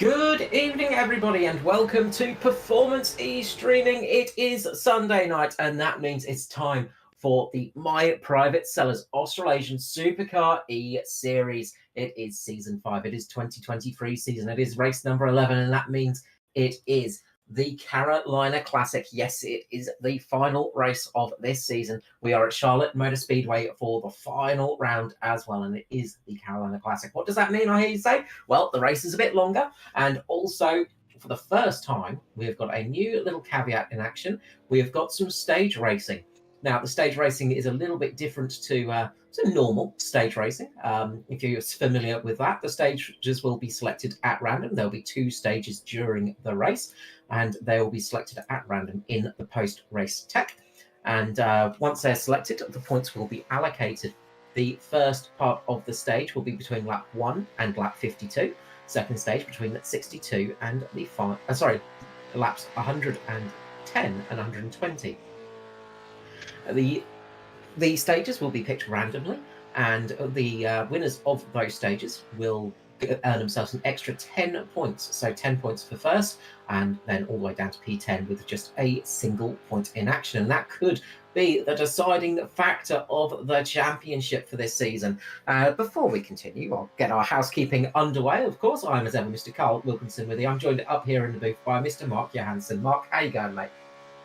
Good evening, everybody, and welcome to Performance E-Streaming. It is Sunday night, and that means it's time for the My Private Sellers Australasian Supercar eSeries. It is Season 5. It is 2023 season. It is race number 11, and that means it is the Carolina Classic. Yes, it is the final race of this season. We are at Charlotte Motor Speedway for the final round as well, and it is the Carolina Classic. What does that mean, I hear you say? Well, the race is a bit longer, and also for the first time, we have got a new little caveat in action. We have got some stage racing. Now, the stage racing is a little bit different to normal stage racing. If you're familiar with that, the stages will be selected at random. There'll be 2 stages during the race, and they will be selected at random in the post-race tech. And once they're selected, the points will be allocated. The first part of the stage will be between lap 1 and lap 52. Second stage between 62 and laps 110 and 120. The stages will be picked randomly, and the winners of those stages will earn themselves an extra 10 points. So 10 points for first, and then all the way down to P10 with just a single point in action. And that could be the deciding factor of the championship for this season. Before we continue, I'll get our housekeeping underway. Of course, I'm as ever Mr. Carl Wilkinson with you. I'm joined up here in the booth by Mr. Mark Johansson. Mark, how you going, mate?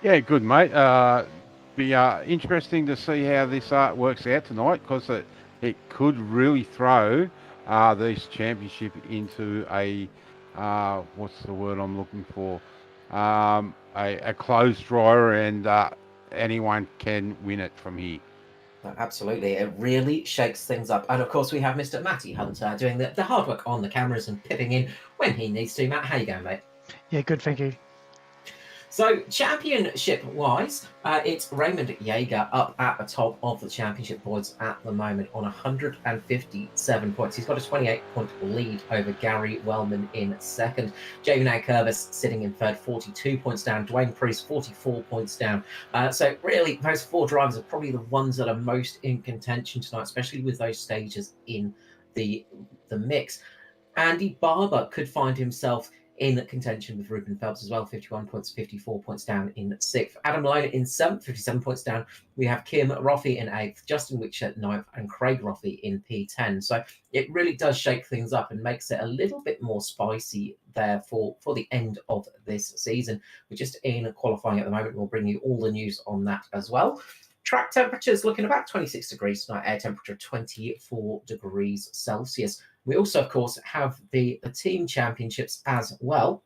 Yeah, good, mate. Be interesting to see how this works out tonight, because it could really throw this championship into a what's the word I'm looking for? A closed draw, and anyone can win it from here. Absolutely, it really shakes things up. And of course, we have Mr. Matty Hunter doing the hard work on the cameras and pipping in when he needs to. Matt, how you going, mate? Yeah, good, thank you. So, championship-wise, it's Raymond Jaeger up at the top of the championship points at the moment on 157 points. He's got a 28-point lead over Gary Wellman in second. Javier Curvis sitting in third, 42 points down. Dwayne Priest, 44 points down. So, really, those 4 drivers are probably the ones that are most in contention tonight, especially with those stages in the mix. Andy Barber could find himself in contention with Ruben Phelps as well, 51 points, 54 points down in 6th. Adam Malone in 7th, 57 points down. We have Kim Roffey in 8th, Justin Witcher 9th, and Craig Roffey in P10. So it really does shake things up and makes it a little bit more spicy there for the end of this season. We're just in qualifying at the moment. We'll bring you all the news on that as well. Track temperatures looking about 26 degrees tonight, air temperature 24 degrees Celsius. We also, of course, have the team championships as well.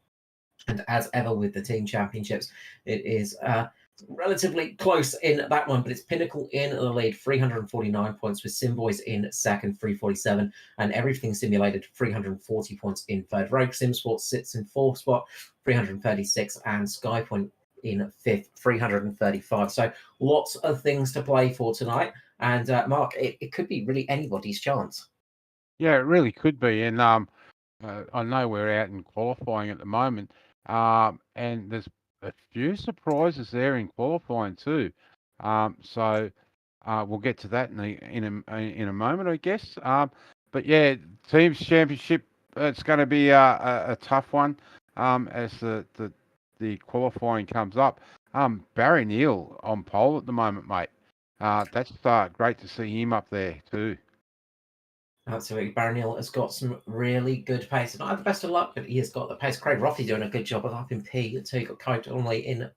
And as ever with the team championships, it is relatively close in that one, but it's Pinnacle in the lead, 349 points, with Simboys in second, 347, and Everything Simulated, 340 points in third. Rogue Simsport sits in fourth spot, 336, and Skypoint in fifth, 335. So lots of things to play for tonight. And Mark, it could be really anybody's chance. Yeah, it really could be. And I know we're out in qualifying at the moment, and there's a few surprises there in qualifying too. So we'll get to that in a moment, I guess. But yeah, teams championship, it's going to be a tough one as the qualifying comes up. Barry Neal on pole at the moment, mate. That's great to see him up there too. Absolutely. Baroniel has got some really good pace. And I have the best of luck, but he has got the pace. Craig Roffey doing a good job of up in P. So you've got Craig Donnelly in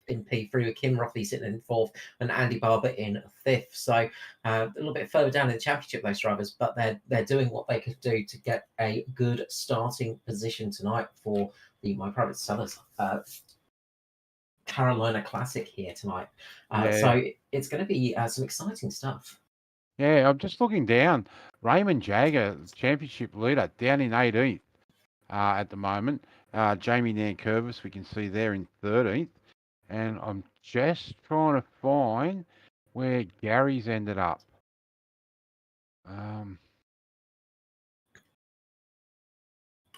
P3 with Kim Roffey sitting in fourth and Andy Barber in fifth. So a little bit further down in the championship, those drivers, but they're doing what they could do to get a good starting position tonight for the My Private Sellers Carolina Classic here tonight. So it's going to be some exciting stuff. Yeah, I'm just looking down. Raymond Jagger, championship leader, down in 18th at the moment. Jamie Nankervis, we can see there in 13th. And I'm just trying to find where Gary's ended up.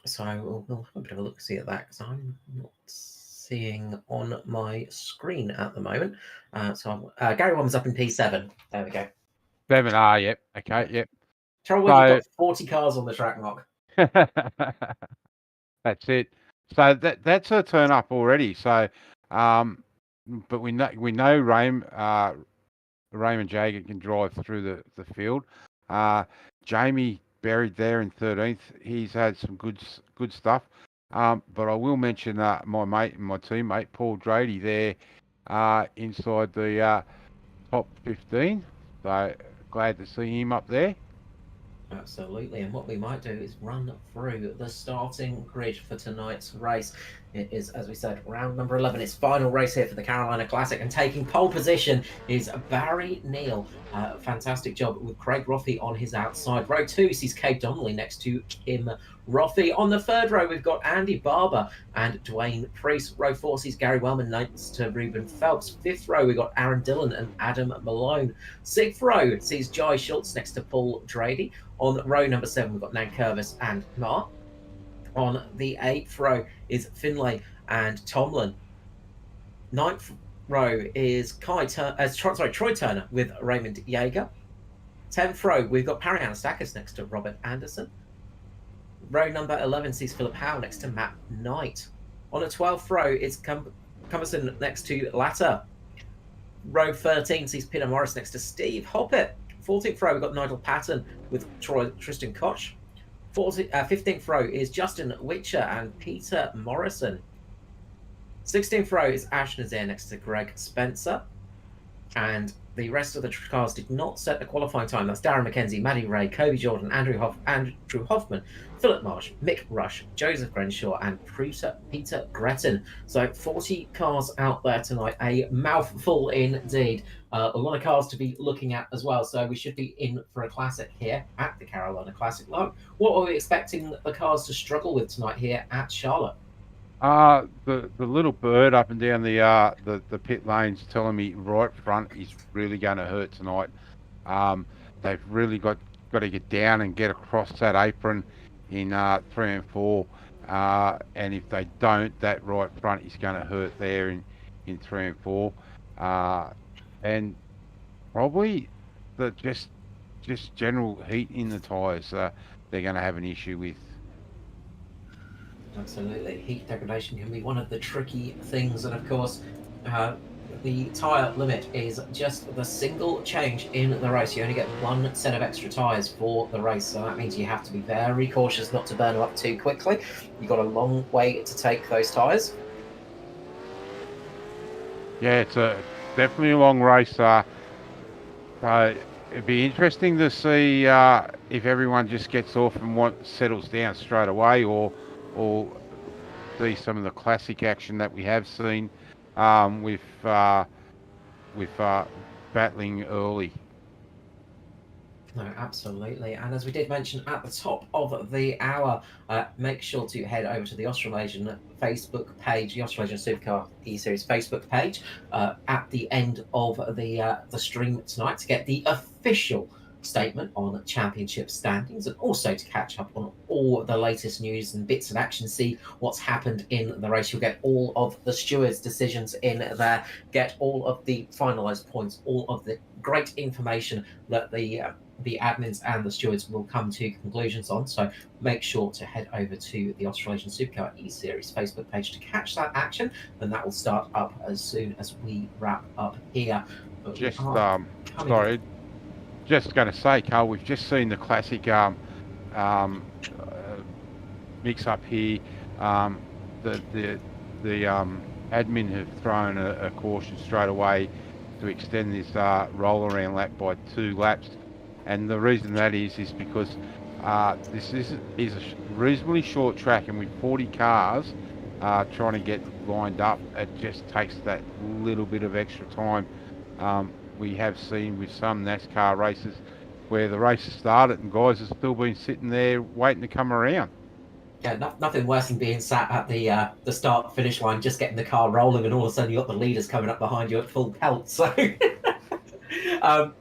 So we'll have a bit of a look see at that, because I'm not seeing on my screen at the moment. Gary Wellman's up in P7. There we go. 7R, yep. Okay, yep. Trouble with you've got 40 cars on the track, Mark. That's it. So that's a turn up already. So, um, but we know Raymond Jager can drive through the field. Uh, Jamie buried there in 13th. He's had some good stuff. But I will mention my mate and my teammate Paul Drady there inside the top 15. So glad to see him up there. Absolutely, and what we might do is run through the starting grid for tonight's race. It is, as we said, round number 11. It's final race here for the Carolina Classic, and taking pole position is Barry Neal. Fantastic job with Craig Rothie on his outside. Row 2 sees Kate Donnelly next to Kim Rothie. On the third row, we've got Andy Barber and Dwayne Priest. Row 4 sees Gary Wellman next to Ruben Phelps. Fifth row, we've got Aaron Dillon and Adam Malone. Sixth row sees Jai Schultz next to Paul Drady. On row number 7, we've got Nan Curvis and Mark. On the 8th row is Finlay and Tomlin. 9th row is Troy Turner with Raymond Yeager. 10th row, we've got Parry Anastakis next to Robert Anderson. Row number 11 sees Philip Howe next to Matt Knight. On the 12th row, it's Cumberson next to Latta. Row 13 sees Peter Morris next to Steve Hoppett. 14th row, we've got Nigel Patton with Tristan Koch. 15th row is Justin Witcher and Peter Morrison. 16th row is Ash Nazir next to Greg Spencer. And the rest of the cars did not set a qualifying time. That's Darren McKenzie, Maddie Ray, Kobe Jordan, Andrew Hoffman, Philip Marsh, Mick Rush, Joseph Grenshaw, and Peter Gretton. So 40 cars out there tonight. A mouthful indeed. A lot of cars to be looking at as well. So we should be in for a classic here at the Carolina Classic. What are we expecting the cars to struggle with tonight here at Charlotte? The little bird up and down the pit lanes telling me right front is really going to hurt tonight. They've really got to get down and get across that apron in 3 and 4. And if they don't, that right front is going to hurt there in 3 and 4. And probably the just general heat in the tyres they're going to have an issue with. Absolutely. Heat degradation can be one of the tricky things. And of course, the tyre limit is just the single change in the race. You only get one set of extra tyres for the race. So that means you have to be very cautious not to burn them up too quickly. You've got a long way to take those tyres. Yeah, it's definitely a long race. It'd be interesting to see if everyone just gets off and settles down straight away, or see some of the classic action that we have seen with battling early. No, absolutely. And as we did mention at the top of the hour, make sure to head over to the Australasian Facebook page, the Australasian Supercar eSeries Facebook page, at the end of the stream tonight to get the official statement on championship standings, and also to catch up on all the latest news and bits of action, see what's happened in the race. You'll get all of the stewards' decisions in there, get all of the finalised points, all of the great information that the admins and the stewards will come to conclusions on. So make sure to head over to the Australasian Supercar eSeries Facebook page to catch that action, and that will start up as soon as we wrap up here. But just going to say, Carl, we've just seen the classic mix up here. The admin have thrown a caution straight away to extend this roll around lap by 2 laps, and the reason that is because this is a reasonably short track, and with 40 cars trying to get lined up, it just takes that little bit of extra time. We have seen with some NASCAR races where the race has started and guys have still been sitting there waiting to come around. Yeah, nothing worse than being sat at the start finish line, just getting the car rolling, and all of a sudden you've got the leaders coming up behind you at full pelt. So,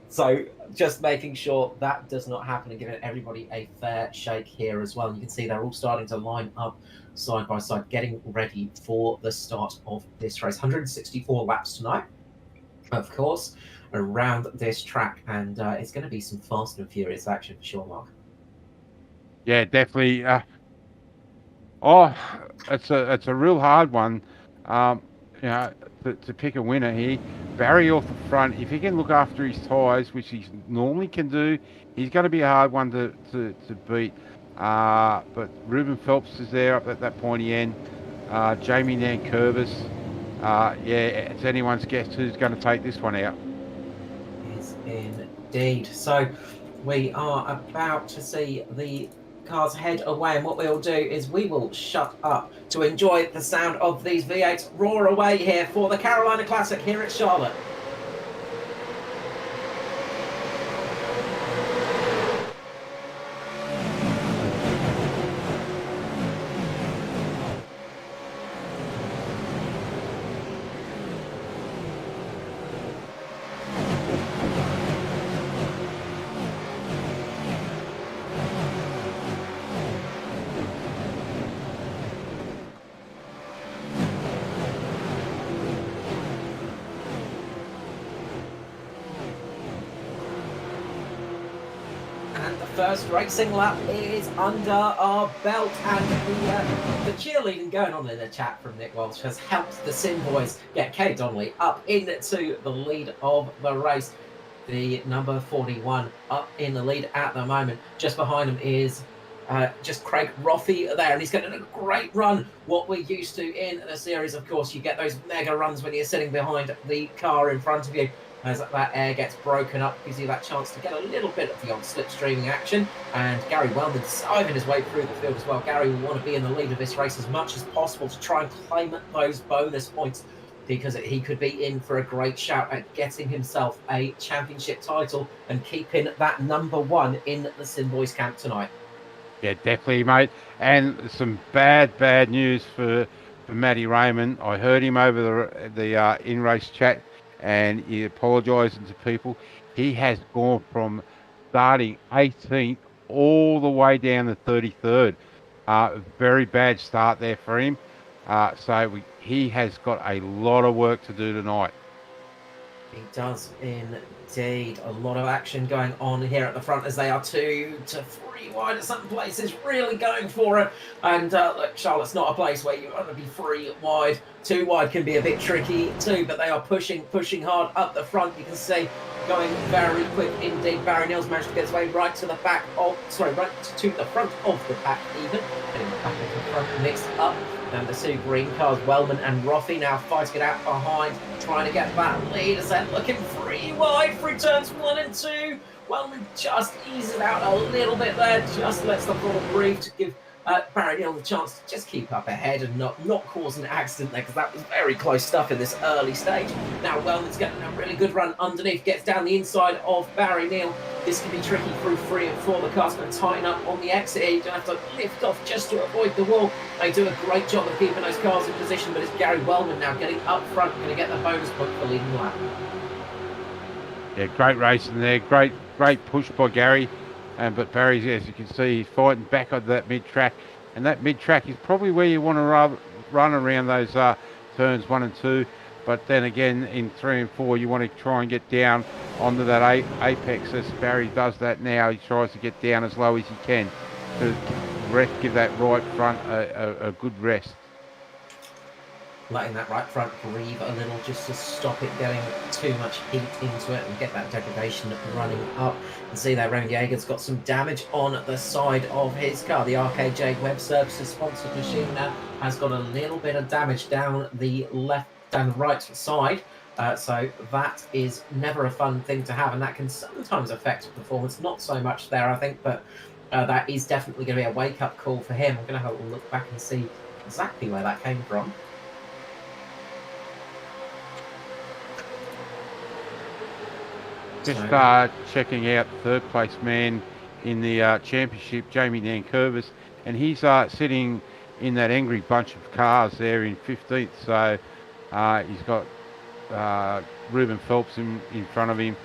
so just making sure that does not happen and giving everybody a fair shake here as well. And you can see they're all starting to line up side by side, getting ready for the start of this race. 164 laps tonight, of course, around this track, and it's going to be some fast and furious action for sure, Mark. Yeah, definitely. Oh, it's a real hard one. Um, you know, to pick a winner here. Barry off the front, if he can look after his tyres, which he normally can do, he's going to be a hard one to beat. But Ruben Phelps is there up at that pointy end. Jamie Nankervis. Yeah, it's anyone's guess who's going to take this one out. Is indeed. So we are about to see the cars head away, and what we'll do is we will shut up to enjoy the sound of these V8s roar away here for the Carolina Classic here at Charlotte. And the first racing lap is under our belt, and the cheerleading going on in the chat from Nick Walsh has helped the Sim boys get Kay Donnelly up into the lead of the race. The number 41 up in the lead at the moment. Just behind him is just Craig Roffey there, and he's getting a great run. What we're used to in the series, of course, you get those mega runs when you're sitting behind the car in front of you. As that air gets broken up, gives you that chance to get a little bit of the old slipstreaming action. And Gary Wellman diving his way through the field as well. Gary will want to be in the lead of this race as much as possible to try and claim those bonus points, because he could be in for a great shout at getting himself a championship title and keeping that number one in the Sim Boys camp tonight. Yeah, definitely, mate. And some bad news for Matty Raymond. I heard him over the in-race chat, and he apologising to people. He has gone from starting 18th all the way down to 33rd. Very bad start there for him. He has got a lot of work to do tonight. He does indeed. A lot of action going on here at the front as they are 2 to 3 wide at some places, really going for it. And look, Charlotte's not a place where you want to be 3 wide. 2 wide can be a bit tricky too, but they are pushing hard up the front. You can see going very quick indeed. Barry Neal's managed to get his way right to the back of, right to the front of the pack even. Getting back into the front, mixed up. And the 2 green cars, Wellman and Roffey, now fighting it out behind, trying to get that lead as they're looking 3 wide through turns 1 and 2. Wellman just eases out a little bit there, just lets the ball breathe to give Barry Neal the chance to just keep up ahead and not cause an accident there, because that was very close stuff in this early stage. Now Wellman's getting a really good run underneath, gets down the inside of Barry Neal. This can be tricky through 3 and 4. The car's going to tighten up on the exit here. You're going to have to lift off just to avoid the wall. They do a great job of keeping those cars in position, but it's Gary Wellman now getting up front, going to get the bonus point for leading the lap. Yeah, great racing there. Great push by Gary. But Barry, as you can see, he's fighting back on that mid-track. And that mid-track is probably where you want to run around those turns 1 and 2. But then again, in 3 and 4, you want to try and get down onto that apex. As Barry does that now, he tries to get down as low as he can to give that right front a good rest. Letting that right front breathe a little just to stop it getting too much heat into it and get that degradation running up. And see there, Raymond Yeager's got some damage on the side of his car. The RKJ Web Services sponsored machine now has got a little bit of damage down the right side. So that is never a fun thing to have, and that can sometimes affect performance. Not so much there, I think, but that is definitely going to be a wake-up call for him. I'm going to have a look back and see exactly where that came from. Just checking out third place man in the championship, Jamie Nankervis, and he's sitting in that angry bunch of cars there in 15th. So he's got Ruben Phelps in front of him.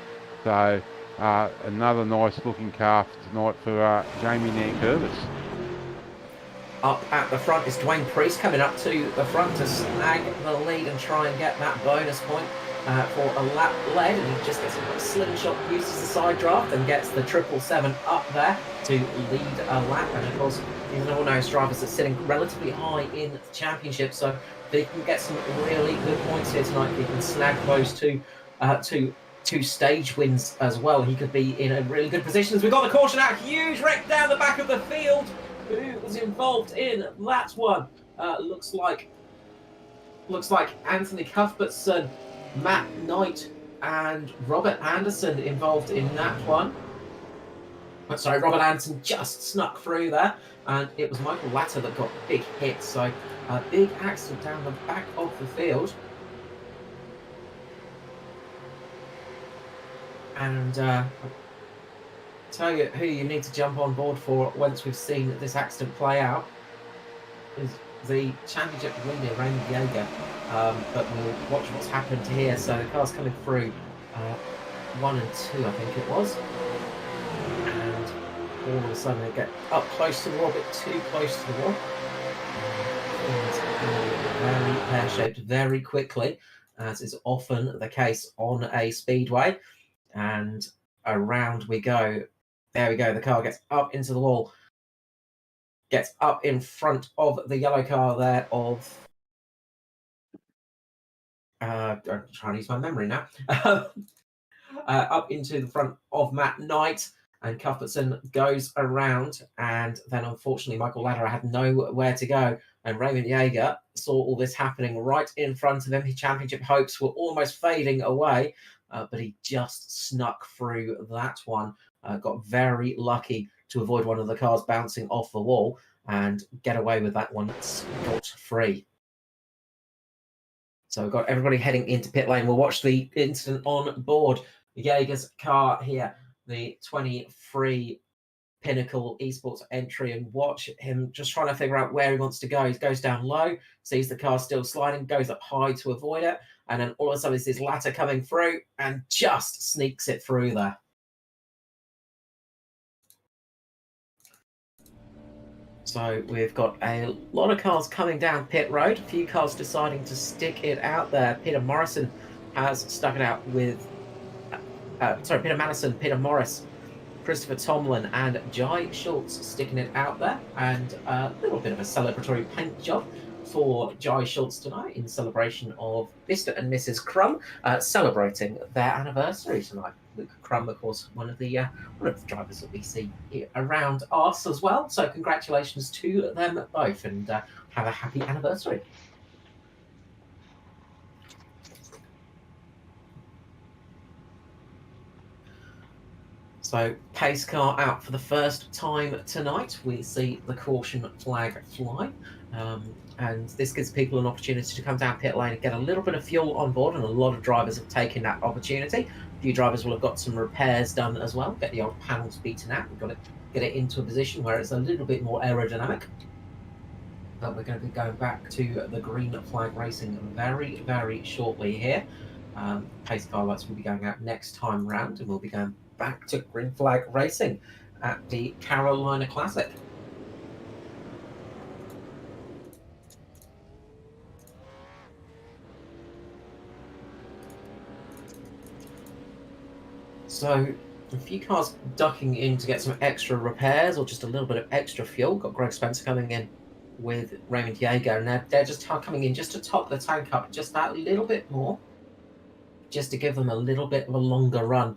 So another nice looking car for tonight for Jamie Nankervis. Up at the front is Dwayne Priest coming up to the front to snag the lead and try and get that bonus point for a lap led, and he just gets a slingshot, uses the side draft and gets the 777 up there to lead a lap. And of course These are all those drivers that are sitting relatively high in the championship, so they can get some really good points here tonight. They can snag those two stage wins as well. He could be in a really good position. As we got the caution out, huge wreck down the back of the field. Who was involved in that one? Looks like Anthony Cuthbertson, Matt Knight, and Robert Anderson involved in that one. Sorry, Robert Anderson just snuck through there, and it was Michael Latter that got big hit. So a big accident down the back of the field. And I'll tell you who you need to jump on board for once we've seen this accident play out is the championship leader, Raymond Jaeger. But we'll watch what's happened here. So the car's coming through 1 and 2, I think it was. And all of a sudden they get up close to the wall, a bit too close to the wall. Very pear-shaped very quickly, as is often the case on a speedway. And around we go. There we go. The car gets up into the wall. Gets up in front of the yellow car there of... I'm trying to use my memory now. Up into the front of Matt Knight. And Cuthbertson goes around. And then, unfortunately, Michael Ladderer had nowhere to go. And Raymond Jaeger saw all this happening right in front of him. His championship hopes were almost fading away. But he just snuck through that one. Got very lucky to avoid one of the cars bouncing off the wall and get away with that one scot-free. So we've got everybody heading into pit lane. We'll watch the incident on board Jaeger's car here, the 23 Pinnacle Esports entry, and watch him just trying to figure out where he wants to go. He goes down low, sees the car still sliding, goes up high to avoid it, and then all of a sudden there's this Latter coming through and just sneaks it through there. So we've got a lot of cars coming down pit road, a few cars deciding to stick it out there. Peter Morrison has stuck it out with, Peter Madison, Peter Morris, Christopher Tomlin and Jai Schultz sticking it out there, and a little bit of a celebratory paint job for Jai Schultz tonight in celebration of Mr. and Mrs. Crum celebrating their anniversary tonight. Luke Crum, of course, one of the drivers that we see around us as well. So congratulations to them both, and have a happy anniversary. So pace car out for the first time tonight. We see the caution flag fly. And this gives people an opportunity to come down pit lane and get a little bit of fuel on board, and a lot of drivers have taken that opportunity. A few drivers will have got some repairs done as well, get the old panels beaten out. We've got to get it into a position where it's a little bit more aerodynamic. But we're going to be going back to the green flag racing very, very shortly here. Pace car lights will be going out next time round, and we'll be going back to green flag racing at the Carolina Classic. So a few cars ducking in to get some extra repairs or just a little bit of extra fuel. Got Greg Spencer coming in with Raymond Jaeger, and they're just coming in just to top the tank up just that little bit more, just to give them a little bit of a longer run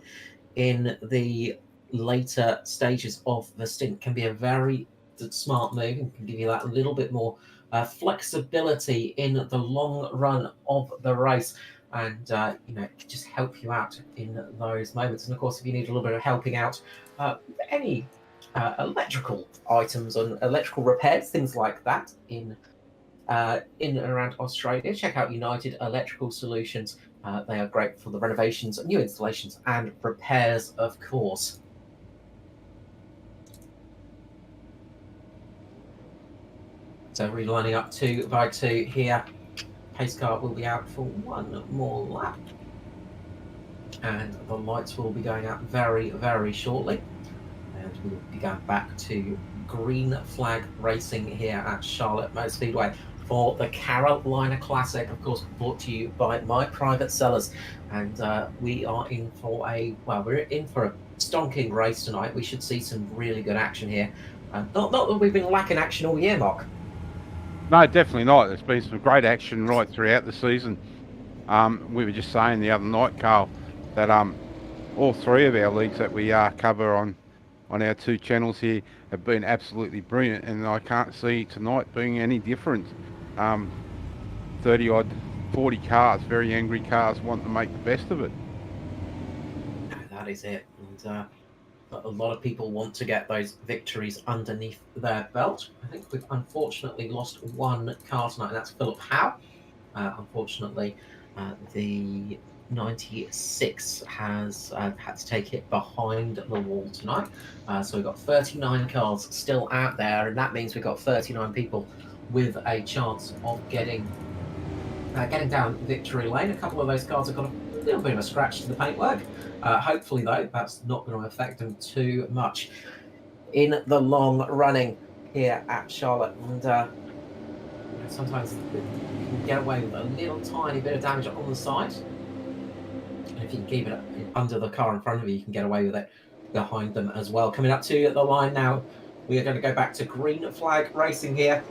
in the later stages of the stint. Can be a very smart move and can give you that little bit more flexibility in the long run of the race. And it can just help you out in those moments. And of course, if you need a little bit of helping out, any electrical items and electrical repairs, things like that in and around Australia, check out United Electrical Solutions. They are great for the renovations, new installations and repairs, of course. So we're lining up 2 by 2 here. Pace car will be out for one more lap, and the lights will be going out very, very shortly, and we'll be going back to green flag racing here at Charlotte Motor Speedway for the Carolina Classic, of course, brought to you by My Private Sellers. And we are in for a stonking race tonight. We should see some really good action here. Not that we've been lacking action all year, Mark. No, definitely not. There's been some great action right throughout the season. We were just saying the other night, Carl, that all three of our leagues that we cover on our two channels here have been absolutely brilliant, and I can't see tonight being any different. 30 odd, 40 cars, very angry cars, want to make the best of it. That is it. And a lot of people want to get those victories underneath their belt. I think we've unfortunately lost one car tonight, and that's Philip Howe. Unfortunately, the 96 has had to take it behind the wall tonight. So we've got 39 cars still out there, and that means we've got 39 people with a chance of getting down victory lane. A couple of those cars have got a little bit of a scratch to the paintwork. Hopefully, though, that's not going to affect them too much in the long running here at Charlotte. And sometimes you can get away with a little tiny bit of damage on the side. And if you can keep it under the car in front of you, you can get away with it behind them as well. Coming up to the line now, we are going to go back to green flag racing here.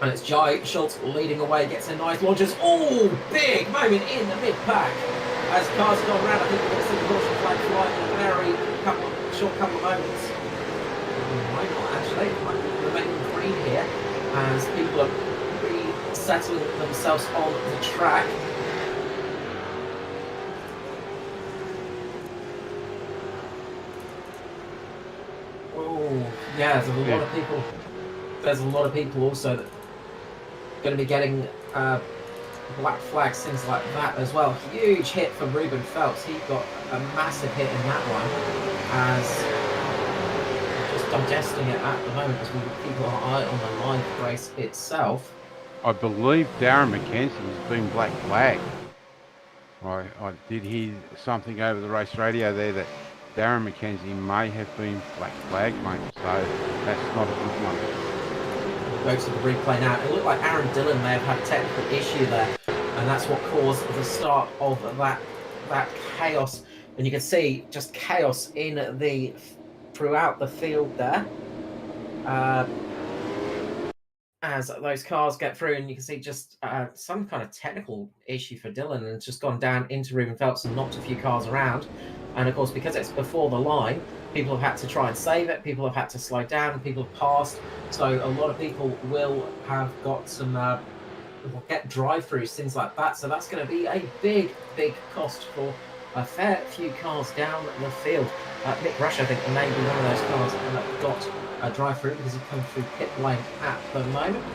And it's Jai Schultz leading away, gets a nice launches. Oh, big moment in the mid-pack. As cars have gone around, I think we're going to see the caution flag fly in a very short couple of moments. Might not actually, might remain green here as people are resettling themselves on the track. Oh, yeah, there's a lot of people. There's a lot of people also that are going to be getting black flags, things like that as well. Huge hit for Ruben Phelps. He got a massive hit in that one as just digesting it at the moment as people are on the live race itself. I believe Darren McKenzie has been black flagged. I did hear something over the race radio there that Darren McKenzie may have been black flagged, mate. So that's not a good one. Go to the replay now. It looked like Aaron Dillon may have had a technical issue there, and that's what caused the start of that chaos. And you can see just chaos throughout the field there. As those cars get through, and you can see just some kind of technical issue for Dillon, and it's just gone down into Ruben Phelps and knocked a few cars around. And of course, because it's before the line, people have had to try and save it. People have had to slow down. People have passed. So a lot of people will have got some, will get drive-throughs, things like that. So that's going to be a big, big cost for a fair few cars down the field. Nick Rush, I think, may be one of those cars that got a drive-through because he comes through pit lane at the moment.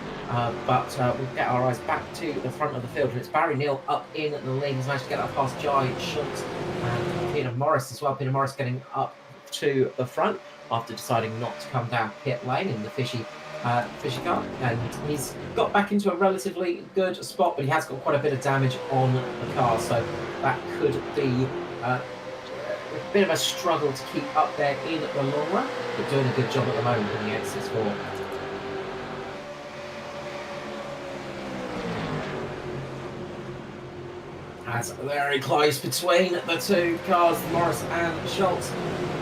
But we'll get our eyes back to the front of the field, and it's Barry Neal up in the lead. He's managed to get up past Jai Schultz and Peter Morris as well. Peter Morris getting up to the front after deciding not to come down pit lane in the fishy car, and he's got back into a relatively good spot, but he has got quite a bit of damage on the car, so that could be a bit of a struggle to keep up there in the long run, but doing a good job at the moment in the X64. That's very close between the two cars, Morris and Schultz,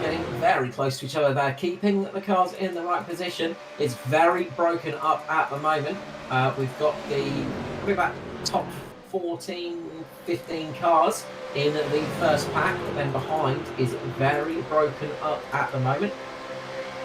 getting very close to each other there, keeping the cars in the right position. It's very broken up at the moment. We've got probably about top 14, 15 cars in the first pack, but then behind is very broken up at the moment.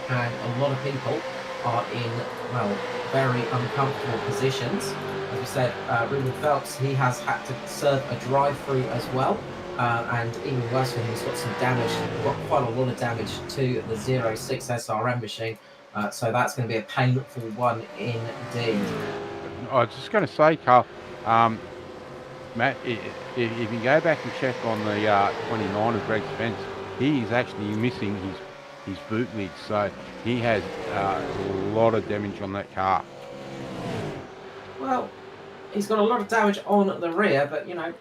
And a lot of people are in, well, very uncomfortable positions. As we said, Ruben Phelps, he has had to serve a drive-through as well. And even worse for him, he's got some damage, got quite a lot of damage to the 06 SRM machine. So that's going to be a painful one indeed. I was just going to say, Carl, Matt, if you go back and check on the 29 of Greg Spence, he is actually missing his boot lid. So he has a lot of damage on that car. Well, he's got a lot of damage on the rear, but, you know,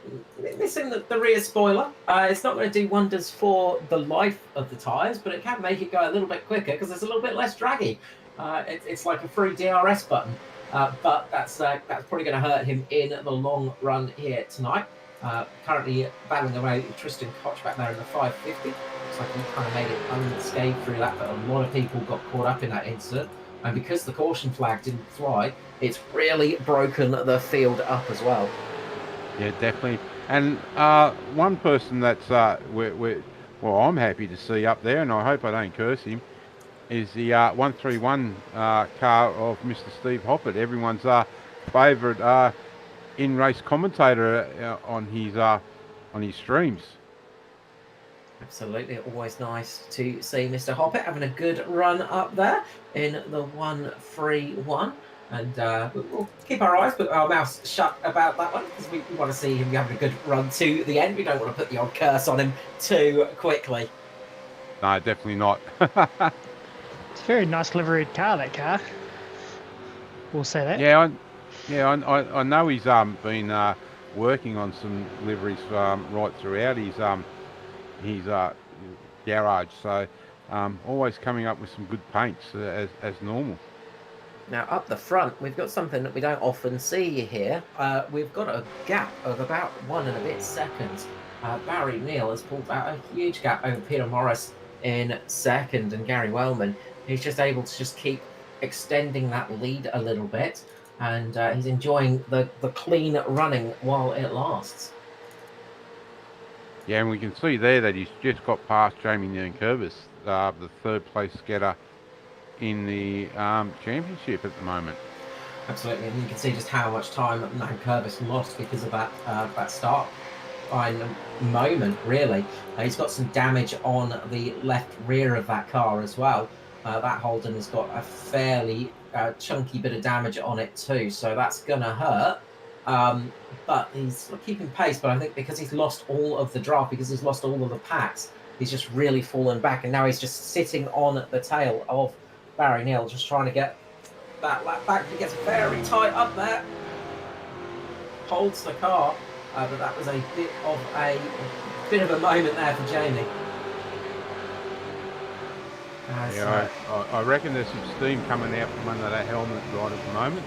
missing the rear spoiler. It's not going to do wonders for the life of the tyres, but it can make it go a little bit quicker because it's a little bit less draggy. It's like a free DRS button, but that's probably going to hurt him in the long run here tonight. Currently battling away with Tristan Koch back there in the 550. Looks like he kind of made it unscathed through that, but a lot of people got caught up in that incident. And because the caution flag didn't fly, it's really broken the field up as well. Yeah, definitely. And one person that's well, I'm happy to see up there, and I hope I don't curse him, is the 131 car of Mr. Steve Hoppert, everyone's favourite in-race commentator on his streams. Absolutely, always nice to see Mr. Hoppet having a good run up there in the 131. And we'll keep our eyes, put our mouths shut about that one because we want to see him having a good run to the end. We don't want to put the odd curse on him too quickly. No, definitely not. It's a very nice liveried car, that car. We'll say that. Yeah, I know he's been working on some liveries right throughout his garage, so always coming up with some good paints as normal. Now, up the front, we've got something that we don't often see here. We've got a gap of about 1 and a bit seconds. Barry Neal has pulled out a huge gap over Peter Morris in second, and Gary Wellman, he's just able to just keep extending that lead a little bit, and he's enjoying the clean running while it lasts. Yeah, and we can see there that he's just got past Jamie Nankervis, the third place getter in the championship at the moment. Absolutely, and you can see just how much time Nankervis lost because of that start line moment, really. He's got some damage on the left rear of that car as well. That Holden has got a fairly chunky bit of damage on it too, so that's going to hurt. But he's keeping pace, but I think because he's lost all of the draft, because he's lost all of the packs, he's just really fallen back, and now he's just sitting on the tail of Barry Neal, just trying to get that lap back. He gets very tight up there, holds the car, but that was a bit of a moment there for Jamie. I reckon there's some steam coming out from under that helmet right at the moment.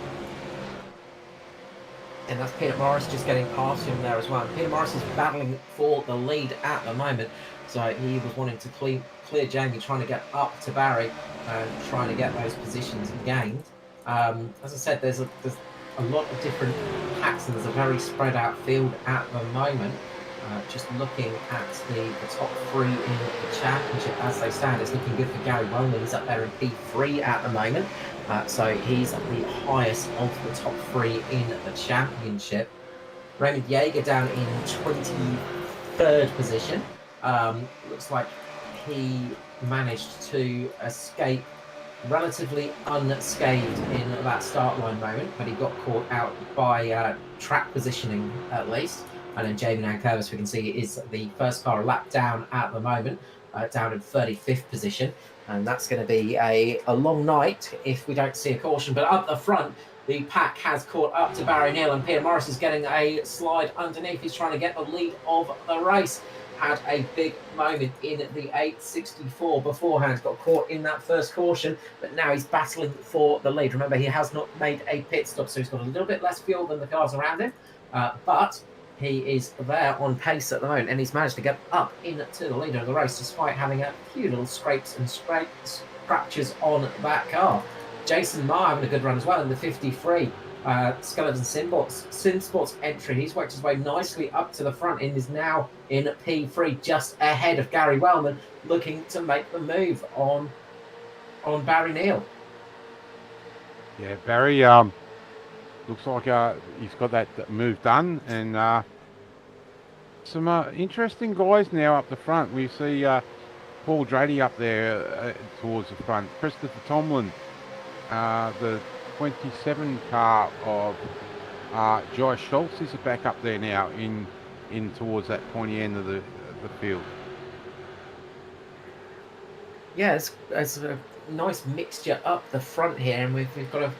And that's Peter Morris just getting past him there as well. Peter Morris is battling for the lead at the moment. So he was wanting to clear Jamie, trying to get up to Barry and trying to get those positions gained. As I said, there's a lot of different packs and there's a very spread out field at the moment. Just looking at the top 3 in the championship as they stand, it's looking good for Gary Wellman. He's up there in P3 at the moment. So he's the highest of the top 3 in the championship. Raymond Yeager down in 23rd position. Looks like he managed to escape relatively unscathed in that start line moment, but he got caught out by track positioning at least. And then Jamie Nankervis, we can see, is the first car a lap down at the moment, down in 35th position. And that's going to be a long night if we don't see a caution. But up the front, the pack has caught up to Barry Neal, and Peter Morris is getting a slide underneath. He's trying to get the lead of the race. Had a big moment in the 864 beforehand, got caught in that first caution, but now he's battling for the lead. Remember, he has not made a pit stop, so he's got a little bit less fuel than the cars around him. But he is there on pace at the moment, and he's managed to get up into the leader of the race despite having a few little scrapes and scratches on that car. Jason Marr having a good run as well in the 53. Skeleton Sinsports entry. He's worked his way nicely up to the front and is now in P3, just ahead of Gary Wellman, looking to make the move on Barry Neal. Yeah, Barry looks like he's got that move done, and some interesting guys now up the front. We see Paul Drady up there towards the front. Christopher Tomlin, the 27 car of Josh Schultz is back up there now in towards that pointy end of the field. Yeah, it's a nice mixture up the front here, and we've got a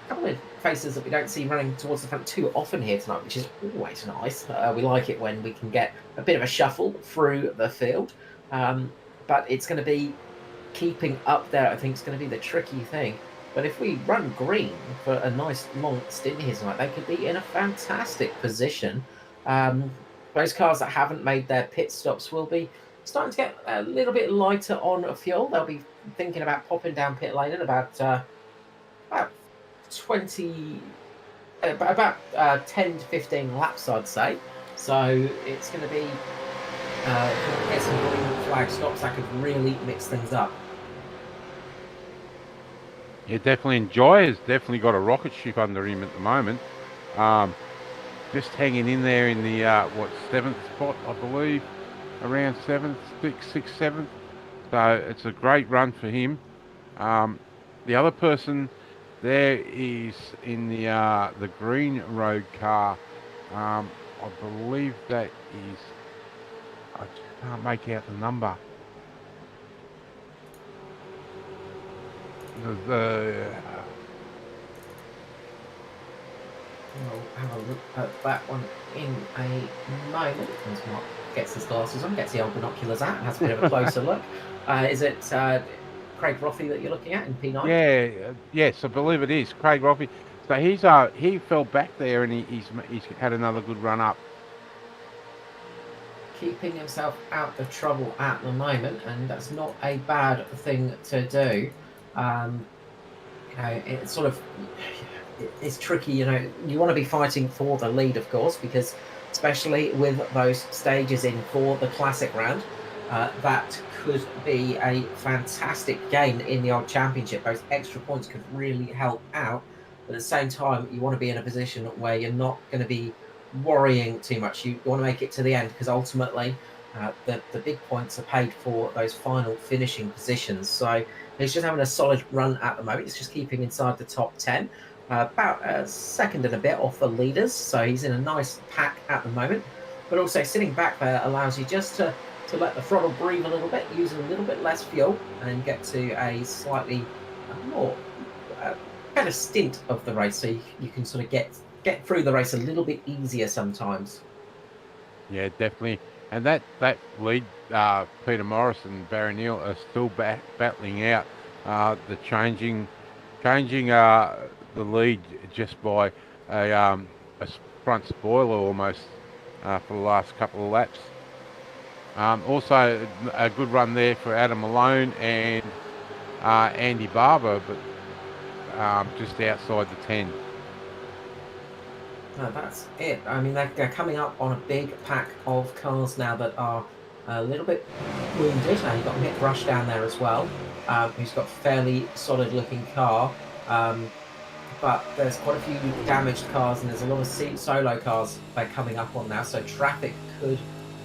couple of faces that we don't see running towards the front too often here tonight, which is always nice. We like it when we can get a bit of a shuffle through the field, but it's going to be keeping up there. I think it's going to be the tricky thing. But if we run green for a nice long stint here tonight, they could be in a fantastic position. those cars that haven't made their pit stops will be starting to get a little bit lighter on fuel. They'll be thinking about popping down pit lane at about 20, about 10 to 15 laps, I'd say. So it's going to be get some green flag stops that could really mix things up. Yeah, definitely. And Joy has definitely got a rocket ship under him at the moment. Just hanging in there in the seventh spot, I believe, around sixth, seventh. So it's a great run for him. The other person there is in the green road car. I believe that is. I just can't make out the number. We'll have a look at that one in a moment. As Mark gets his glasses on, gets the old binoculars out, and has a bit of a closer look. Is it Craig Rothie that you're looking at in P9? Yeah, yes, I believe it is Craig Rothie. So he fell back there and he's had another good run up. Keeping himself out of trouble at the moment, and that's not a bad thing to do. It's sort of it's tricky. You want to be fighting for the lead, of course, because especially with those stages in for the classic round, that could be a fantastic gain in the old championship. Those extra points could really help out, but at the same time, you want to be in a position where you're not going to be worrying too much. You want to make it to the end, because ultimately the big points are paid for those final finishing positions. So he's just having a solid run at the moment. He's just keeping inside the top 10, about a second and a bit off the leaders. So he's in a nice pack at the moment, but also sitting back there allows you just to let the throttle breathe a little bit, use a little bit less fuel, and get to a slightly more better stint of the race. So you can sort of get through the race a little bit easier sometimes. Yeah, definitely. And that lead, Peter Morris and Barry Neal are still battling out the changing the lead just by a front spoiler almost for the last couple of laps. Also, a good run there for Adam Malone and Andy Barber, but just outside the 10. No, that's it. I mean, they're coming up on a big pack of cars now that are a little bit wounded. Now you've got Mick Rush down there as well, who's got a fairly solid-looking car. But there's quite a few damaged cars, and there's a lot of solo cars they're coming up on now. So traffic could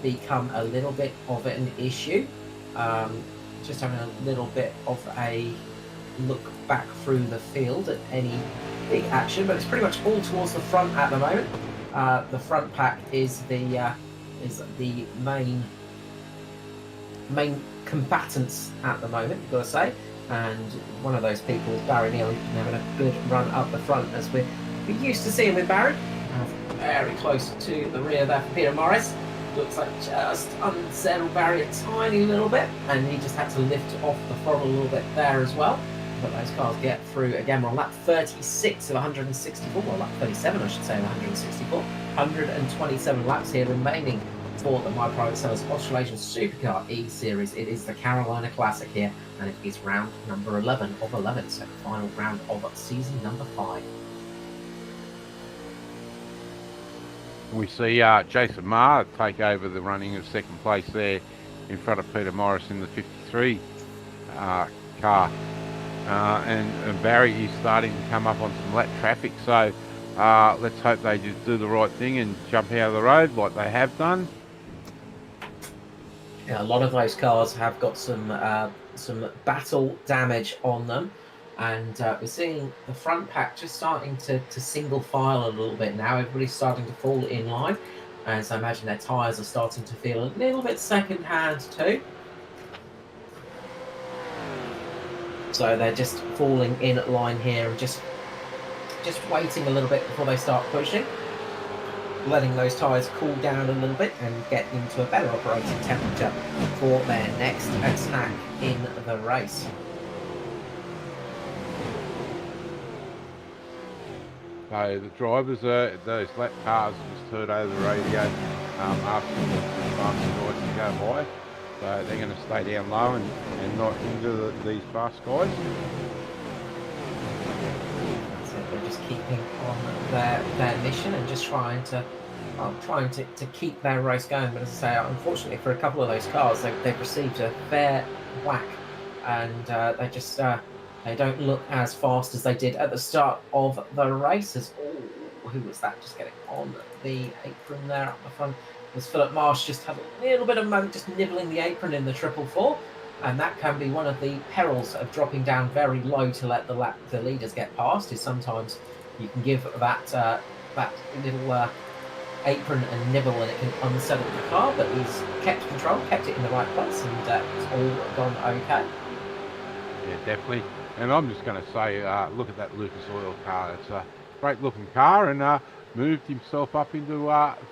become a little bit of an issue. Just having a little bit of a look back through the field at any big action, but it's pretty much all towards the front at the moment. The front pack is the main combatants at the moment, you've got to say. And one of those people is Barry Neal, having a good run up the front, as we're used to seeing with Barry. Very close to the rear there for Peter Morris. Looks like just unsettled Barry a tiny little bit, and he just had to lift off the throttle a little bit there as well. But those cars get through. Again, we're on lap 36 of 164, well, lap 37 I should say, of 164. 127 laps here remaining for the My Private Sellers Australasian Supercar eSeries. It is the Carolina Classic here, and it is round number 11 of 11, so the final round of season number 5. We see Jason Maher take over the running of second place there in front of Peter Morris in the 53 car. And Barry is starting to come up on some lap traffic, so let's hope they just do the right thing and jump out of the road like they have done. Yeah, a lot of those cars have got some battle damage on them, and we're seeing the front pack just starting to single file a little bit now. Everybody's starting to fall in line, and so I imagine their tyres are starting to feel a little bit second hand too. So they're just falling in line here and just waiting a little bit before they start pushing, letting those tyres cool down a little bit and get into a better operating temperature for their next attack in the race. So the drivers, those lap cars, just heard over the radio, after the fast guys to go by. So they're going to stay down low and not hinder these fast guys. So they're just keeping on their mission and just trying to keep their race going. But as I say, unfortunately for a couple of those cars, they've received a fair whack, and they just they don't look as fast as they did at the start of the races. Oh, who was that just getting on the apron there up the front? It was Philip Marsh. Just had a little bit of a moment, just nibbling the apron in the 444. And that can be one of the perils of dropping down very low to let the leaders get past. Is sometimes you can give that little apron and nibble, and it can unsettle the car. But he's kept control, kept it in the right place, and it's all gone okay. Yeah, definitely. And I'm just going to say, look at that Lucas Oil car. It's a great looking car, and moved himself up into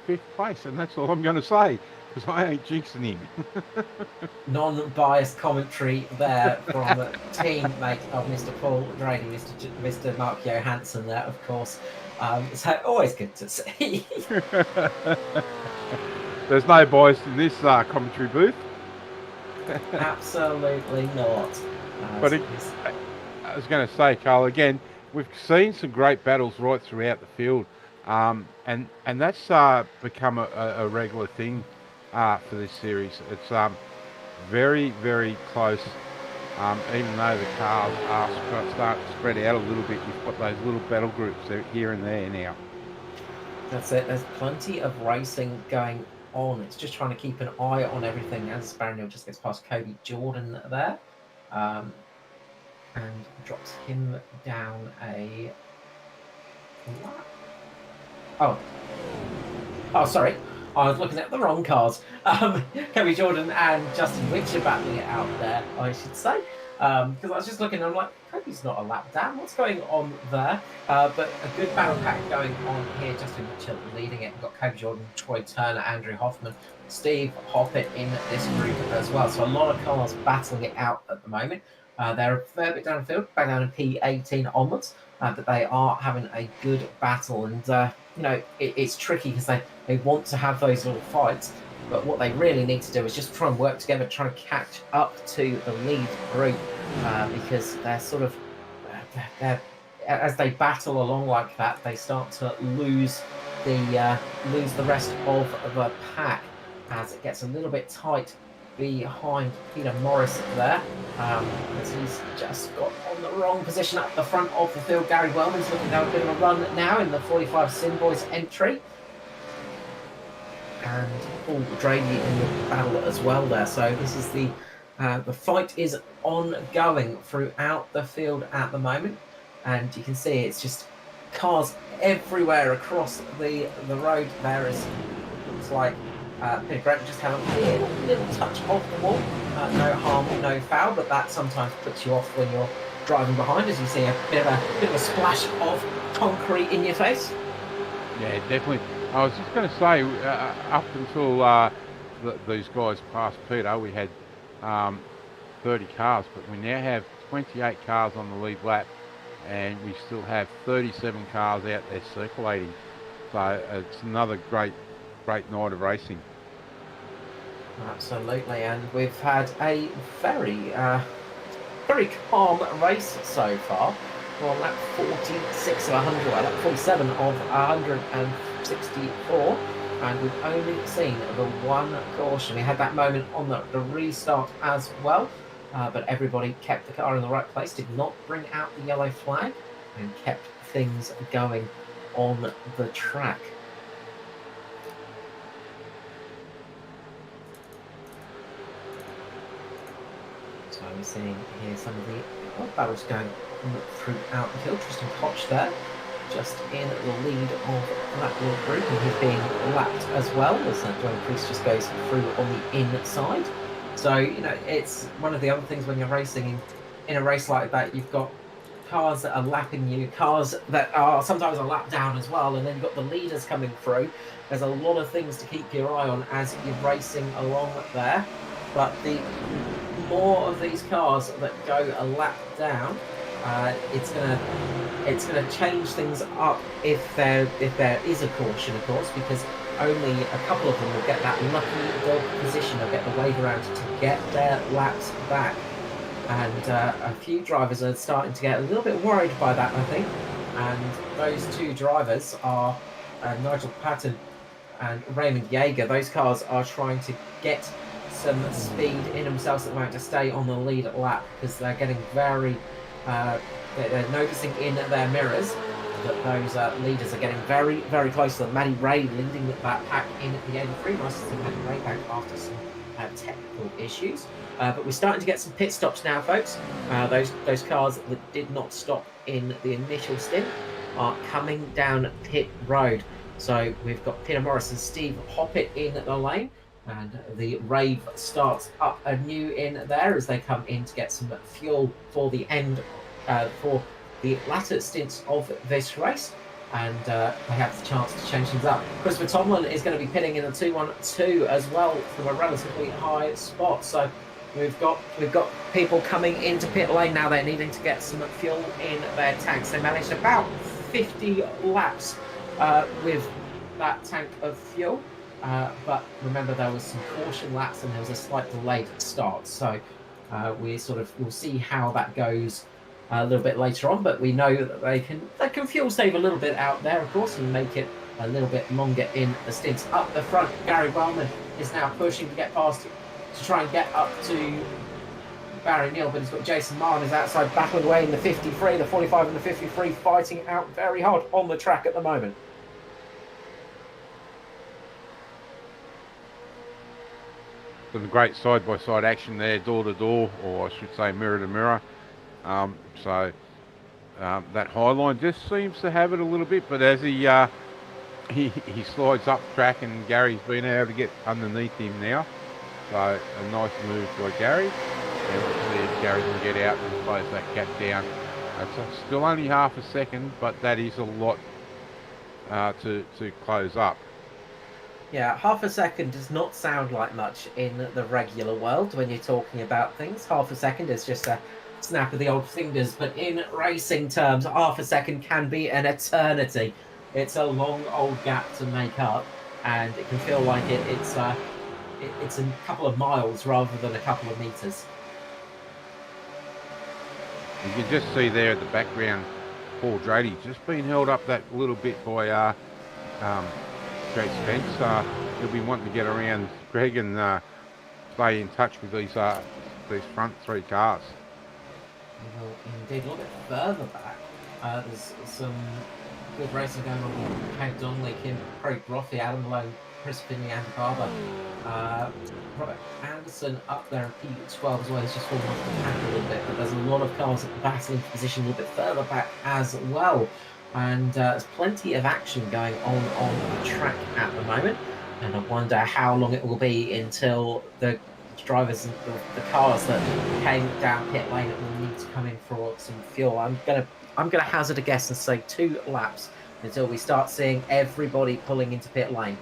5th place. And that's all I'm going to say, because I ain't jinxing him. Non-biased commentary there from teammate of Mr. Paul Grady, Mr. Mark Johansson there, of course. So always good to see. There's no bias in this commentary booth. Absolutely not. But I was going to say, Carl, again, we've seen some great battles right throughout the field, and that's become a regular thing for this series. It's very, very close. Even though the cars are starting to spread out a little bit, you've got those little battle groups here and there now. That's it. There's plenty of racing going on. It's just trying to keep an eye on everything as Barronhill just gets past Cody Jordan there, and drops him down a lap. Oh, sorry. I was looking at the wrong cars. Cody Jordan and Justin Witch are battling it out there, I should say. Because I was just looking and I'm like, Cody's not a lap down. What's going on there? But a good battle pack going on here. Justin Witch leading it. We've got Cody Jordan, Troy Turner, Andrew Hoffman, Steve Hoppett in this group as well. So a lot of cars battling it out at the moment. They're a fair bit down the field, back down to P18 onwards. But they are having a good battle. And, it's tricky because they want to have those little fights. But what they really need to do is just try and work together, try and catch up to the lead group, because they're sort of, as they battle along like that, they start to lose the rest of the pack as it gets a little bit tight behind Peter Morris there, as he's just got on the wrong position at the front of the field. Gary Wellman's looking to have a bit of a run now in the 45 Sin Boys entry. And Paul Drady in the battle as well there. So this is the fight is ongoing throughout the field at the moment, and you can see it's just cars everywhere across the road. There is, looks like Peter Grant just had a little touch off the wall. No harm, no foul, but that sometimes puts you off when you're driving behind, as you see a bit of a splash of concrete in your face. Yeah, definitely. I was just going to say, up until these guys passed Peter, we had 30 cars, but we now have 28 cars on the lead lap, and we still have 37 cars out there circulating. So it's another great night of racing. Absolutely, and we've had a very calm race so far. We're on lap 46 of 100, well, lap 47 of 164, and we've only seen the one caution. We had that moment on the restart as well, but everybody kept the car in the right place, did not bring out the yellow flag, and kept things going on the track. So we're seeing here some of the battles going throughout the field. Tristan Koch there, just in the lead of that little group, and he's being lapped as well as Dwayne Priest just goes through on the inside. So, it's one of the other things when you're racing in a race like that, you've got cars that are lapping you, cars that are sometimes a lap down as well, and then you've got the leaders coming through. There's a lot of things to keep your eye on as you're racing along there. But the more of these cars that go a lap down, it's gonna change things up if there is a caution, of course, because only a couple of them will get that lucky dog position. They'll get the wave around to get their laps back. And a few drivers are starting to get a little bit worried by that, I think. And those two drivers are Nigel Patton and Raymond Yeager. Those cars are trying to get some speed in themselves at the moment to stay on the lead lap, because they're getting very, they're noticing in their mirrors that those leaders are getting very, very close to them. Matty Ray leading that pack in the 83. Nice to see Matty Ray back after some technical issues. But we're starting to get some pit stops now, folks. Those cars that did not stop in the initial stint are coming down pit road. So we've got Peter Morris and Steve Hoppett in the lane, and the rave starts up anew in there as they come in to get some fuel for the end, for the latter stints of this race. And they have the chance to change things up. Christopher Tomlin is going to be pitting in the 2-1-2 as well from a relatively high spot. So we've got people coming into pit lane now. They're needing to get some fuel in their tanks. They managed about 50 laps with that tank of fuel, but remember there was some caution laps and there was a slight delayed start. So we'll see how that goes a little bit later on, but we know that they can fuel save a little bit out there, of course, and make it a little bit longer in the stints. Up the front, Gary Bowman is now pushing to get past to try and get up to Barry Neal, but he's got Jason Martin outside battling away in the 53, the 45 and the 53, fighting out very hard on the track at the moment. Some great side-by-side action there, door-to-door, or I should say mirror-to-mirror. That high line just seems to have it a little bit, but as he slides up track, and Gary's been able to get underneath him now. So a nice move by Gary. And we'll see if Gary can get out and close that gap down. It's still only half a second, but that is a lot to close up. Yeah, half a second does not sound like much in the regular world when you're talking about things. Half a second is just a snap of the old fingers, but in racing terms, half a second can be an eternity. It's a long old gap to make up, and it can feel like it's a couple of miles rather than a couple of meters. You can just see there at the background, Paul Drady just being held up that little bit by Jake Spence. He'll be wanting to get around Greg and stay in touch with these front three cars. Well, indeed, a little bit further back, there's some good racing going on with Hank Donnelly, Craig Brothy, Adam Malone, Chris Finley, Andy Barber. Robert Anderson up there in P12 as well. He's just fallen off the pack a little bit, but there's a lot of cars battling for position a little bit further back as well. And there's plenty of action going on the track at the moment. And I wonder how long it will be until the drivers and the cars that came down pit lane will need to come in for some fuel. I'm gonna hazard a guess and say 2 laps until we start seeing everybody pulling into pit lane.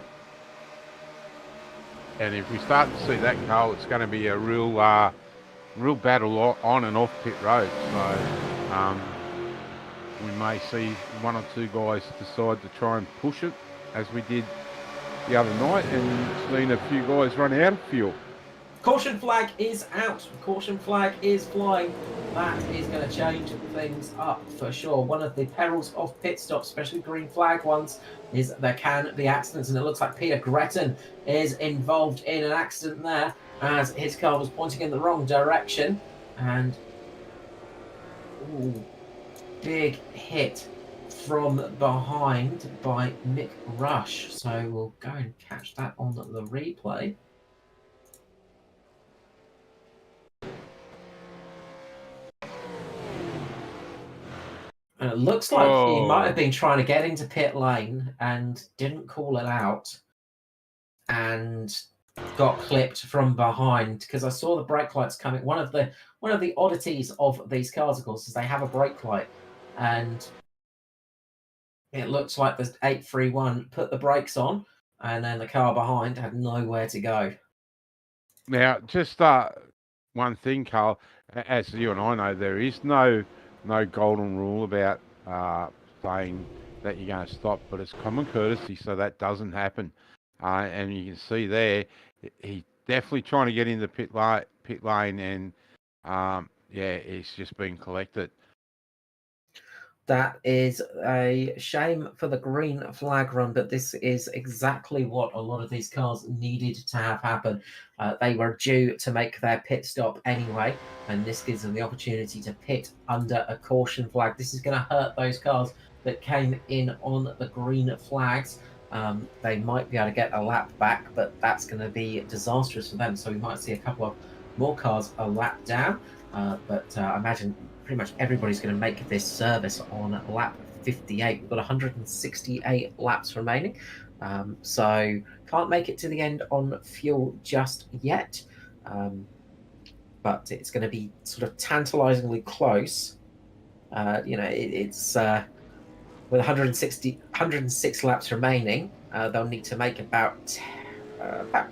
And if we start to see that, Carl, it's going to be a real battle on and off pit road. So we may see 1 or 2 guys decide to try and push it, as we did the other night, and seen a few guys run out of fuel. Caution flag is out. Caution flag is flying. That is going to change things up for sure. One of the perils of pit stops, especially green flag ones, is there can be accidents, and it looks like Peter Gretton is involved in an accident there as his car was pointing in the wrong direction. And big hit from behind by Mick Rush. So we'll go and catch that on the replay. And it looks like he might have been trying to get into pit lane and didn't call it out and got clipped from behind, because I saw the brake lights coming. One of the oddities of these cars, of course, is they have a brake light, and it looks like the 831 put the brakes on, and then the car behind had nowhere to go. Now, just one thing, Carl, as you and I know, there is no golden rule about saying that you're going to stop, but it's common courtesy so that doesn't happen. and you can see there he's definitely trying to get in the pit lane, and yeah, it's just been collected. That is a shame for the green flag run, but this is exactly what a lot of these cars needed to have happen. They were due to make their pit stop anyway, and this gives them the opportunity to pit under a caution flag. This is going to hurt those cars that came in on the green flags. They might be able to get a lap back, but that's going to be disastrous for them. So we might see a couple of more cars a lap down, but I imagine pretty much everybody's going to make this service on lap 58. We've got 168 laps remaining, so can't make it to the end on fuel just yet, but it's going to be sort of tantalizingly close. It's with 106 laps remaining. They'll need to make about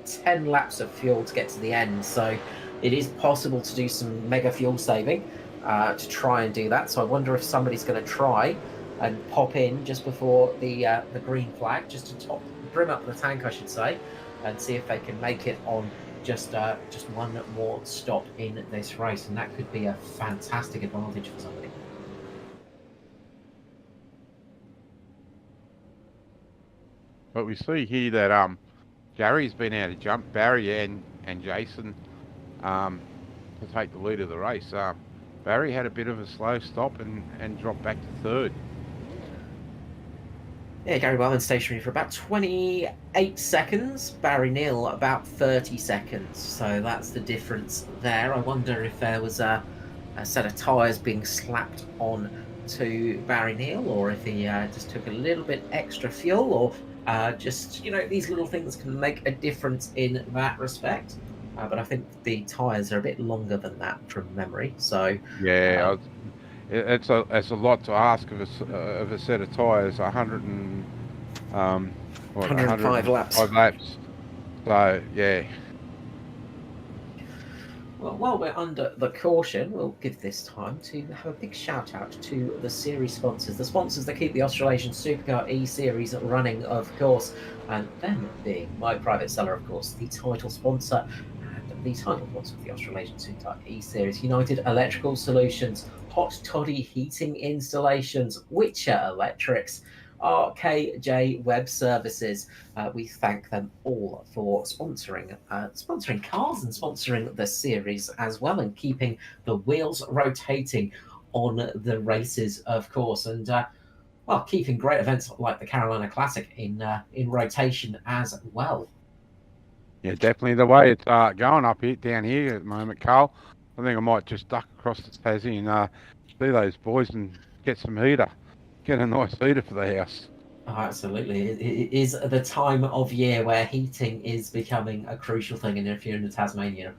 10 laps of fuel to get to the end, so it is possible to do some mega fuel saving to try and do that. So I wonder if somebody's going to try and pop in just before the green flag, just to brim up the tank, I should say, and see if they can make it on just one more stop in this race, and that could be a fantastic advantage for somebody. But we see here that Gary's been able to jump Barry and Jason to take the lead of the race. Barry had a bit of a slow stop and dropped back to third. Yeah, Gary Wellman stationary for about 28 seconds. Barry Neal about 30 seconds. So that's the difference there. I wonder if there was a set of tyres being slapped on to Barry Neal, or if he just took a little bit extra fuel, or just, these little things can make a difference in that respect. But I think the tyres are a bit longer than that from memory. So yeah, it's a lot to ask of a set of tyres. 105 laps. So yeah. Well, while we're under the caution, we'll give this time to have a big shout out to the series sponsors, the sponsors that keep the Australasian Supercar eSeries running, of course, and them being My Private Seller, of course, the title sponsor, and the title sponsor of the Australasian Supercar eSeries, United Electrical Solutions, Hot Toddy Heating Installations, Witcher Electrics, RKJ Web Services. We thank them all for sponsoring cars and sponsoring the series as well, and keeping the wheels rotating on the races, of course, and keeping great events like the Carolina Classic in rotation as well. Yeah, definitely the way it's going up here, down here at the moment, Carl. I think I might just duck across to Tassie and see those boys and get some heater. Get a nice heater for the house. Oh, absolutely. It is the time of year where heating is becoming a crucial thing. And if you're in the Tasmania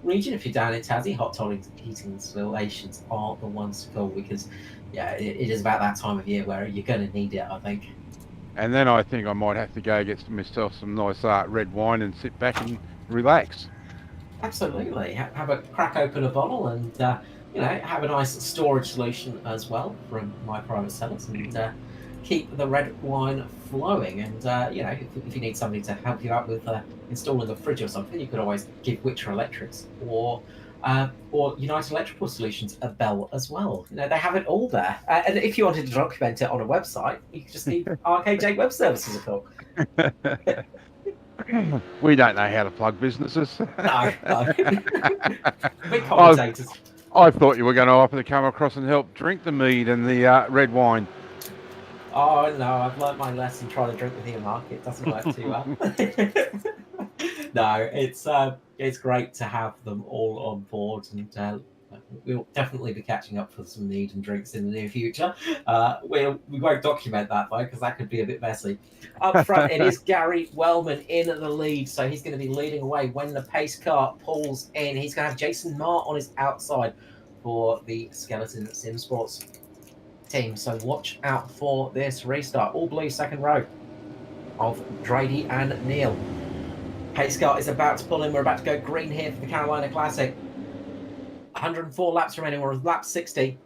region, if you're down in Tassie, hot toddy heating installations are the ones to call, because, yeah, it is about that time of year where you're going to need it, I think. And then I think I might have to go get myself some nice red wine and sit back and relax. Absolutely. Have a crack open a bottle and, have a nice storage solution as well from My Private Sellers, and keep the red wine flowing. And, if you need somebody to help you out with installing a fridge or something, you could always give Witcher Electrics or United Electrical Solutions a bell as well. They have it all there. And if you wanted to document it on a website, you could just give RKJ Web Services a call. We don't know how to plug businesses. No. We're commentators. I thought you were going to offer to come across and help drink the mead and the red wine. Oh, no, I've learnt my lesson trying to drink with you, Mark. It doesn't work too well. No, it's great to have them all on board, and we'll definitely be catching up for some mead and drinks in the near future. We won't document that, though, because that could be a bit messy. Up front, it is Gary Wellman in the lead, so he's going to be leading away when the pace car pulls in. He's going to have Jason Marr on his outside for the Skeleton Sim Sports team, so watch out for this restart. All blue second row of Drady and Neal. Pace car is about to pull in. We're about to go green here for the Carolina Classic. 104 laps remaining. We're on lap 60.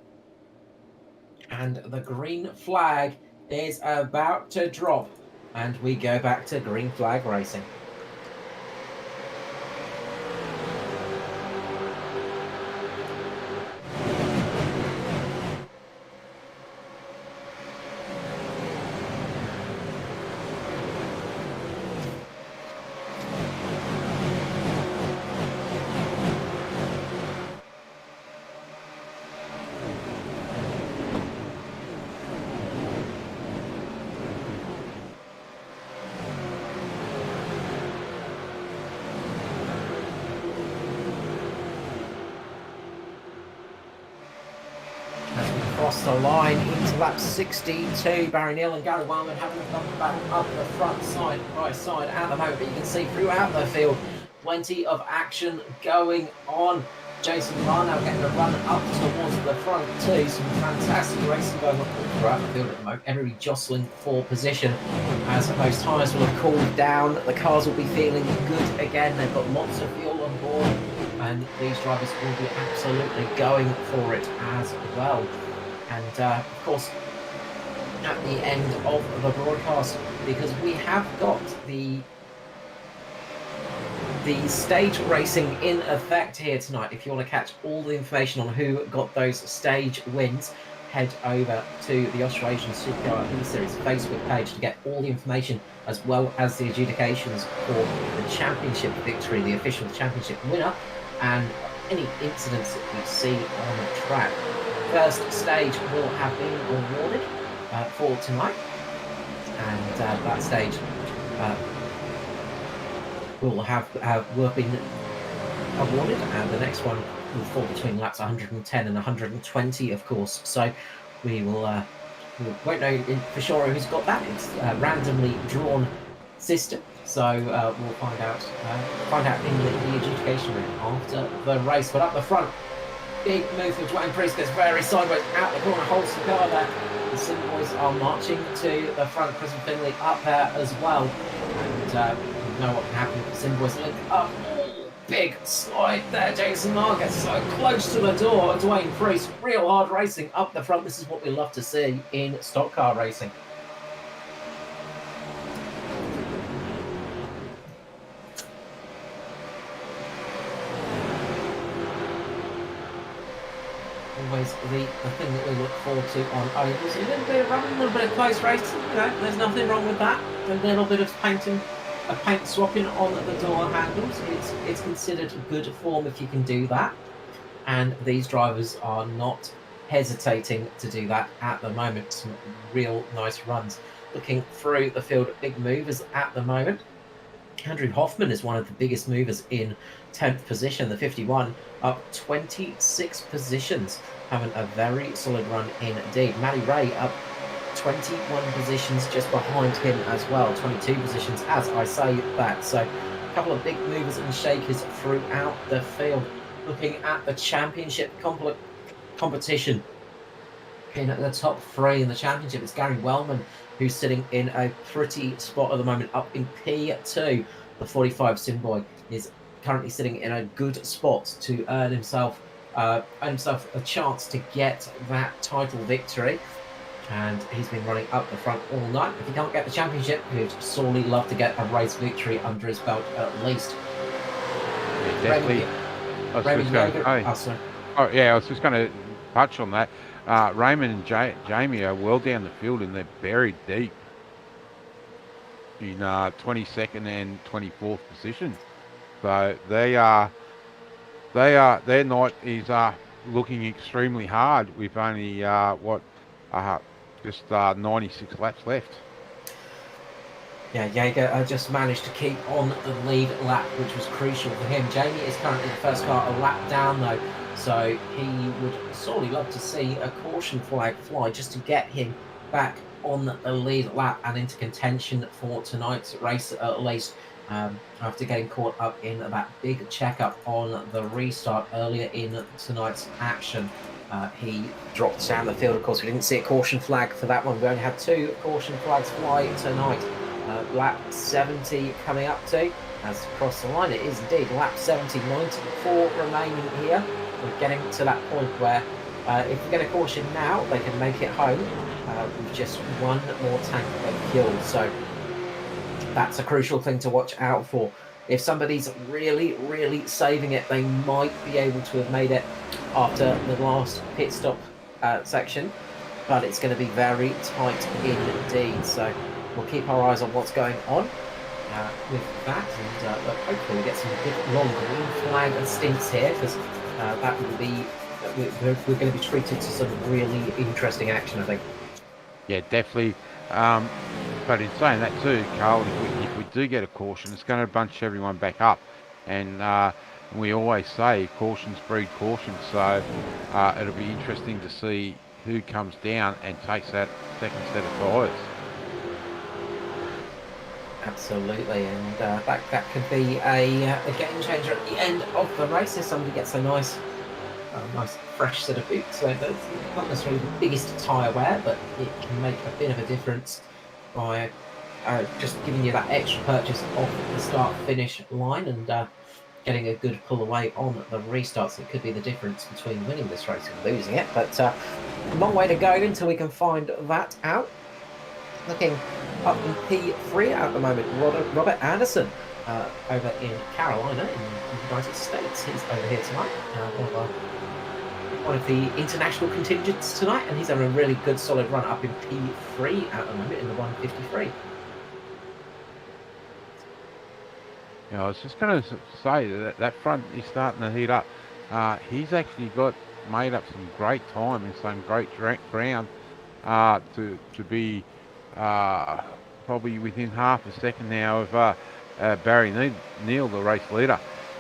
And the green flag is about to drop. and we go back to green flag racing. Across the line into lap 62, Barry Neal and Gary Wildman having a come back up the front side by side at the moment, but you can see throughout the field plenty of action going on. Jason Barnow getting a run up towards the front too. Some fantastic racing going on throughout the field at the moment. Everybody jostling for position as those tyres will have cooled down. The cars will be feeling good again. They've got lots of fuel on board, and these drivers will be absolutely going for it as well. And of course, at the end of the broadcast, because we have got the stage racing in effect here tonight. If you want to catch all the information on who got those stage wins, head over to the Australasian Supercar eSeries Facebook page to get all the information, as well as the adjudications for the championship victory, the official championship winner, and any incidents that you see on the track. First stage will have been awarded for tonight, and that stage will have been awarded, and the next one will fall between laps 110 and 120, of course. So we will we won't know for sure who's got that. It's a randomly drawn system, so we'll find out in the adjudication room after the race. But up the front, big move for Dwayne Priest, gets very sideways out the corner, holds the car there. The Sim Boys are marching to the front. Chris and Finley up there as well, and you know what can happen. The Sim Boys link up. Big slide there. Jason Marr gets so close to the door. Dwayne Priest, real hard racing up the front. This is what we love to see in stock car racing. Always the thing that we look forward to on ovals. A little bit of running, a little bit of close racing. You know, there's nothing wrong with that. A little bit of paint swapping on the door handles. It's considered good form if you can do that. And these drivers are not hesitating to do that at the moment. Some real nice runs. Looking through the field, big movers at the moment. Andrew Hoffman is one of the biggest movers in 10th position, the 51, up 26 positions, having a very solid run indeed. Matty Ray up 21 positions just behind him as well, 22 positions as I say that. So a couple of big movers and shakers throughout the field. Looking at the championship competition, in the top three in the championship, it's Gary Wellman who's sitting in a pretty spot at the moment, up in P2. The 45 Simboy is currently sitting in a good spot to earn himself a chance to get that title victory. And he's been running up the front all night. If he can't get the championship, he'd sorely love to get a race victory under his belt at least. Yeah, definitely. I was just going to touch on that. Raymond and Jamie are well down the field, and they're buried deep in 22nd and 24th position. So their night is looking extremely hard with only just 96 laps left. Yeah, Jaeger just managed to keep on the lead lap, which was crucial for him. Jamie is currently the first car a lap down though, so he would sorely love to see a caution flag fly just to get him back on the lead lap and into contention for tonight's race at least, after getting caught up in that big checkup on the restart earlier in tonight's action. He dropped down the field. Of course, we didn't see a caution flag for that one. We only had 2 caution flags fly tonight. Lap 70 coming up to, as across the line it is indeed lap 70, 94 remaining here. We're getting to that point where if we get a caution now, they can make it home with just one more tank of fuel. So that's a crucial thing to watch out for. If somebody's really, really saving it, they might be able to have made it after the last pit stop section, but it's going to be very tight indeed. So we'll keep our eyes on what's going on with that, and look, hopefully we get some good long green flag and stints here, because that will be we're going to be treated to some really interesting action, I think. Yeah, definitely. But in saying that too, Carl, if we do get a caution, it's going to bunch everyone back up. And we always say cautions breed caution. So it'll be interesting to see who comes down and takes that second set of tyres. Absolutely, and that could be a game changer at the end of the race if somebody gets a nice fresh set of boots. So that's not necessarily the biggest tyre wear, but it can make a bit of a difference by just giving you that extra purchase off the start-finish line and getting a good pull away on the restarts. It could be the difference between winning this race and losing it, but a long way to go until we can find that out. Looking up in P3 at the moment, Robert Anderson over in Carolina in the United States. He's over here tonight, one of the international contingents tonight, and he's having a really good solid run up in P3 at the moment in the 153. Yeah, I was just going to say that front is starting to heat up. He's actually made up some great time and some great ground to be probably within half a second now of Barry Neal, the race leader.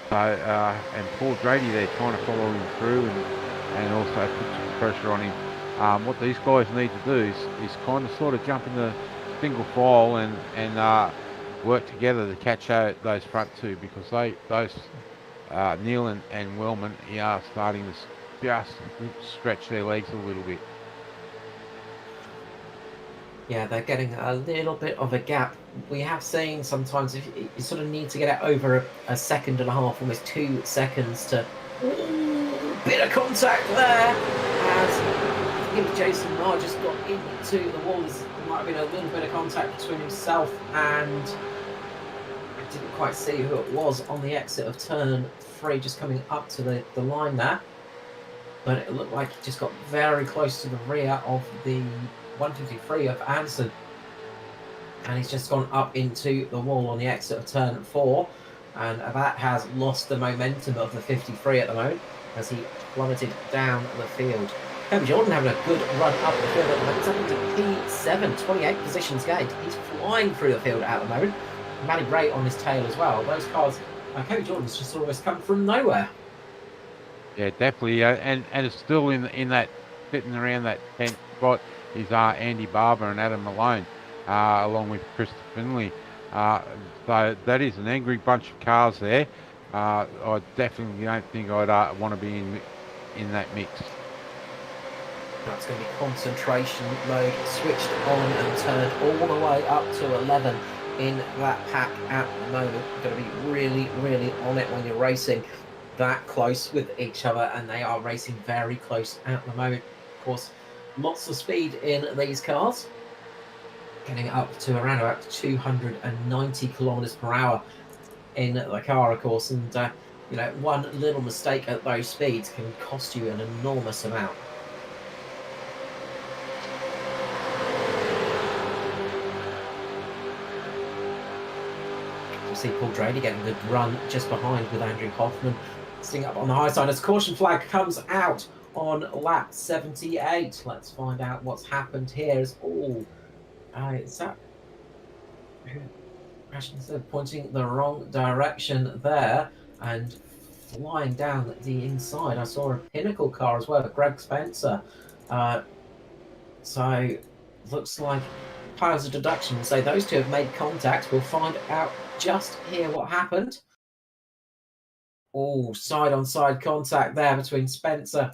So and Paul Drady there trying to follow him through and also put some pressure on him. What these guys need to do is kind of sort of jump in the single file and work together to catch out those front two, because those Neal and Wellman are starting to just stretch their legs a little bit. Yeah, they're getting a little bit of a gap. We have seen sometimes if you sort of need to get it over a second and a half, almost 2 seconds to... Ooh, bit of contact there as I think Jason Marr just got into the wall. There might have been a little bit of contact between himself and... I didn't quite see who it was on the exit of turn 3, just coming up to the line there. But it looked like he just got very close to the rear of the 153 of Anderson, and he's just gone up into the wall on the exit of turn 4, and that has lost the momentum of the 53 at the moment as he plummeted down the field. Kobe Jordan having a good run up the field at the moment. He's up into P7, 28 positions gained. He's flying through the field at the moment. Matty Gray on his tail as well. Those cars, Kobe Jordan's just almost come from nowhere. Yeah, definitely, and it's still in that sitting around that 10th spot is Andy Barber and Adam Malone, along with Christopher Finley. So that is an angry bunch of cars there. I definitely don't think I'd want to be in that mix. That's going to be concentration mode switched on and turned all the way up to 11 in that pack at the moment. You're going to be really, really on it when you're racing that close with each other, and they are racing very close at the moment. Of course, lots of speed in these cars, getting up to around about 290 kilometers per hour in the car, of course, and you know, one little mistake at those speeds can cost you an enormous amount. You see Paul Drady getting a good run just behind with Andrew Hoffman sitting up on the high side as caution flag comes out on lap 78. Let's find out what's happened here. Is that pointing the wrong direction there and flying down the inside. I saw a Pinnacle car as well, Greg Spencer. So looks like piles of deduction say those two have made contact. We'll find out just here what happened. Oh, side-on-side contact there between Spencer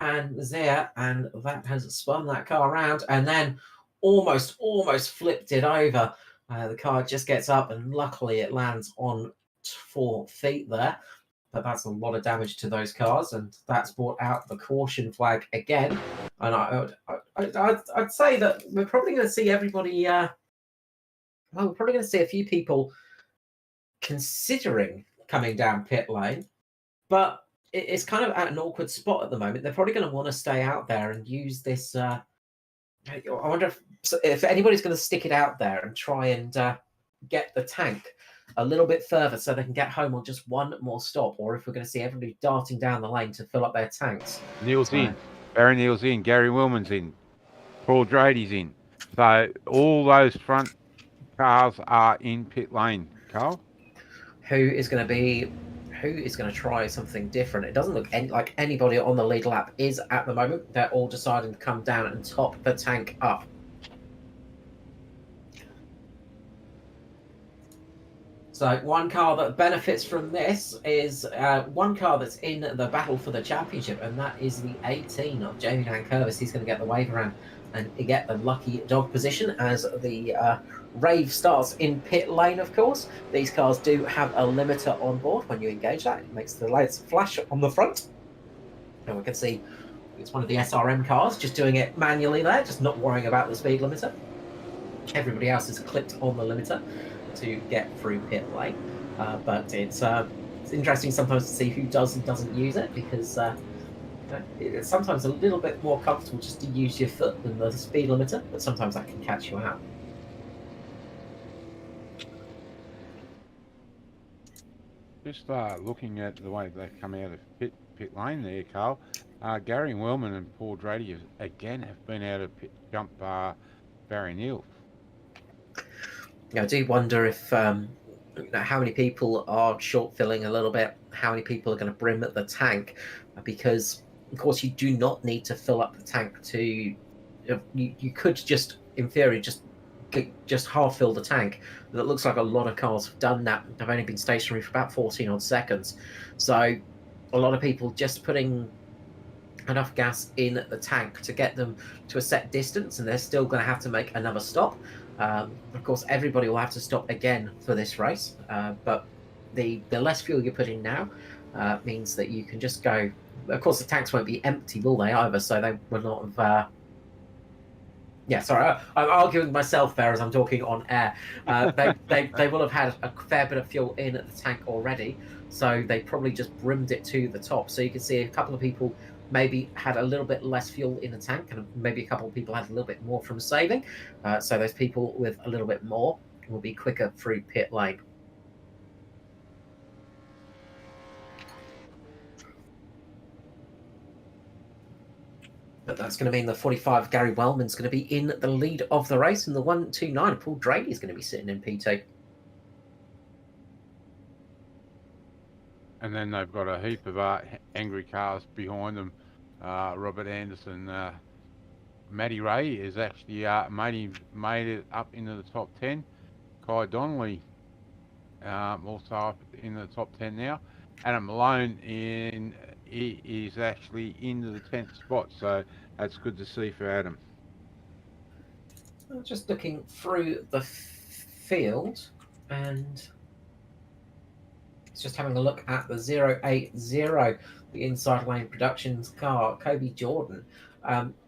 and Zia, and that has spun that car around and then almost flipped it over. The car just gets up and luckily it lands on 4 feet there, but that's a lot of damage to those cars, and that's brought out the caution flag again. And I'd say that we're probably going to see everybody well, we're probably going to see a few people considering coming down pit lane, but it's kind of at an awkward spot at the moment. They're probably going to want to stay out there and use this. I wonder if anybody's going to stick it out there and try and get the tank a little bit further so they can get home on just one more stop, or if we're going to see everybody darting down the lane to fill up their tanks. Neil's in. Barry Neil's in. Gary Willman's in. Paul Drady's in. So all those front cars are in pit lane, Carl. Who is going to try something different? It doesn't look like anybody on the lead lap is at the moment. They're all deciding to come down and top the tank up. So one car that benefits from this is one car that's in the battle for the championship, and that is the 18 of Jamie Nankervis. He's going to get the wave around and get the lucky dog position as the rave starts in pit lane, of course. These cars do have a limiter on board. When you engage that, it makes the lights flash on the front. And we can see it's one of the SRM cars just doing it manually there, just not worrying about the speed limiter. Everybody else is clipped on the limiter to get through pit lane, but it's interesting sometimes to see who does and doesn't use it, because it's sometimes a little bit more comfortable just to use your foot than the speed limiter, but sometimes that can catch you out. Just looking at the way they come out of pit lane there, Carl. Gary Wellman and Paul Drady again have been out of jump Barry Neal. I do wonder if how many people are short filling a little bit, how many people are going to brim at the tank, because of course you do not need to fill up the tank to. You could just, in theory, just half fill the tank. But it looks like a lot of cars have done that. They've only been stationary for about 14 odd seconds, so a lot of people just putting enough gas in the tank to get them to a set distance, and they're still going to have to make another stop. Of course, everybody will have to stop again for this race, but the less fuel you put in now means that you can just go. Of course, the tanks won't be empty, will they, either? So they will not have. Yeah, sorry, I'm arguing myself there as I'm talking on air. They will have had a fair bit of fuel in the tank already, so they probably just brimmed it to the top. So you can see a couple of people maybe had a little bit less fuel in the tank, and maybe a couple of people had a little bit more from saving. So those people with a little bit more will be quicker through pit lane. But that's going to mean the 45 Gary Wellman's going to be in the lead of the race, and the 129 Paul Drady is going to be sitting in P2. And then they've got a heap of angry cars behind them. Robert Anderson, Matty Ray is actually made it up into the top 10. Kai Donnelly also up in the top 10 now. Adam Malone is actually into the 10th spot, so that's good to see for Adam. Just looking through the field, and it's just having a look at the 080, the Inside Lane Productions car, Kobe Jordan.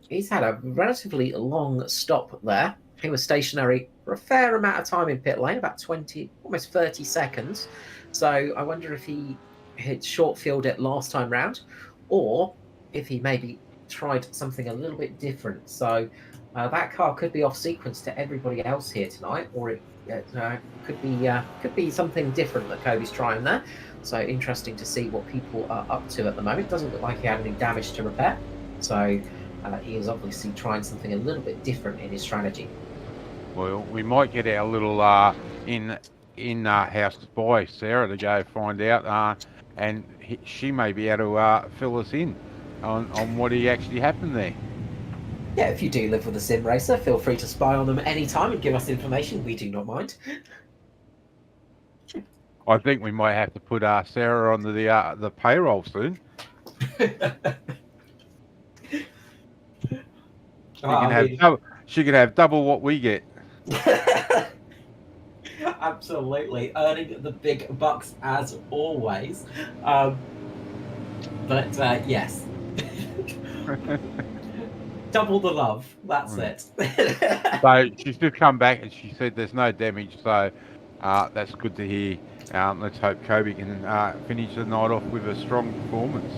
He's had a relatively long stop there. He was stationary for a fair amount of time in pit lane, about 20, almost 30 seconds. So I wonder if he had short-filled it last time round, or if he maybe tried something a little bit different. So that car could be off sequence to everybody else here tonight, or it could be something different that Kobe's trying there. So interesting to see what people are up to at the moment. Doesn't look like he had any damage to repair, so he is obviously trying something a little bit different in his strategy. Well, we might get our little in-house spy Sarah to go find out, and she may be able to fill us in on what actually happened there. Yeah, if you do live with a sim racer, feel free to spy on them anytime and give us information. We do not mind. I think we might have to put Sarah on the payroll soon. She can have double what we get. Absolutely, earning the big bucks as always. But yes. double the love. That's it. So she's just come back and she said there's no damage, so that's good to hear. Let's hope Kobe can finish the night off with a strong performance.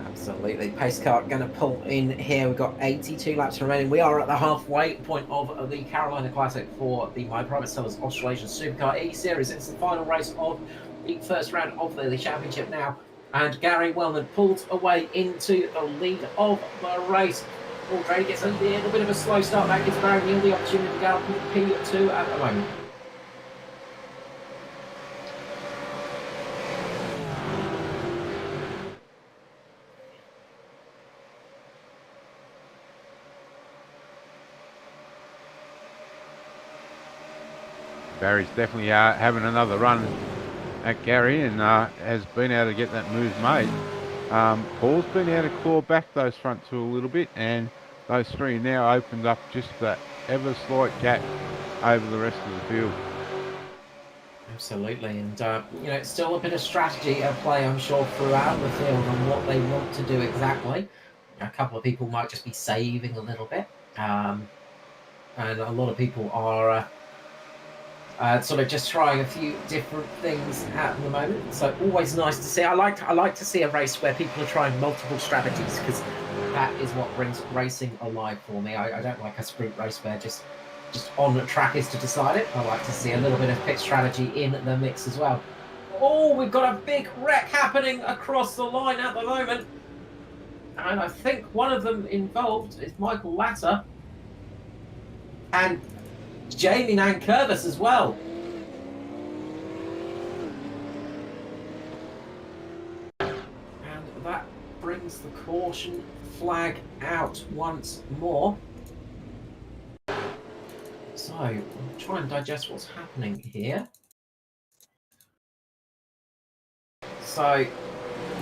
Absolutely. Pace car going to pull in here. We've got 82 laps remaining. We are at the halfway point of the Carolina Classic for the My Private Sellers Australasian Supercar eSeries. It's the final race of the first round of the championship now. And Gary Wellman pulls away into the lead of the race. Already gets a little bit of a slow start. That gives Barry Neal the opportunity to go up with P2 at the moment. Barry's definitely having another run at Gary and has been able to get that move made. Paul's been able to claw back those front two a little bit, and those three now opened up just that ever slight gap over the rest of the field. Absolutely, and you know, it's still a bit of strategy at play, I'm sure, throughout the field on what they want to do exactly. A couple of people might just be saving a little bit, and a lot of people are sort of just trying a few different things at the moment. So always nice to see. I like to see a race where people are trying multiple strategies, because that is what brings racing alive for me. I don't like a sprint race where just on the track is to decide it. I like to see a little bit of pit strategy in the mix as well. Oh, we've got a big wreck happening across the line at the moment. And I think one of them involved is Michael Latter and Jamie Nankervis as well. And that brings the caution flag out once more. So, I'll try and digest what's happening here. So,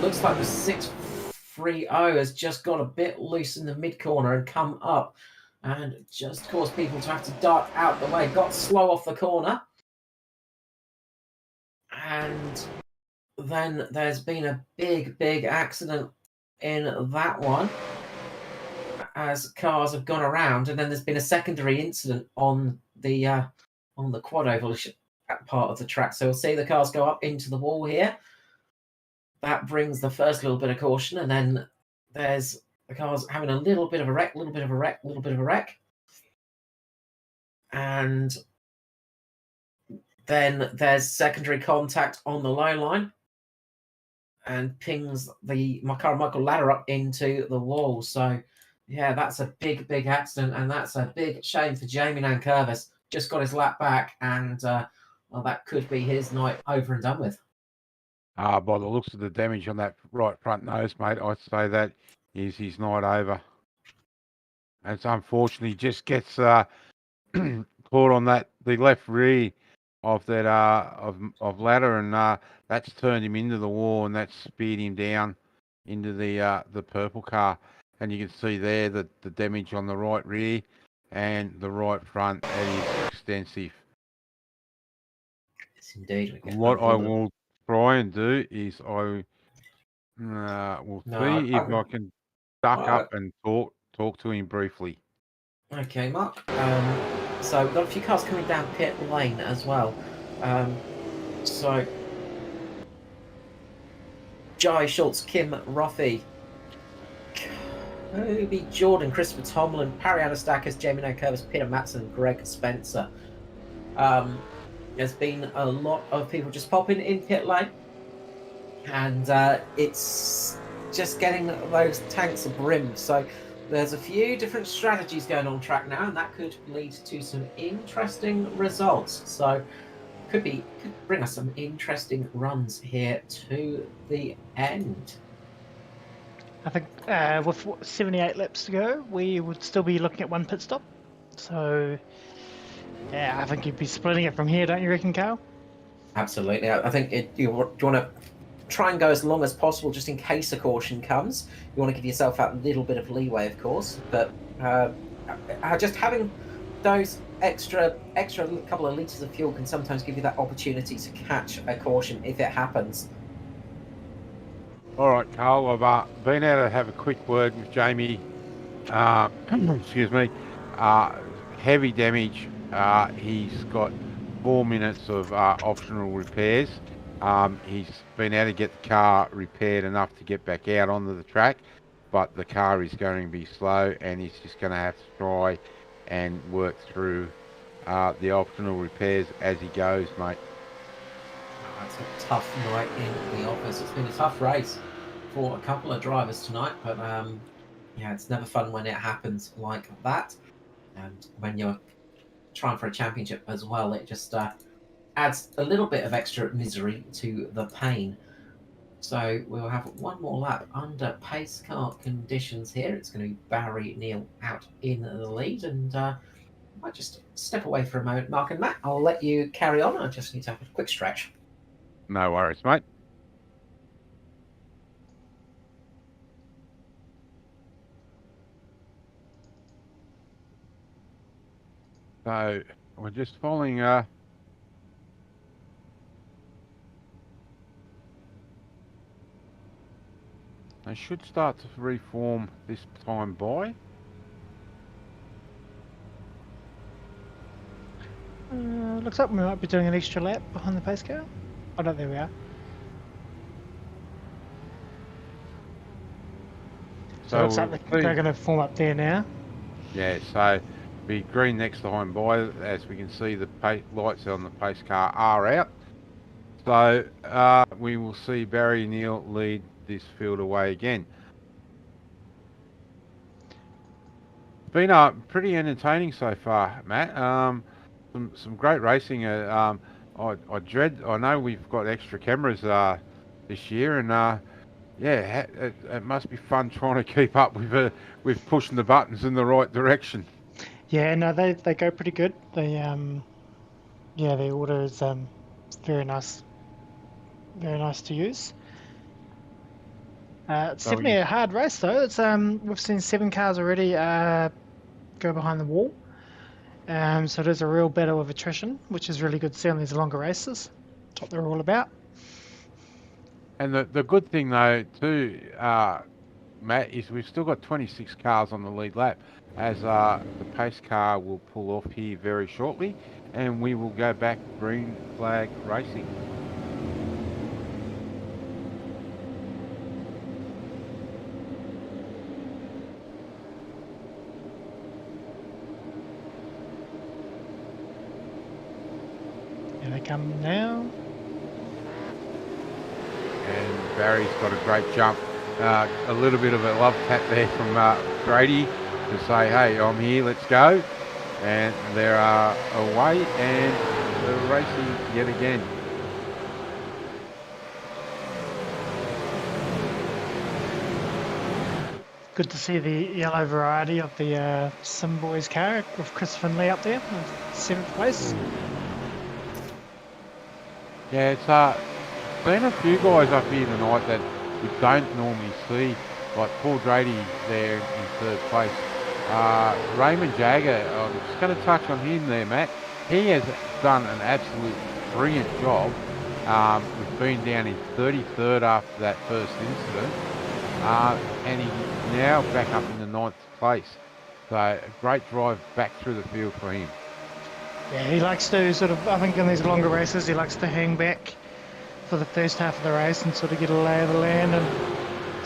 looks like the 630 has just got a bit loose in the mid-corner and come up and just caused people to have to dart out the way. Got slow off the corner. And then there's been a big accident in that one, as cars have gone around, and then there's been a secondary incident on the quad oval part of the track. So we'll see the cars go up into the wall here. That brings the first little bit of caution, and then there's the cars having a little bit of a wreck, and then there's secondary contact on the low line and pings the Michael Ladder up into the wall. So yeah, that's a big accident, and that's a big shame for Jamie Nankervis. Just got his lap back, and well, that could be his night over and done with. By the looks of the damage on that right front nose, mate, I'd say that is his night over. And it's unfortunately just gets caught on the left rear of that of Ladder, and that's turned him into the wall, and that's speared him down into the purple car. And you can see there that the damage on the right rear and the right front, that is extensive. Yes, indeed. What I will try and do is I will see if I can duck up and talk to him briefly. Okay, Mark. So we've got a few cars coming down pit lane as well. So Jai Schultz, Kim Ruffy, Kobe Jordan, Christopher Tomlin, Parry Anastakis, Jamie Nankervis, Peter Matson, Greg Spencer. There's been a lot of people just popping in pit lane, and it's just getting those tanks abrim. So there's a few different strategies going on track now, and that could lead to some interesting results. So could bring us some interesting runs here to the end. I think with 78 laps to go, we would still be looking at one pit stop. So yeah, I think you'd be splitting it from here, don't you reckon, Carl? Absolutely. I think you want to try and go as long as possible, just in case a caution comes. You want to give yourself that little bit of leeway, of course, but just having those extra couple of litres of fuel can sometimes give you that opportunity to catch a caution if it happens. All right, Carl, I've been able to have a quick word with Jamie excuse me, heavy damage. He's got 4 minutes of optional repairs. He's been able to get the car repaired enough to get back out onto the track, but the car is going to be slow, and he's just going to have to try and work through the optional repairs as he goes, mate. It's a tough night in the office. It's been a tough race for a couple of drivers tonight, but yeah, it's never fun when it happens like that. And when you're trying for a championship as well, it just adds a little bit of extra misery to the pain. So we'll have one more lap under pace car conditions here. It's going to be Barry Neal out in the lead, and I might just step away for a moment, Mark and Matt. I'll let you carry on. I just need to have a quick stretch. No worries, mate. So we're just following they should start to reform this time by. Looks like we might be doing an extra lap behind the pace car. Oh no, there we are. So it looks like they're going to form up there now. Yeah, so be green next time by. As we can see, the lights on the pace car are out. So we will see Barry Neal lead this field away again. It's been pretty entertaining so far, Matt. Some great racing. I know we've got extra cameras this year, and yeah, it must be fun trying to keep up with pushing the buttons in the right direction. Yeah, no, they go pretty good. They yeah, the order is very nice to use. It's definitely a hard race though. It's we've seen 7 cars already go behind the wall. So it is a real battle of attrition, which is really good to see on these longer races. That's what they're all about. And the good thing though too, Matt, is we've still got 26 cars on the lead lap, as the pace car will pull off here very shortly, and we will go back green flag racing. Here they come now. And Barry's got a great jump. A little bit of a love tap there from Grady to say, hey, I'm here, let's go. And they're away, and they're racing yet again. Good to see the yellow variety of the Sim Boys car with Chris Finlay up there in 7th place. Yeah, it's been a few guys up here tonight that we don't normally see, like Paul Grady there in 3rd place. Raymond Jagger, I'm just going to touch on him there, Matt. He has done an absolute brilliant job. We've been down in 33rd after that first incident, and he's now back up in the 9th place. So a great drive back through the field for him. Yeah, he likes to sort of, I think in these longer races, he likes to hang back for the first half of the race and sort of get a lay of the land and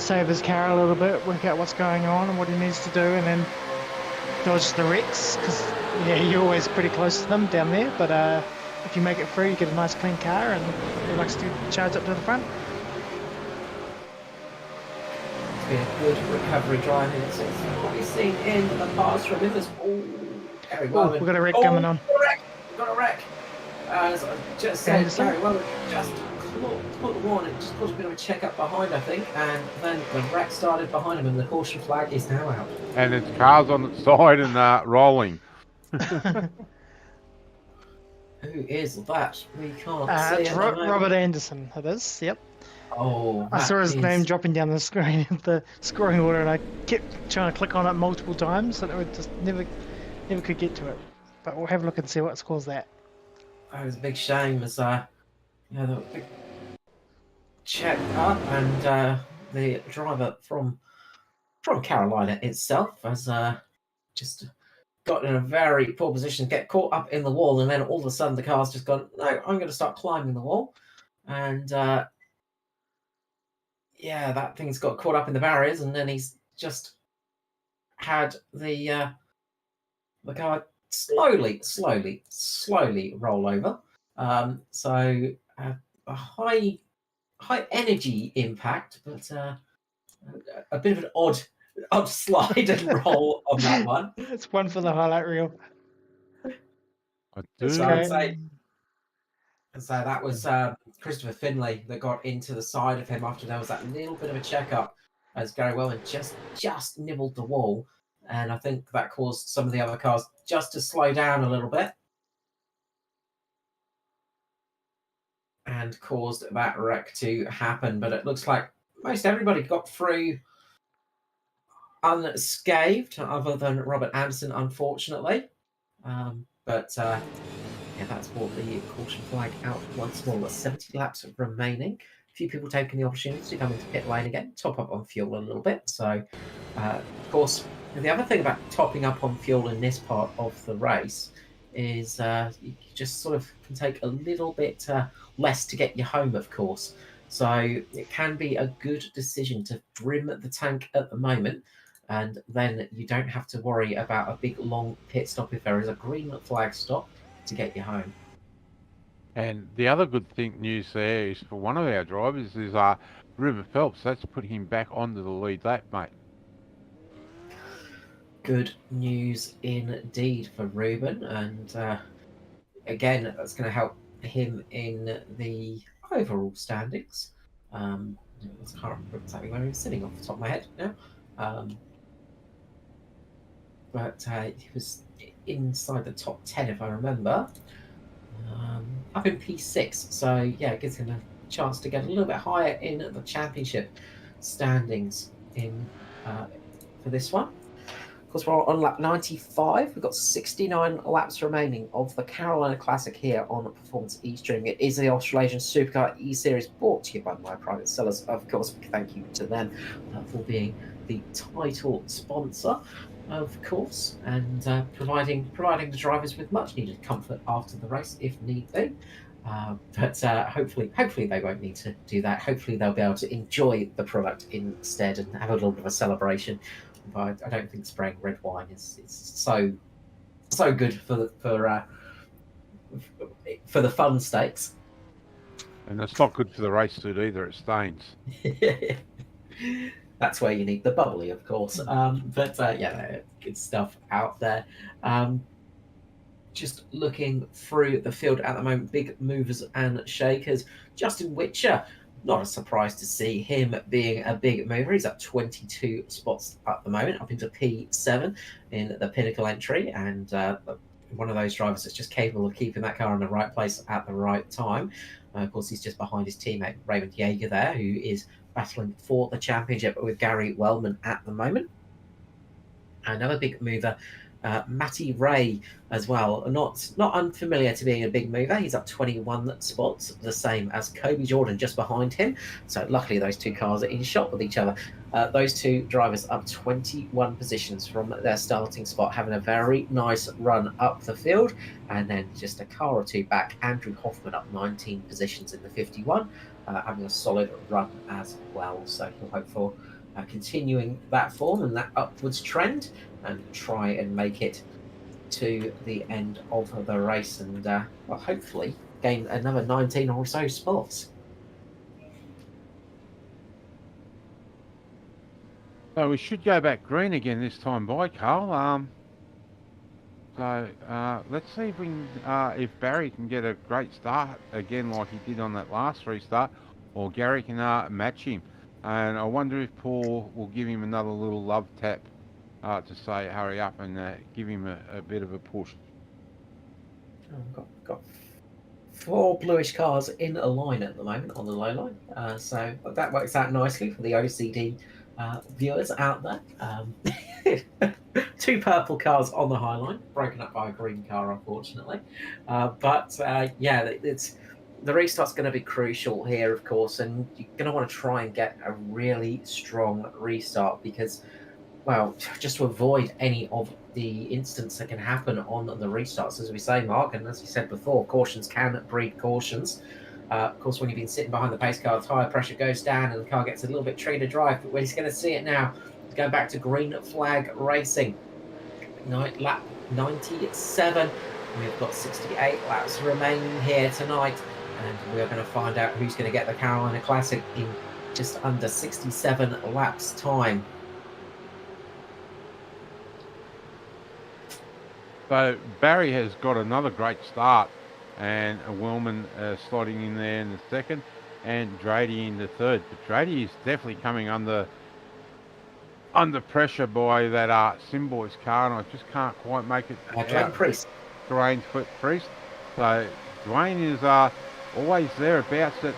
save his car a little bit, work out what's going on and what he needs to do, and then dodge the wrecks, because yeah, you're always pretty close to them down there, but if you make it through, you get a nice clean car, and he likes to charge up to the front. It's been a good recovery drive, and it's what we've seen in the past from him. Gary Wellman. We've got a wreck coming on. We've got a wreck. As I just said, Gary Wellman just put the warning, just caused a bit of a check up behind, I think, and then the wreck started behind him, and the caution flag is now out. And it's cars on the side and rolling. Who is that? We can't see It's it. Robert Anderson, it is, yep. Oh, I saw his name dropping down the screen in the scoring order, and I kept trying to click on it multiple times, and it would just never could get to it. But we'll have a look and see what scores that. It was a big shame as the big check up, and the driver from from Carolina itself has just got in a very poor position, get caught up in the wall, and then all of a sudden the car's just gone, no, I'm going to start climbing the wall. And yeah, that thing's got caught up in the barriers, and then he's just had the car slowly roll over. So a high energy impact, but a bit of an odd slide and roll on that one. It's one for the highlight reel. I That's do. So I'd great. say, so that was Christopher Finlay that got into the side of him after there was that little bit of a checkup as Gary Wellman just nibbled the wall. And I think that caused some of the other cars just to slow down a little bit and caused that wreck to happen. But it looks like most everybody got through unscathed, other than Robert Anderson, unfortunately. But yeah, that's brought the caution flag out once more. With 70 laps remaining. A few people taking the opportunity to come into pit lane again, top up on fuel a little bit. So, of course, the other thing about topping up on fuel in this part of the race is you just sort of can take a little bit less to get you home, of course. So it can be a good decision to trim the tank at the moment, and then you don't have to worry about a big long pit stop if there is a green flag stop to get you home. And the other good news there is for one of our drivers is Ruben Phelps. That's put him back onto the lead lap, mate. Good news indeed for Ruben, and again, that's going to help him in the overall standings. I can't remember exactly where he was sitting off the top of my head now. But he was inside the top 10, if I remember. Up in P6, so yeah, it gives him a chance to get a little bit higher in the championship standings in for this one. Of course, we're on lap 95. We've got 69 laps remaining of the Carolina Classic here on Performance eStream. It is the Australasian Supercar eSeries, brought to you by My Private Sellers. Of course, thank you to them for being the title sponsor, of course, and providing the drivers with much needed comfort after the race if need be. But hopefully they won't need to do that. Hopefully they'll be able to enjoy the product instead and have a little bit of a celebration. But I don't think spraying red wine is so good for the fun stakes. And it's not good for the race suit either. It stains. That's where you need the bubbly, of course. But yeah, good stuff out there. Just looking through the field at the moment, big movers and shakers. Justin Witcher, not a surprise to see him being a big mover. He's up 22 spots at the moment, up into P7 in the Pinnacle entry, and one of those drivers that's just capable of keeping that car in the right place at the right time. Of course, he's just behind his teammate Raymond Yeager there, who is battling for the championship with Gary Wellman at the moment. Another big mover, Matty Ray as well. Not unfamiliar to being a big mover. He's up 21 spots, the same as Kobe Jordan just behind him. So luckily those two cars are in shot with each other. Those two drivers up 21 positions from their starting spot, having a very nice run up the field. And then just a car or two back, Andrew Hoffman up 19 positions in the 51, having a solid run as well. So he'll hope for continuing that form and that upwards trend, and try and make it to the end of the race, and well, hopefully gain another 19 or so spots. So we should go back green again this time by, Carl. So let's see if we can, if Barry can get a great start again like he did on that last restart, or Gary can match him. And I wonder if Paul will give him another little love tap to say hurry up and give him a bit of a push. Got 4 bluish cars in a line at the moment on the low line, so that works out nicely for the OCD viewers out there. 2 purple cars on the high line, broken up by a green car, unfortunately. But yeah, the restart's going to be crucial here, of course, and you're going to want to try and get a really strong restart, because well, just to avoid any of the incidents that can happen on the restarts, as we say, Mark, and as you said before, cautions can breed cautions. Of course, when you've been sitting behind the pace car, the tyre pressure goes down and the car gets a little bit tree to drive, but we're just going to see it now. It's going back to green flag racing. Lap 97. We've got 68 laps remaining here tonight, and we're going to find out who's going to get the Carolina Classic in just under 67 laps time. So Barry has got another great start, and Wellman slotting in there in the second, and Drady in the third. But Drady is definitely coming under pressure by that Simboy's car, and I just can't quite make it Dwayne Priest. Dwayne Priest. So Dwayne is always thereabouts at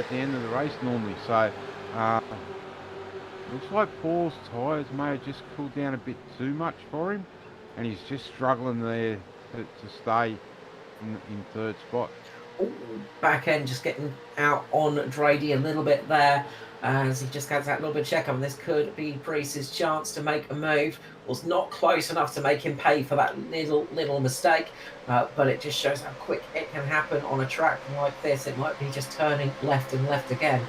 the end of the race normally. So looks like Paul's tyres may have just cooled down a bit too much for him, and he's just struggling there to stay in third spot. Ooh, back end just getting out on Drady a little bit there as he just gets that little bit of check up, and this could be Priest's chance to make a move. Was not close enough to make him pay for that little mistake, but it just shows how quick it can happen on a track like this. It might be just turning left and left again,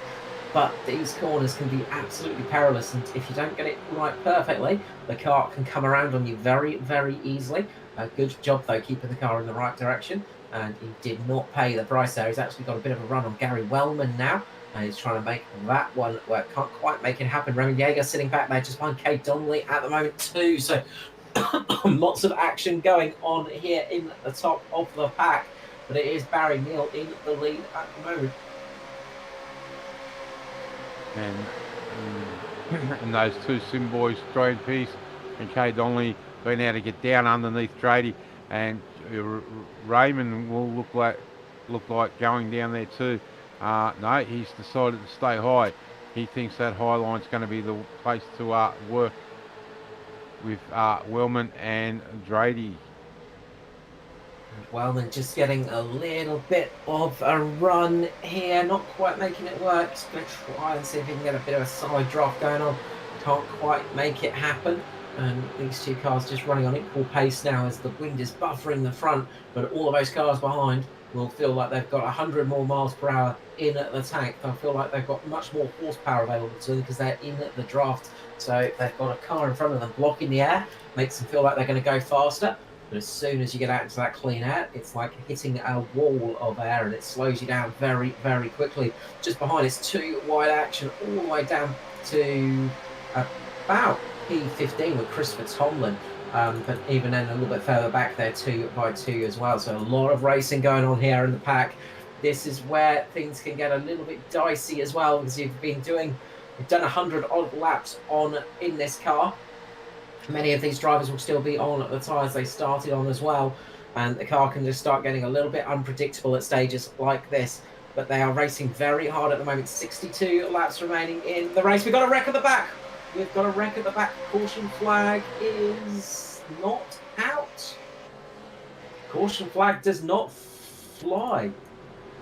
but these corners can be absolutely perilous, and if you don't get it right perfectly, the car can come around on you very, very easily. Good job though keeping the car in the right direction, and he did not pay the price there. He's actually got a bit of a run on Gary Wellman now, and he's trying to make that one work. Can't quite make it happen. Raymond Yeager sitting back there just behind Kay Donnelly at the moment too, so lots of action going on here in the top of the pack, but it is Barry Neal in the lead at the moment. And those two Sim boys, Dwayne Peace and Kay Donnelly, been able to get down underneath Drady, and Raymond will look like going down there too. No, he's decided to stay high. He thinks that high line's going to be the place to work with Wellman and Drady. Wellman just getting a little bit of a run here, not quite making it work. Just going to try and see if he can get a bit of a side draft going on. Can't quite make it happen. And these two cars just running on equal pace now as the wind is buffering the front, but all of those cars behind will feel like they've got 100 more miles per hour in the tank. They'll feel like they've got much more horsepower available to them because they're in the draft. So they've got a car in front of them blocking the air, makes them feel like they're going to go faster. But as soon as you get out into that clean air, it's like hitting a wall of air, and it slows you down very, very quickly. Just behind is two wide action all the way down to about P15 with Christopher Tomlin, but even then a little bit further back there 2 by 2 as well. So a lot of racing going on here in the pack. This is where things can get a little bit dicey as well, because you've done 100 odd laps in this car. Many of these drivers will still be on the tyres they started on as well, and the car can just start getting a little bit unpredictable at stages like this. But they are racing very hard at the moment. 62 laps remaining in the race. We've got a wreck at the back. We've got a wreck at the back. Caution flag is not out. Caution flag does not fly.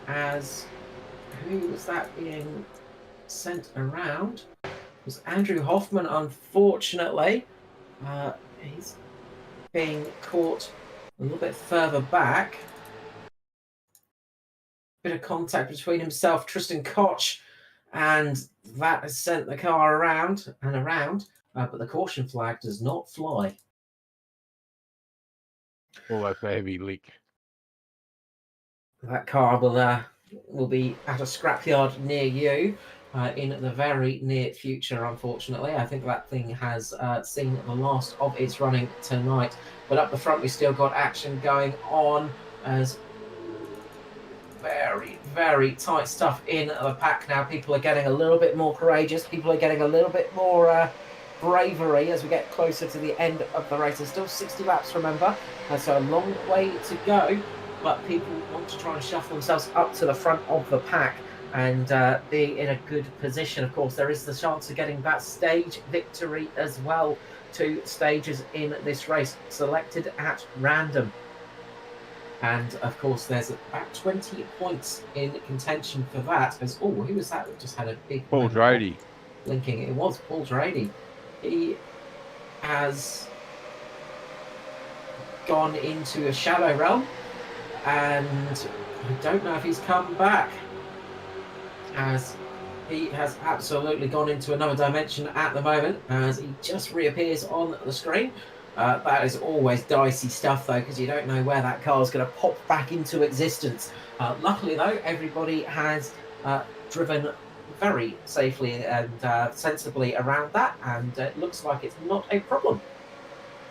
As who was that being sent around? It was Andrew Hoffman, unfortunately. He's being caught a little bit further back. Bit of contact between himself, Tristan Koch, and that has sent the car around and around, but the caution flag does not fly. Oh, that's a heavy leak. That car will be at a scrapyard near you in the very near future, unfortunately. I think that thing has seen the last of its running tonight. But up the front, we've still got action going on as very, very tight stuff in the pack now. People are getting a little bit more courageous. People are getting a little bit more bravery as we get closer to the end of the race. There's still 60 laps, remember, so a long way to go. But people want to try and shuffle themselves up to the front of the pack and be in a good position. Of course, there is the chance of getting that stage victory as well. 2 stages in this race, selected at random. And, of course, there's about 20 points in contention for that. As, who was that? We just had a big... Paul Drady. Linking. It was Paul Drady. He has gone into a shadow realm, and I don't know if he's come back, as he has absolutely gone into another dimension at the moment, as he just reappears on the screen. That is always dicey stuff, though, because you don't know where that car is going to pop back into existence. Luckily, though, everybody has driven very safely and sensibly around that, and it looks like it's not a problem.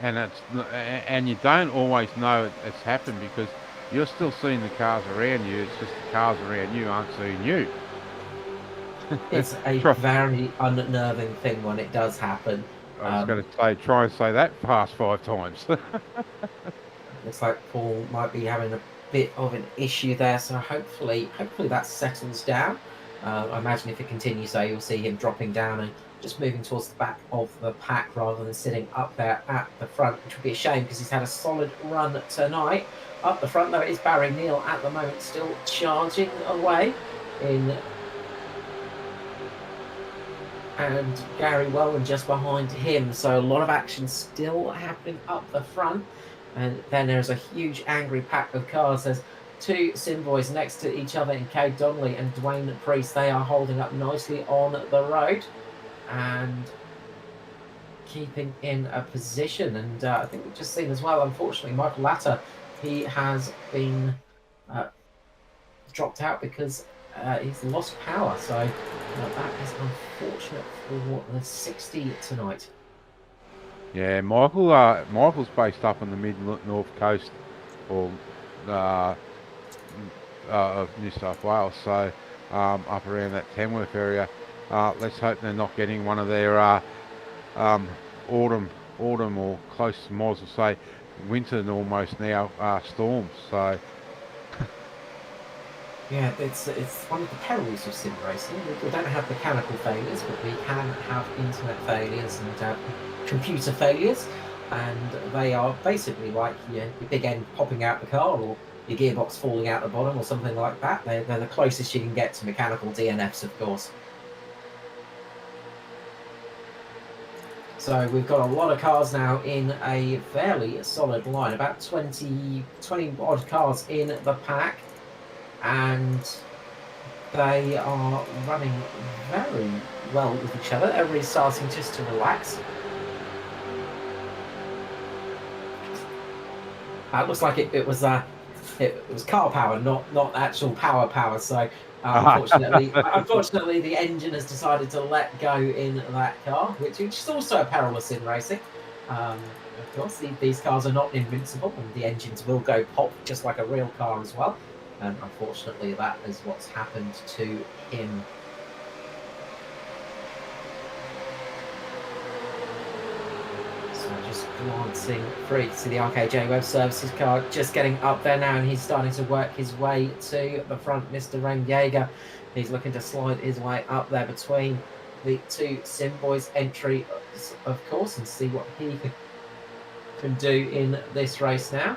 And you don't always know it's happened because you're still seeing the cars around you. It's just the cars around you aren't seeing you. It's a very unnerving thing when it does happen. I was going to say, try and say that past 5 times. Looks like Paul might be having a bit of an issue there, so hopefully that settles down. I imagine if it continues, though, you'll see him dropping down and just moving towards the back of the pack rather than sitting up there at the front, which would be a shame because he's had a solid run tonight. Up the front, though, it is Barry Neal at the moment, still charging away in. And Gary Wellman just behind him, so a lot of action still happening up the front. And then there's a huge angry pack of cars. There's two Sim Boys next to each other in Cade Donnelly and Dwayne Priest. They are holding up nicely on the road and keeping in a position. And I think we've just seen as well, unfortunately, Michael Latter, he has been dropped out because he's lost power. So that is unfortunate for the 60 tonight. Yeah, Michael's based up on the mid-north coast or of New South Wales, so up around that Tamworth area. Let's hope they're not getting one of their autumn or close to, might as well say, winter almost now, storms. So yeah, it's one of the perils of sim racing. We don't have mechanical failures, but we can have internet failures and computer failures, and they are basically like your big end popping out the car or your gearbox falling out the bottom or something like that. They're the closest you can get to mechanical DNFs, of course. So we've got a lot of cars now in a fairly solid line, about 20 odd cars in the pack, and they are running very well with each other. Everybody's starting just to relax. It looks like it was car power, not actual power. So unfortunately, the engine has decided to let go in that car, which is also a perilous in racing. Of course, these cars are not invincible, and the engines will go pop just like a real car as well. And unfortunately, that is what's happened to him. So just glancing through, you can see the RKJ Web Services car just getting up there now, and he's starting to work his way to the front. Mr. Ren Yeager, he's looking to slide his way up there between the two Sim Boys entry, of course, and see what he can do in this race now.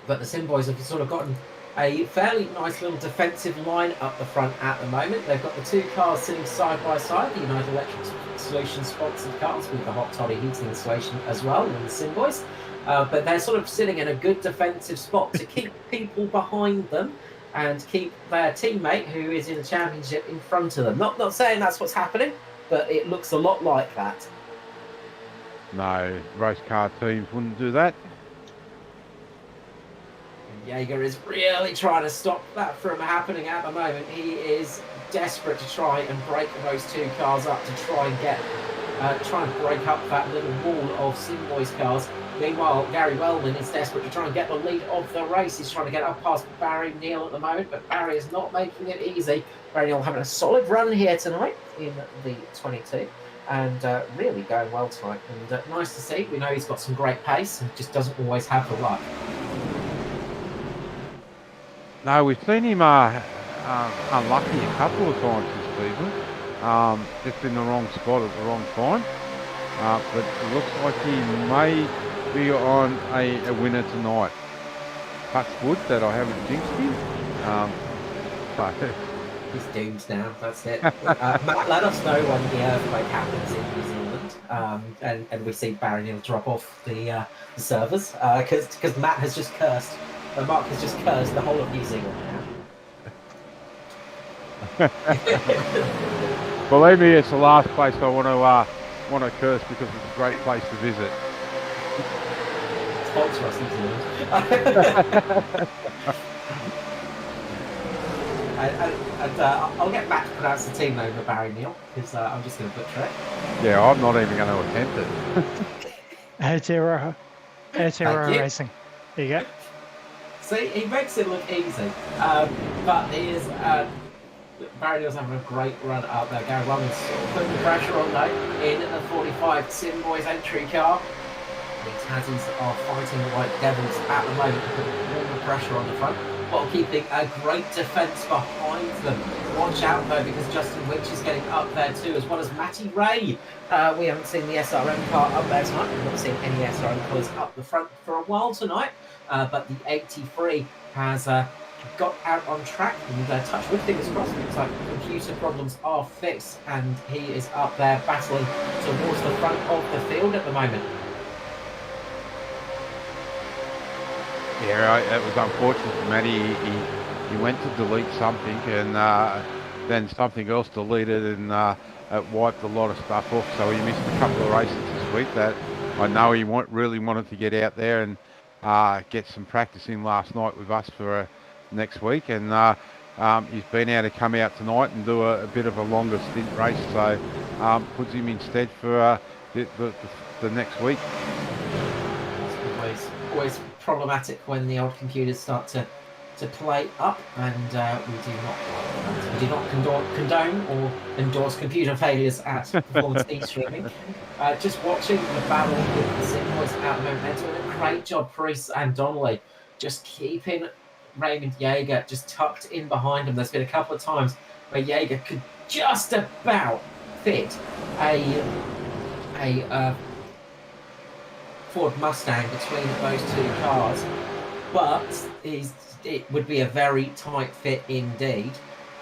But the Sim Boys have sort of gotten a fairly nice little defensive line up the front at the moment. They've got the two cars sitting side by side, the United Electric Solutions sponsored cars with the hot toddy heating installation as well, and the Sim Boys. But they're sort of sitting in a good defensive spot to keep people behind them and keep their teammate, who is in the championship, in front of them. Not saying that's what's happening, but it looks a lot like that. no, race car teams wouldn't do that. Jaeger is really trying to stop that from happening at the moment. He is desperate to try and break those two cars up, to try and get, try and break up that little wall of Sim Boys cars. Meanwhile, Gary Wellman is desperate to try and get the lead of the race. He's trying to get up past Barry Neal at the moment, but Barry is not making it easy. Barry Neal having a solid run here tonight in the 22. And really going well tonight. And nice to see. We know he's got some great pace and just doesn't always have the luck. No, we've seen him unlucky a couple of times this season. Just in the wrong spot at the wrong time. But it looks like he may be on a winner tonight. Touch wood that I haven't jinxed him. He's doomed now. That's it. Matt, let us know when the earthquake happens in New Zealand, and we see Barry Neal drop off the servers because Matt has just cursed. Mark has just cursed the whole of New Zealand now. Believe me, it's the last place I want to curse because it's a great place to visit. Sponsor us, New Zealand. And I'll get back to pronounce the team name of Barry Neal because I'm just going to butcher it. Yeah, I'm not even going to attempt it. Aotearoa Racing. There you go. See, he makes it look easy, but he is. Barry Neal's having a great run up there. Gary Wellman's putting the pressure on though in the 45 Simboy's entry car. The Tasnies are fighting the White Devils at the moment, putting all the pressure on the front, while keeping a great defence behind them. Watch out though, because Justin Winch is getting up there too, as well as Matty Ray. We haven't seen the SRM car up there tonight. We've not seen any SRM colours up the front for a while tonight, but the 83 has got out on track and touch wood, fingers crossed. Looks like computer problems are fixed, and he is up there battling towards the front of the field at the moment. Yeah, it was unfortunate for Matty. He went to delete something and then something else deleted and it wiped a lot of stuff off. So he missed a couple of races this week that I know he really wanted to get out there and get some practice in last night with us for next week. And he's been able to come out tonight and do a bit of a longer stint race. So puts him instead for the next week. Always problematic when the old computers start to play up, and we do not condone or endorse computer failures at Performance e-streaming. Just watching the battle with the Simboys at the moment, they're doing a great job, Priest and Donnelly, just keeping Raymond Jaeger just tucked in behind him. There's been a couple of times where Jaeger could just about fit a Ford Mustang between those two cars, but it would be a very tight fit indeed,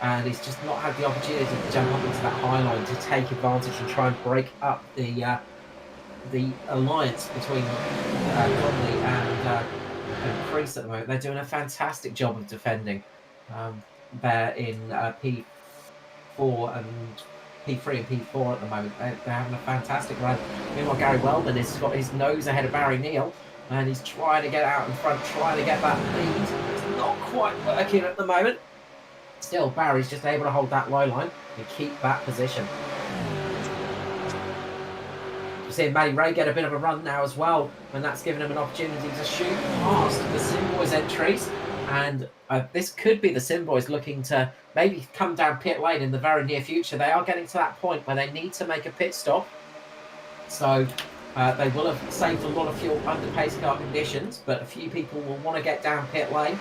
and he's just not had the opportunity to jump up into that high line to take advantage and try and break up the alliance between Donnelly and Priest at the moment. They're doing a fantastic job of defending. They're in P4 and P3 and P4 at the moment. They're having a fantastic run. Meanwhile, Gary Wellman has got his nose ahead of Barry Neal, and he's trying to get out in front, trying to get that lead. It's not quite working at the moment. Still, Barry's just able to hold that low line and keep that position. We're seeing Matty Ray get a bit of a run now as well, and that's given him an opportunity to shoot past the Simboys entries. And this could be the Simboys looking to maybe come down pit lane in the very near future. They are getting to that point where they need to make a pit stop. So they will have saved a lot of fuel under pace car conditions, but a few people will want to get down pit lane,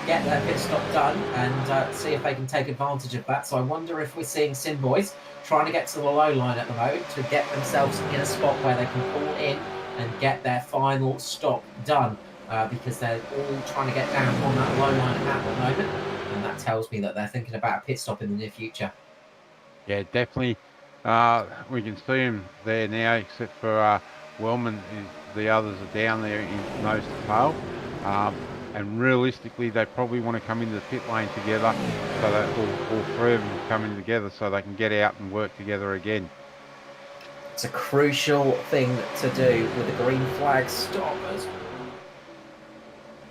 get their pit stop done, and see if they can take advantage of that. So I wonder if we're seeing Simboys trying to get to the low line at the moment to get themselves in a spot where they can pull in and get their final stop done. Because they're all trying to get down on that low line at the moment, and that tells me that they're thinking about a pit stop in the near future. Yeah, definitely. We can see him there now, except for Wellman. The others are down there in nose to tail. And realistically, they probably want to come into the pit lane together, so that all three of them come in together so they can get out and work together again. It's a crucial thing to do with the green flag stoppers.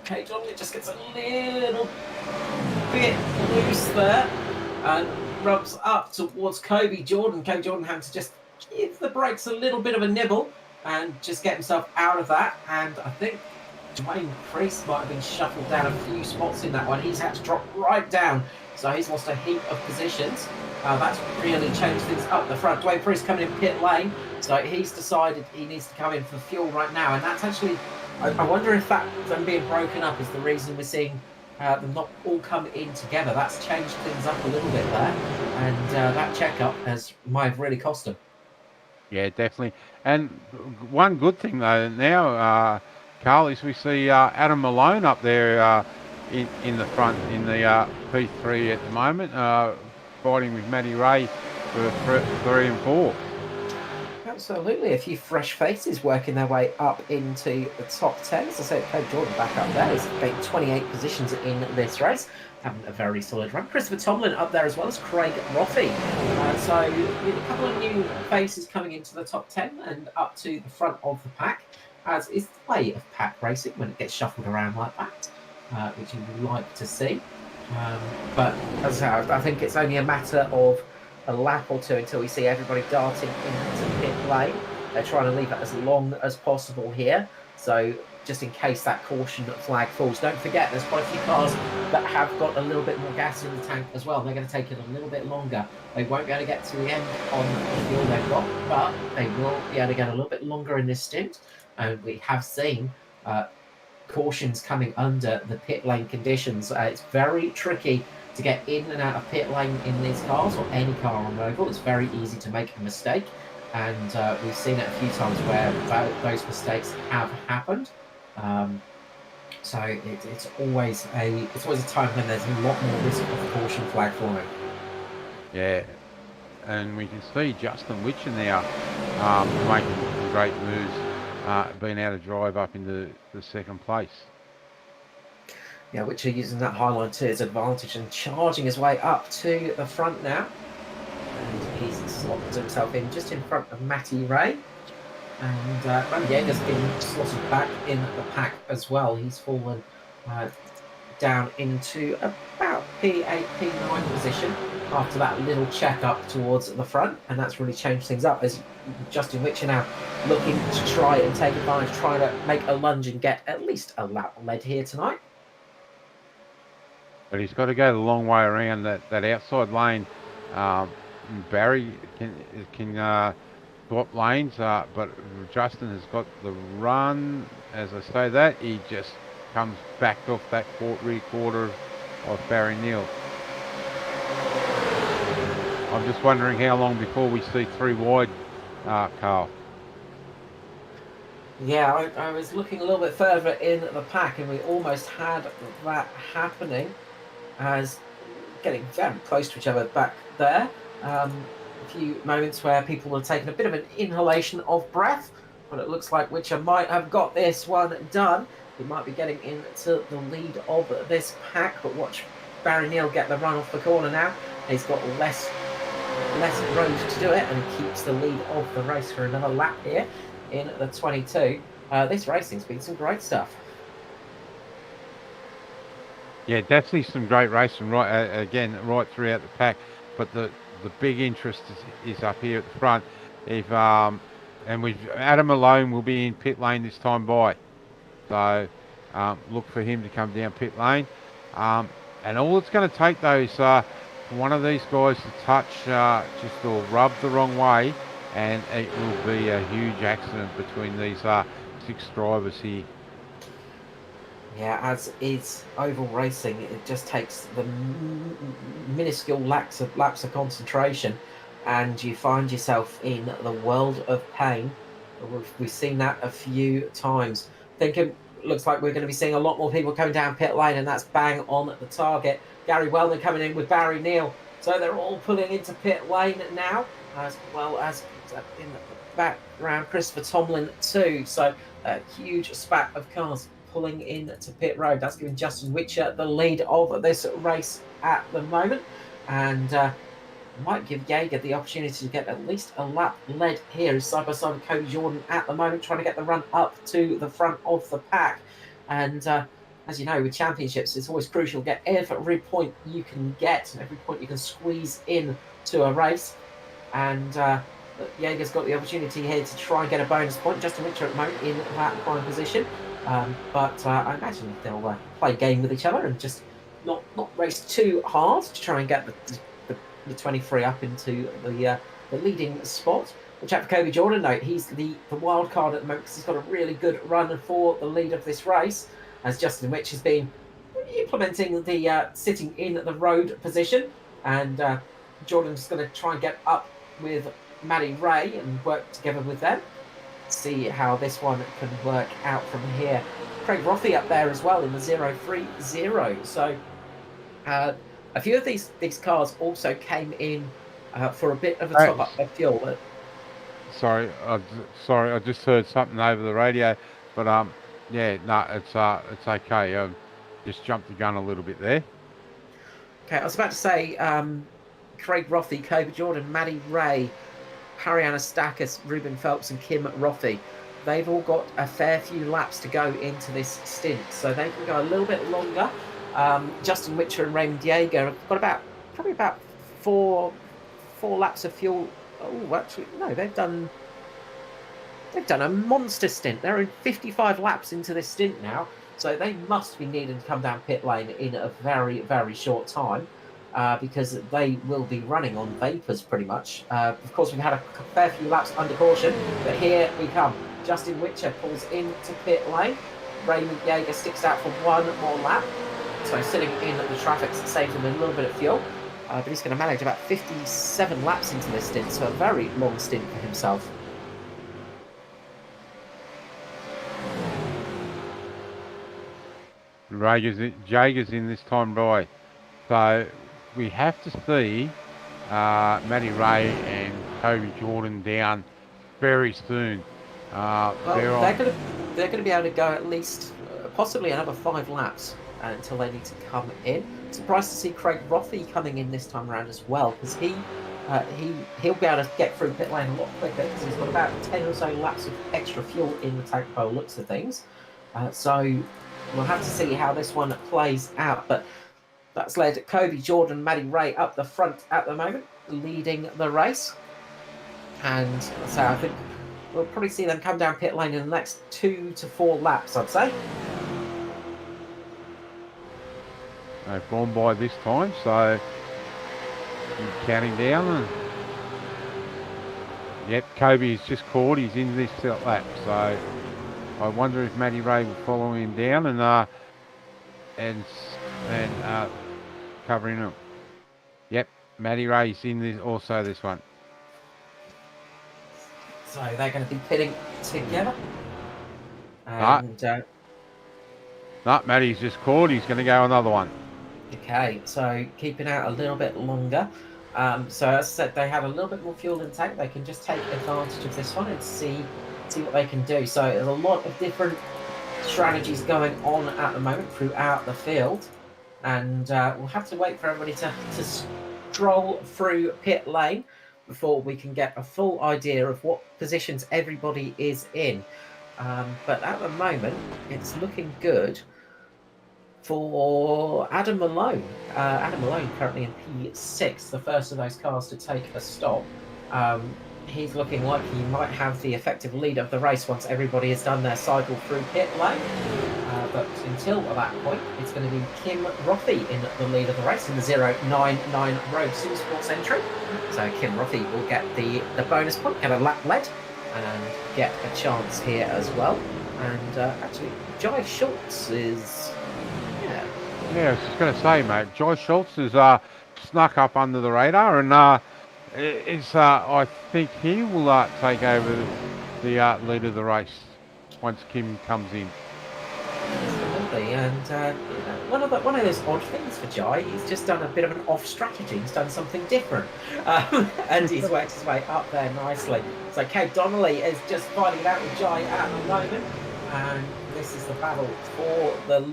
Okay, Donnelly just gets a little bit loose there and rubs up towards Kobe Jordan. Kobe Jordan having to just give the brakes a little bit of a nibble and just get himself out of that. And I think Dwayne Priest might have been shuffled down a few spots in that one. He's had to drop right down, so he's lost a heap of positions. That's really changed things up the front. Dwayne Priest coming in pit lane, so he's decided he needs to come in for fuel right now, and that's actually... I wonder if that them being broken up is the reason we're seeing them not all come in together. That's changed things up a little bit there, and that checkup might have really cost them. Yeah, definitely. And one good thing though now, Carl, is we see Adam Malone up there in the front in the P3 at the moment. fighting with Matty Ray for 3 and 4. Absolutely, a few fresh faces working their way up into the top 10. As I said, Cody Jordan back up there. He's gained 28 positions in this race, having a very solid run. Christopher Tomlin up there as well as Craig Roffey. So with a couple of new faces coming into the top 10 and up to the front of the pack, as is the way of pack racing when it gets shuffled around like that, which you would like to see. But as I said, I think it's only a matter of a lap or two until we see everybody darting into pit lane. They're trying to leave it as long as possible here. So just in case that caution flag falls, don't forget there's quite a few cars that have got a little bit more gas in the tank as well. They're going to take it a little bit longer. They won't be able to get to the end on the fuel they've got, but they will be able to get a little bit longer in this stint. And we have seen cautions coming under the pit lane conditions. It's very tricky to get in and out of pit lane in these cars or any car on oval. It's very easy to make a mistake, and we've seen it a few times where those mistakes have happened. So it's always a time when there's a lot more risk of caution flag falling. Yeah, and we can see Justin Witcher now making some great moves, being able to drive up into the second place. Yeah, Witcher using that highline to his advantage and charging his way up to the front now. And he's slotted himself in just in front of Matty Ray. And Randy Yeager's been slotted back in the pack as well. He's fallen down into about P8, P9 position after that little check up towards the front. And that's really changed things up as Justin Witcher now looking to try and take advantage, trying to make a lunge and get at least a lap led here tonight. But he's got to go the long way around that outside lane. Barry can swap lanes, but Justin has got the run. As I say that, he just comes back off that rear quarter of Barry Neal. I'm just wondering how long before we see 3 wide, Carl. Yeah, I was looking a little bit further in the pack, and we almost had that happening, as getting very close to each other back there. A few moments where people were taking a bit of an inhalation of breath, but it looks like Witcher might have got this one done. He might be getting into the lead of this pack, but watch Barry Neal get the run off the corner now. He's got less road to do it, and he keeps the lead of the race for another lap here in the 22. This racing's been some great stuff. Yeah, definitely some great racing right throughout the pack. But the big interest is up here at the front. If Adam Malone will be in pit lane this time by, so look for him to come down pit lane. And all it's going to take though is for one of these guys to touch just or rub the wrong way, and it will be a huge accident between these 6 drivers here. Yeah, as is oval racing, it just takes the minuscule laps of concentration, and you find yourself in the world of pain. We've seen that a few times. Looks like we're going to be seeing a lot more people coming down pit lane, and that's bang on the target. Gary Wellman coming in with Barry Neal. So they're all pulling into pit lane now, as well as in the background, Christopher Tomlin too. So a huge spat of cars pulling in to pit road. That's giving Justin Witcher the lead of this race at the moment, and might give Yeager the opportunity to get at least a lap led here. He's side by side with Cody Jordan at the moment, trying to get the run up to the front of the pack. And as you know, with championships, it's always crucial to get every point you can get, every point you can squeeze in to a race. And Yeager's got the opportunity here to try and get a bonus point. Justin Witcher at the moment in that prime position. But I imagine they'll play a game with each other and just not race too hard to try and get the 23 up into the leading spot. Watch out for Kobe Jordan, though. He's the wild card at the moment because he's got a really good run for the lead of this race, as Justin Witch has been implementing the sitting in the road position. And Jordan's going to try and get up with Matty Ray and work together with them. See how this one can work out from here. Craig Roffey up there as well in the 030. So A few of these cars also came in for a bit of a top up of fuel. Sorry, sorry, I just heard something over the radio, but yeah, no, it's okay. Just jumped the gun a little bit there. Okay, I was about to say Craig Rothie, Kobe Jordan, Maddie Ray, Harry Anastakis, Ruben Phelps, and Kim Rothie. They've all got a fair few laps to go into this stint, so they can go a little bit longer. Justin Witcher and Raymond Yeager have got probably about four laps of fuel. Oh, actually, no, they've done a monster stint. They're in 55 laps into this stint now, so they must be needing to come down pit lane in a very, very short time. Because they will be running on vapours pretty much. Of course, we've had a fair few laps under caution, but here we come. Justin Witcher pulls into pit lane. Raymond Yeager sticks out for one more lap. So sitting in the traffic saves him a little bit of fuel. But he's going to manage about 57 laps into this stint, so a very long stint for himself. Jager's in this time, right? So we have to see Matty Ray and Kobe Jordan down very soon. Well, they're going to be able to go at least possibly another 5 laps until they need to come in. Surprised to see Craig Rothie coming in this time around as well, because he'll be able to get through pit lane a lot quicker because he's got about 10 or so laps of extra fuel in the tank by the looks of things. So we'll have to see how this one plays out, but that's led Kobe Jordan, Maddie Ray up the front at the moment, leading the race. And so I think we'll probably see them come down pit lane in the next 2 to 4 laps, I'd say. They've gone by this time, so he's counting down. And yep, Kobe's just caught. He's in this lap, so I wonder if Matty Ray will follow him down and covering him. Yep, Matty Ray's in this one. So they're going to be pitting together. And no, Matty's just caught. He's going to go another one. Okay, so keeping out a little bit longer. So as I said, they have a little bit more fuel in tank. They can just take advantage of this one and see what they can do. So there's a lot of different strategies going on at the moment throughout the field, and we'll have to wait for everybody to stroll through pit lane before we can get a full idea of what positions everybody is in. But at the moment, it's looking good for Adam Malone. Adam Malone currently in P6, the first of those cars to take a stop. He's looking like he might have the effective lead of the race once everybody has done their cycle through pit lane. But until that point, it's going to be Kim Rothie in the lead of the race in the 099 Road Supersports entry. So Kim Rothie will get the bonus point, get a lap lead, and get a chance here as well. And actually, Jai Schultz is... Yeah, I was just going to say, mate, Jai Schultz has snuck up under the radar, and I think he will take over the lead of the race once Kim comes in. Absolutely, and one of those odd things for Jai, he's just done a bit of an off strategy. He's done something different, and he's worked his way up there nicely. So Kate Donnelly is just fighting it out with Jai at the moment, and this is the battle for the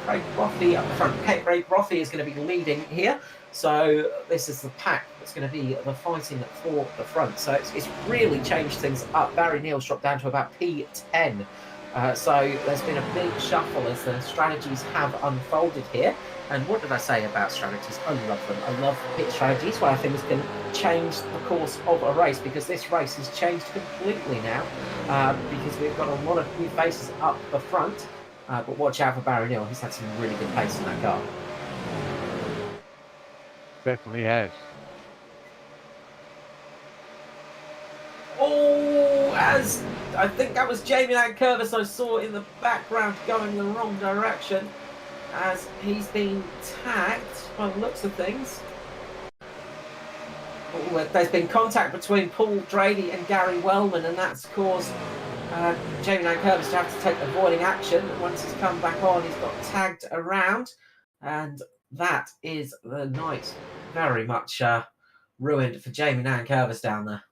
Craig Rothie up the front. Craig Rothie is going to be leading here, so this is the pack that's going to be the fighting for the front. So it's really changed things up. Barry Neal's dropped down to about P10. So there's been a big shuffle as the strategies have unfolded here. And what did I say about strategies? I love them. I love pit strategies, where I think it's going to change the course of a race, because this race has changed completely now, because we've got a lot of new faces up the front. But watch out for Barry Neal. He's had some really good pace in that car. Definitely has. Oh, as I think that was Jamie Curvis I saw in the background going in the wrong direction, as he's been tagged by the looks of things. Oh, there's been contact between Paul Drady and Gary Wellman, and that's caused Jamie Curvis to have to take avoiding action. Once he's come back on, he's got tagged around. And that is the night very much ruined for Jamie Nankervis down there.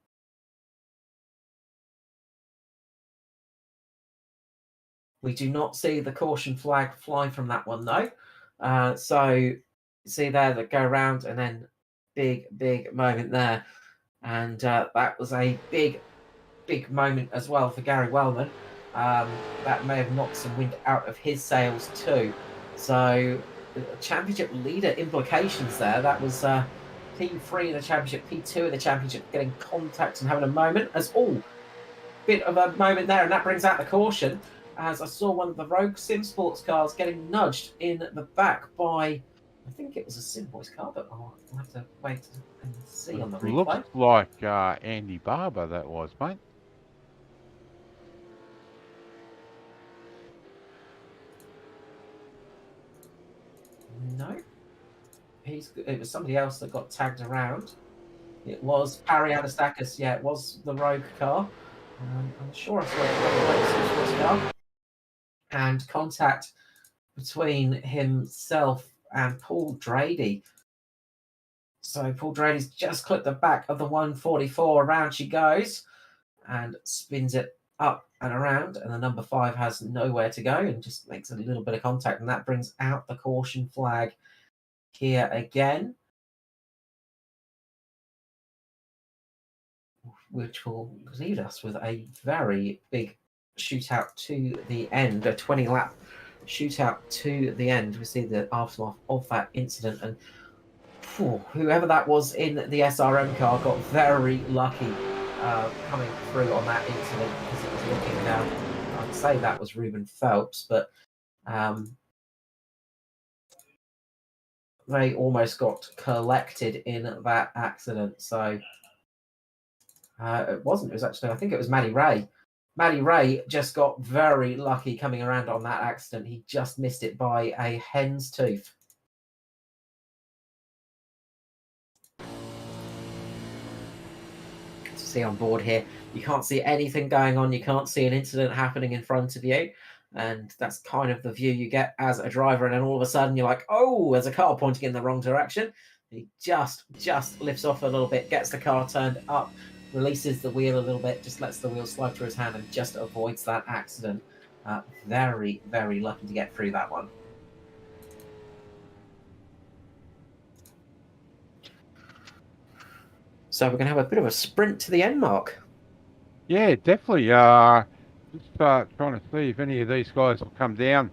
We do not see the caution flag fly from that one, though. So see there that go around, and then big moment there. And that was a big moment as well for Gary Wellman. That may have knocked some wind out of his sails too. So championship leader implications there. That was P3 in the championship, P2 in the championship getting contact and having a moment as bit of a moment there, and that brings out the caution as I saw one of the Rogue Sim Sports cars getting nudged in the back by, I think it was a Sim Boys car, but I'll have to wait and see on the replay. Looks like Andy Barber, that was, mate. No, it was somebody else that got tagged around. It was Harry Anastakis. Yeah, it was the Rogue car. I'm sure I saw it was the Rogue Sim Sports car. And contact between himself and Paul Drady. So Paul Drady's just clipped the back of the 144. Around she goes and spins it up and around. And the number 5 has nowhere to go and just makes a little bit of contact. And that brings out the caution flag here again, which will lead us with a very big shootout to the end, a 20-lap shootout to the end. We see the aftermath of that incident, and whoever that was in the SRM car got very lucky coming through on that incident, because it was looking down. I'd say that was Ruben Phelps, but they almost got collected in that accident. So it wasn't. It was actually, I think it was Matty Ray. Matty Ray just got very lucky coming around on that accident. He just missed it by a hen's tooth. See on board here, you can't see anything going on. You can't see an incident happening in front of you. And that's kind of the view you get as a driver. And then all of a sudden you're like, oh, there's a car pointing in the wrong direction. He just lifts off a little bit, gets the car turned up, releases the wheel a little bit, just lets the wheel slide through his hand and just avoids that accident. Very lucky to get through that one. So we're going to have a bit of a sprint to the end, Mark. Yeah, definitely. Just trying to see if any of these guys will come down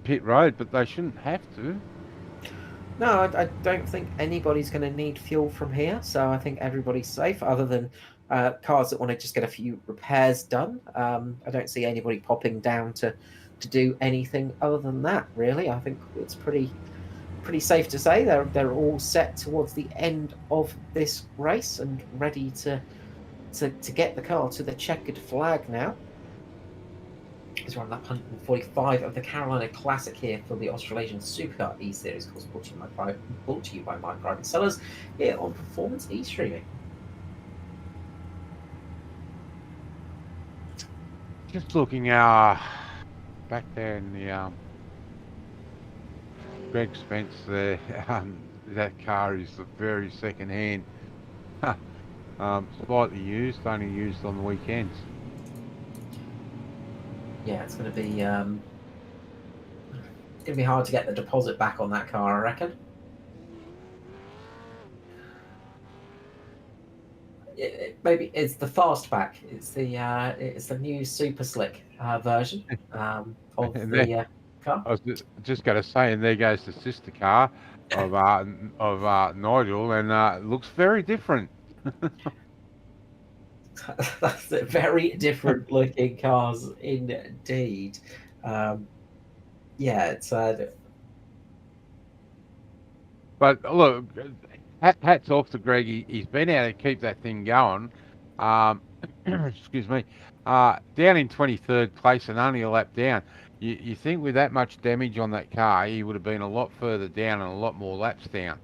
pit road, but they shouldn't have to. No, I don't think anybody's going to need fuel from here, so I think everybody's safe, other than cars that want to just get a few repairs done. I don't see anybody popping down to do anything other than that, really. I think it's pretty safe to say they're all set towards the end of this race and ready to get the car to the checkered flag now. It's around lap 145 of the Carolina Classic here for the Australasian Supercar eSeries, of course, brought to you by my private sellers here on Performance eStreaming. Just looking back there in the Greg Spence there, that car is the very second hand, slightly used, only used on the weekends. Yeah, it's going to be hard to get the deposit back on that car, I reckon. Maybe it's the fastback. It's the new Super Slick version of the car. I was just going to say, and there goes the sister car of Nigel, and it looks very different. That's a very different looking cars indeed. Yeah, it's but look, hats off to Greg. He's been able to keep that thing going. Excuse me. Down in 23rd place and only a lap down. You think with that much damage on that car, he would have been a lot further down and a lot more laps down.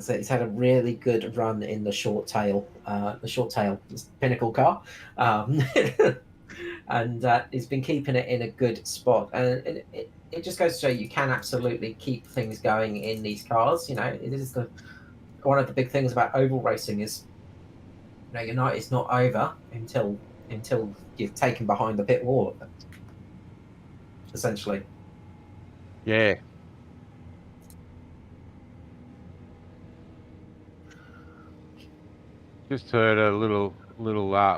so it's had a really good run in the short tail, this Pinnacle car. and he's been keeping it in a good spot. And it just goes to show you can absolutely keep things going in these cars. You know, it is one of the big things about oval racing is, you know, your night is not over until you've taken behind the pit wall, essentially. Yeah. Just heard a little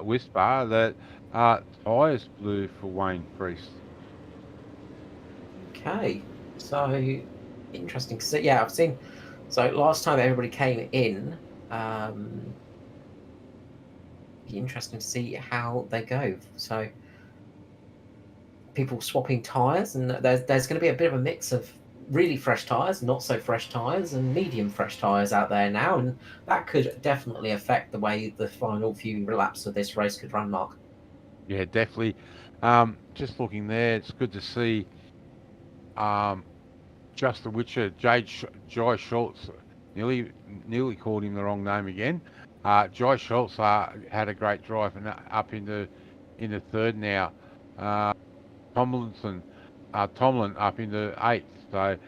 whisper that tyres blew for Wayne Priest. Okay, so interesting. So yeah, I've seen. So last time everybody came in, be interesting to see how they go. So people swapping tires, and there's going to be a bit of a mix of really fresh tires, not so fresh tires, and medium fresh tires out there now, and that could definitely affect the way the final few laps of this race could run, Mark. Yeah, definitely. Just looking there, it's good to see just the Witcher, Jai Schultz, nearly called him the wrong name again. Jai Schultz had a great drive and up into third now. Tomlinson, Tomlin up into eighth. So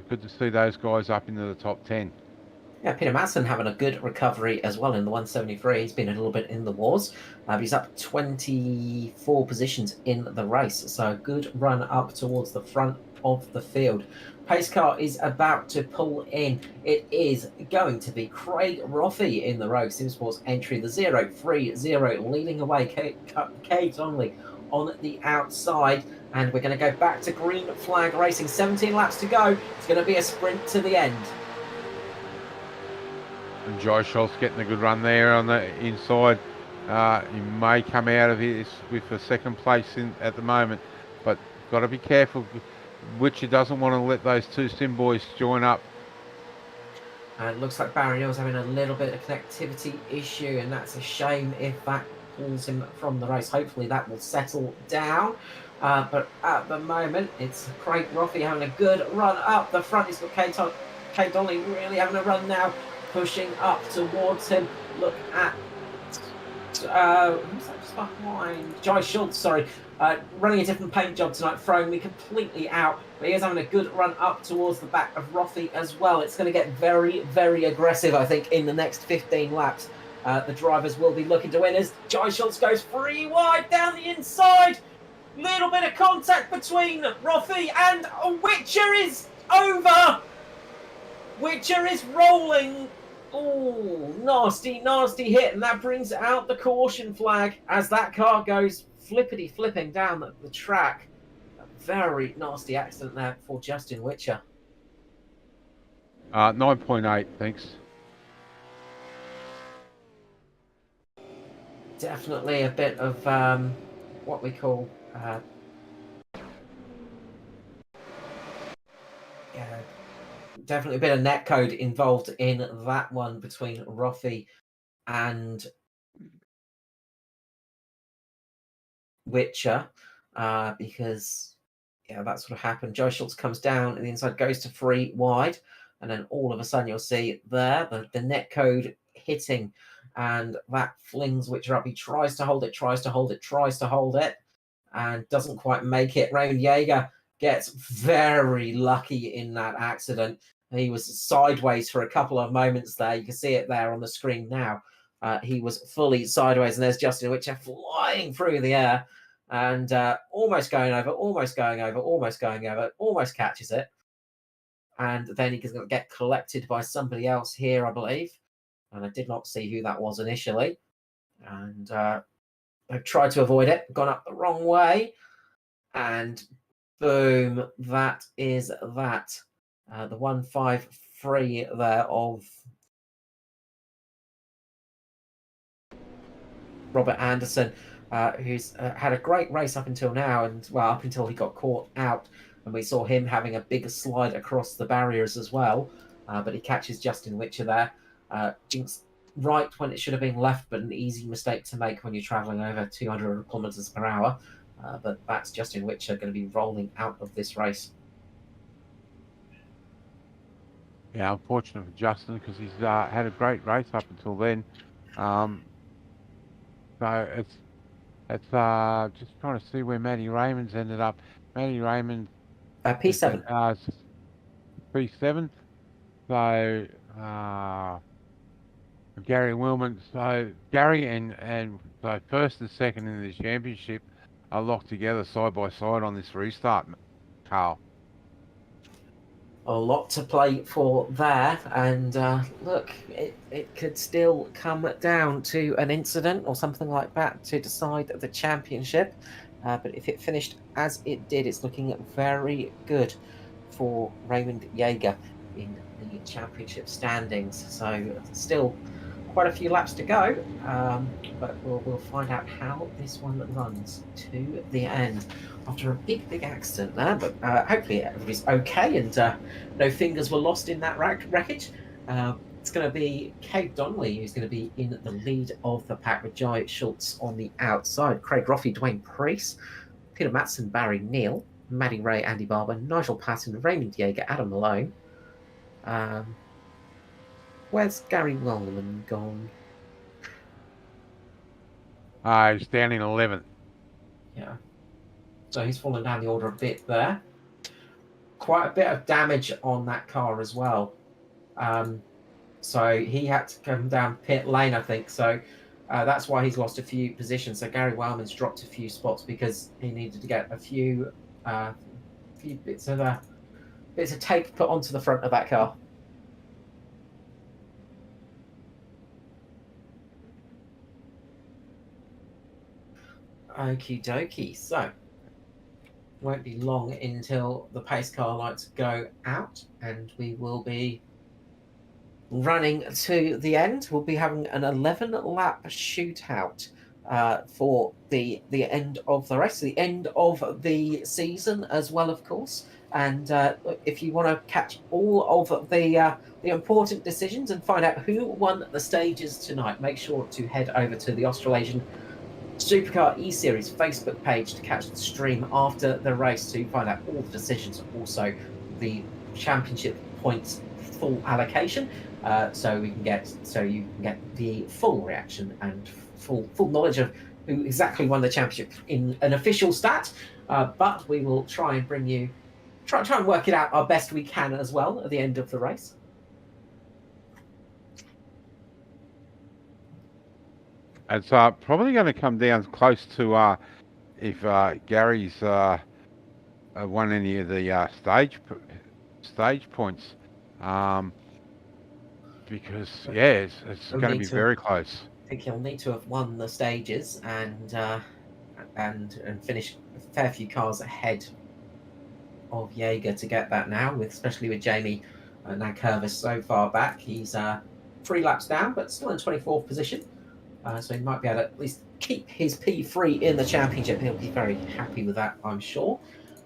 good to see those guys up into the top 10. Yeah, Peter Madsen having a good recovery as well in the 173. He's been a little bit in the wars. He's up 24 positions in the race. So a good run up towards the front of the field. Pace car is about to pull in. It is going to be Craig Roffey in the Rogue Simsports entry. The 030 leading away. Kate Donnelly on the outside. And we're going to go back to green flag racing. 17 laps to go. It's going to be a sprint to the end. And Jai Schultz getting a good run there on the inside. He may come out of this with a second place at the moment, but got to be careful. Witcher doesn't want to let those two sim boys join up. And it looks like Barry Hill's having a little bit of connectivity issue, and that's a shame if that pulls him from the race. Hopefully that will settle down. But at the moment, it's Craig Roffey having a good run up the front. He's got Kate Donnelly really having a run now, pushing up towards him. Look at who's that just behind? Jai Schultz, sorry. Running a different paint job tonight, throwing me completely out. But he is having a good run up towards the back of Roffey as well. It's going to get very, very aggressive, I think, in the next 15 laps. The drivers will be looking to win as Jai Schultz goes free wide down the inside. Little bit of contact between Roffey and Witcher is over. Witcher is rolling. Oh, nasty, nasty hit. And that brings out the caution flag as that car goes flipping down the track. A very nasty accident there for Justin Witcher. 9.8, thanks. Definitely a bit of what we call definitely a bit of netcode involved in that one between Roffey and Witcher, because that's what happened. Jai Schultz comes down and the inside goes to free wide, and then all of a sudden you'll see there the netcode hitting, and that flings Witcher up. He tries to hold it, and doesn't quite make it. Raymond Jaeger gets very lucky in that accident. He was sideways for a couple of moments there. You can see it there on the screen now. He was fully sideways, and there's Justin Witcher flying through the air and almost going over, almost catches it. And then he's going to get collected by somebody else here, I believe. And I did not see who that was initially. And I've tried to avoid it, gone up the wrong way. And boom, that is that. The 153 there of Robert Anderson, who's had a great race up until now, and up until he got caught out, and we saw him having a big slide across the barriers as well. But he catches Justin Witcher there. Jinx right when it should have been left, but an easy mistake to make when you're traveling over 200 kilometers per hour. But that's Justin Witcher going to be rolling out of this race. Yeah, unfortunate for Justin because he's had a great race up until then. So it's It's just trying to see where Matty Raymond's ended up. Matty Raymond is at P7. P7. So Gary Willman. So Gary and so first and second in the championship are locked together side by side on this restart, Carl. A lot to play for there, and look, it could still come down to an incident or something like that to decide the championship. But if it finished as it did, it's looking very good for Raymond Jaeger in the championship standings. So still quite a few laps to go, but we'll find out how this one runs to the end after a big accident there. But hopefully everybody's okay and no fingers were lost in that wreckage. It's going to be Cade Donnelly who's going to be in the lead of the pack with Jai Schultz on the outside. Craig Roffey, Dwayne Preece, Peter Matson, Barry Neal, Maddie Ray, Andy Barber, Nigel Patton, Raymond Jaeger, Adam Malone. Where's Gary Wellman gone? He's down in 11th. Yeah. So he's fallen down the order a bit there. Quite a bit of damage on that car as well. So he had to come down pit lane, I think. So that's why he's lost a few positions. So Gary Wellman's dropped a few spots because he needed to get a few bits of tape put onto the front of that car. Okie dokie. So, won't be long until the pace car lights go out and we will be running to the end. We'll be having an 11-lap shootout for the end of the race, the end of the season as well, of course. And if you want to catch all of the important decisions and find out who won the stages tonight, make sure to head over to the Australasian Supercar eSeries Facebook page to catch the stream after the race to find out all the decisions, also the championship points full allocation, so you can get the full reaction and full knowledge of who exactly won the championship in an official stat. But we will try and bring you try and work it out our best we can as well at the end of the race. It's probably going to come down close to if Gary's won any of the stage points, because it's going to be very close. I think he'll need to have won the stages and finish a fair few cars ahead of Jaeger to get that now, especially with Jamie Nankervis so far back. He's 3 laps down, but still in 24th position. So he might be able to at least keep his P3 in the championship. He'll be very happy with that, I'm sure.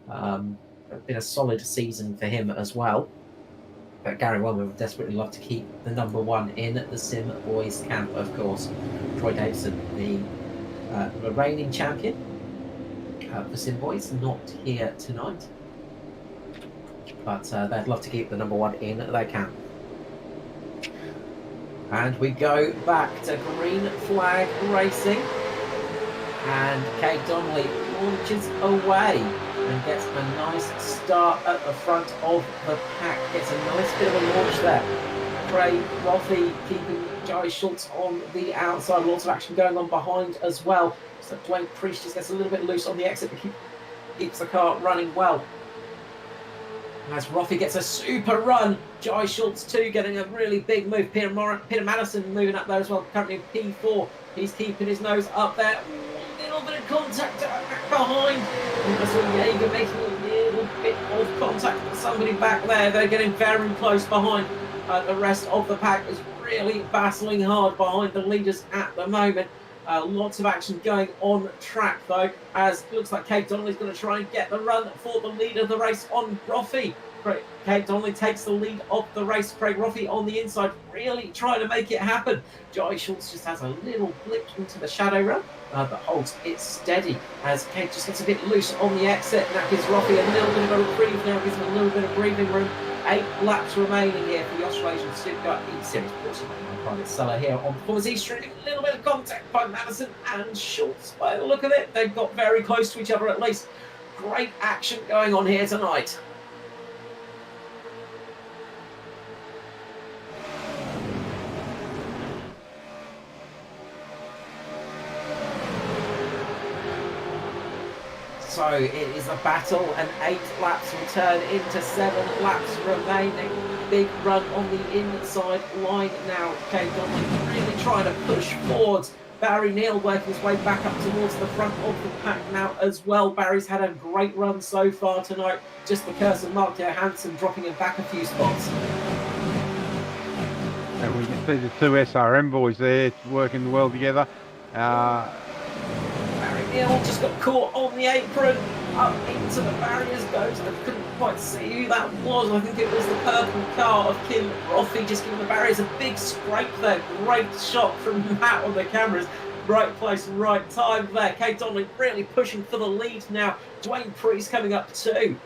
It's been a solid season for him as well. But Gary Wellman would desperately love to keep the number 1 in the Sim Boys camp, of course. Troy Davison, the reigning champion for Sim Boys, not here tonight. But they'd love to keep the number 1 in their camp. And we go back to green flag racing. And Cade Donnelly launches away and gets a nice start at the front of the pack. Gets a nice bit of a launch there. Craig Roffey keeping Jai Schultz on the outside. Lots of action going on behind as well. So Dwayne Preece just gets a little bit loose on the exit, but keeps the car running well. As Roffey gets a super run, Jai Schultz too getting a really big move. Peter Madison moving up there as well, currently P4. He's keeping his nose up there. A little bit of contact behind. Jaeger making a little bit of contact with somebody back there. They're getting very close behind. The rest of the pack is really battling hard behind the leaders at the moment. Lots of action going on track though, as it looks like Cade Donnelly's going to try and get the run for the lead of the race on Roffey. Cade Donnelly takes the lead of the race. Craig Roffey on the inside, really trying to make it happen. Jai Schultz just has a little blip into the shadow run, but holds it steady as Cade just gets a bit loose on the exit. That gives Roffey a little bit of a reprieve, now gives him a little bit of breathing room. 8 laps remaining here for the Australasian Supercar eSeries. Private seller here on Performance eStream. A little bit of contact by Madison and Schultz. By the look of it, they've got very close to each other at least. Great action going on here tonight. So it is a battle, and 8 laps will turn into 7 laps remaining. Big run on the inside line now. Kate Donnelly really trying to push forwards. Barry Neal working his way back up towards the front of the pack now as well. Barry's had a great run so far tonight. Just the curse of Mark Johansson dropping him back a few spots. And we can see the two SRM boys there working well together. Barry Neal just got caught on the apron. Up into the barriers goes. I couldn't quite see who that was. I think it was the purple car of Kim Roffey just giving the barriers a big scrape there. Great shot from Matt on the cameras. Right place, right time there. Kate Donnelly really pushing for the lead now. Dwayne Priest coming up too.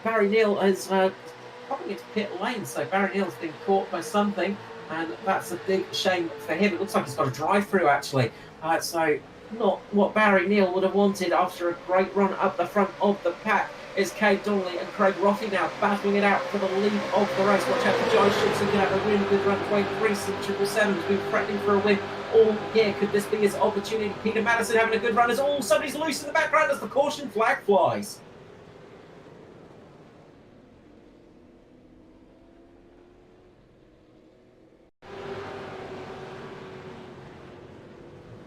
Barry Neal is popping into pit lane, so Barry Neal's been caught by something, and that's a big shame for him. It looks like he's got a drive-through actually. So not what Barry Neal would have wanted after a great run up the front of the pack. Is Kate Donnelly and Craig Roffey now battling it out for the lead of the race. Watch out for Joe Schultz, who can have a really good run. Dwayne Priest and 777 has been threatening for a win all year. Could this be his opportunity? Peter Madison having a good run as all somebody's loose in the background as the caution flag flies.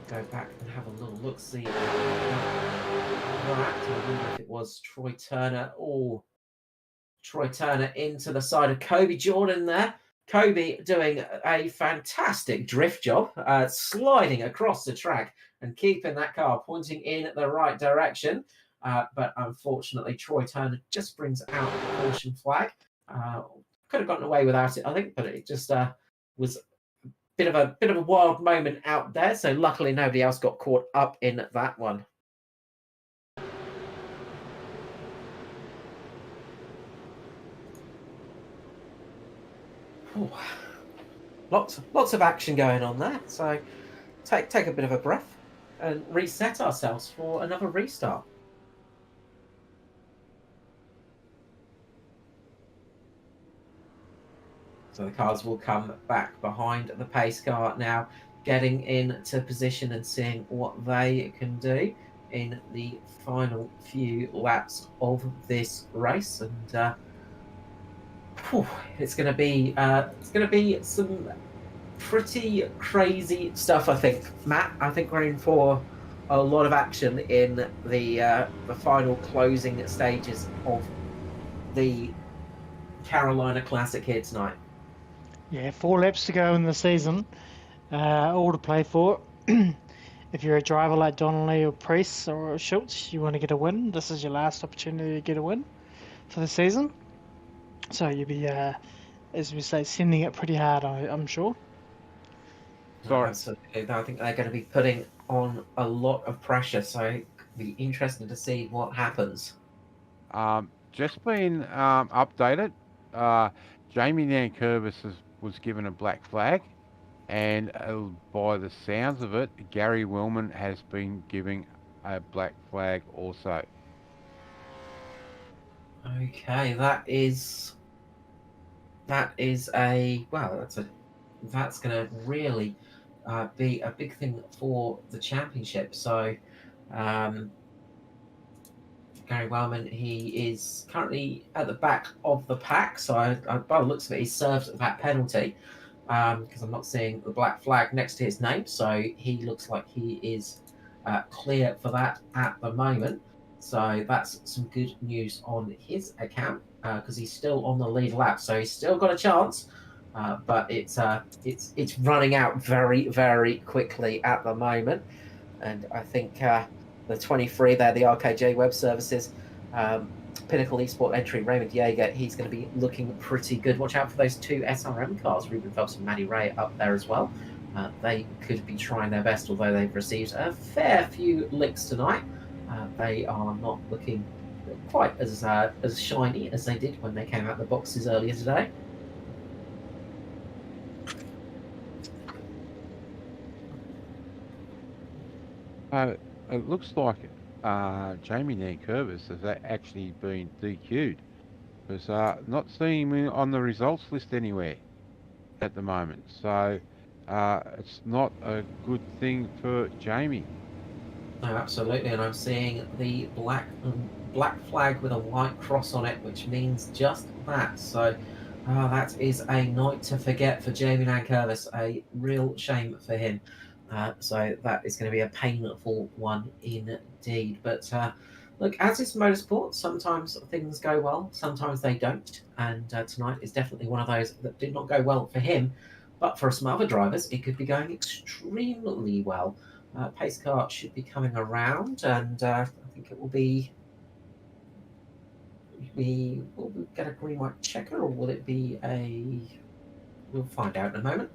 Go back and have a little look, see that. I wonder if it was Troy Turner. Oh, Troy Turner into the side of Kobe Jordan there. Kobe doing a fantastic drift job, sliding across the track and keeping that car pointing in the right direction. But unfortunately, Troy Turner just brings out the caution flag. Could have gotten away without it, I think, but it just was bit of a wild moment out there, so luckily nobody else got caught up in that one. Ooh. Lots of action going on there, so take a bit of a breath and reset ourselves for another restart. So the cars will come back behind the pace car now, getting into position and seeing what they can do in the final few laps of this race. And it's going to be some pretty crazy stuff, I think. Matt, I think we're in for a lot of action in the final closing stages of the Carolina Classic here tonight. Yeah, 4 laps to go in the season, all to play for. If you're a driver like Donnelly or Priest or Schultz, you want to get a win. This is your last opportunity to get a win for the season. So you'll be, as we say, sending it pretty hard, I'm sure. Sorry. Absolutely. I think they're going to be putting on a lot of pressure, so it'll be interesting to see what happens. Just been updated. Jamie Nankervis was given a black flag, and by the sounds of it, Gary Willman has been giving a black flag also. Okay, that's going to really be a big thing for the championship. So Gary Wellman, he is currently at the back of the pack. So by the looks of it, he served that penalty because I'm not seeing the black flag next to his name. So he looks like he is clear for that at the moment. So that's some good news on his account because he's still on the lead lap. So he's still got a chance, but it's running out very, very quickly at the moment. And I think the 23 there, the RKJ Web Services, Pinnacle Esport entry, Raymond Yeager, he's going to be looking pretty good. Watch out for those 2 SRM cars, Ruben Phelps and Matty Ray up there as well. They could be trying their best, although they've received a fair few licks tonight. They are not looking quite as shiny as they did when they came out of the boxes earlier today. It looks like Jamie Nankervis has actually been DQ'd because not seeing him on the results list anywhere at the moment. So it's not a good thing for Jamie. No, absolutely, and I'm seeing the black flag with a white cross on it, which means just that. So that is a night to forget for Jamie Nankervis. A real shame for him. So that is going to be a painful one indeed. But look, as is motorsport, sometimes things go well, sometimes they don't. And tonight is definitely one of those that did not go well for him. But for some other drivers, it could be going extremely well. Pace car should be coming around, and I think it will be. Will we get a green white checker, or will it be a? We'll find out in a moment.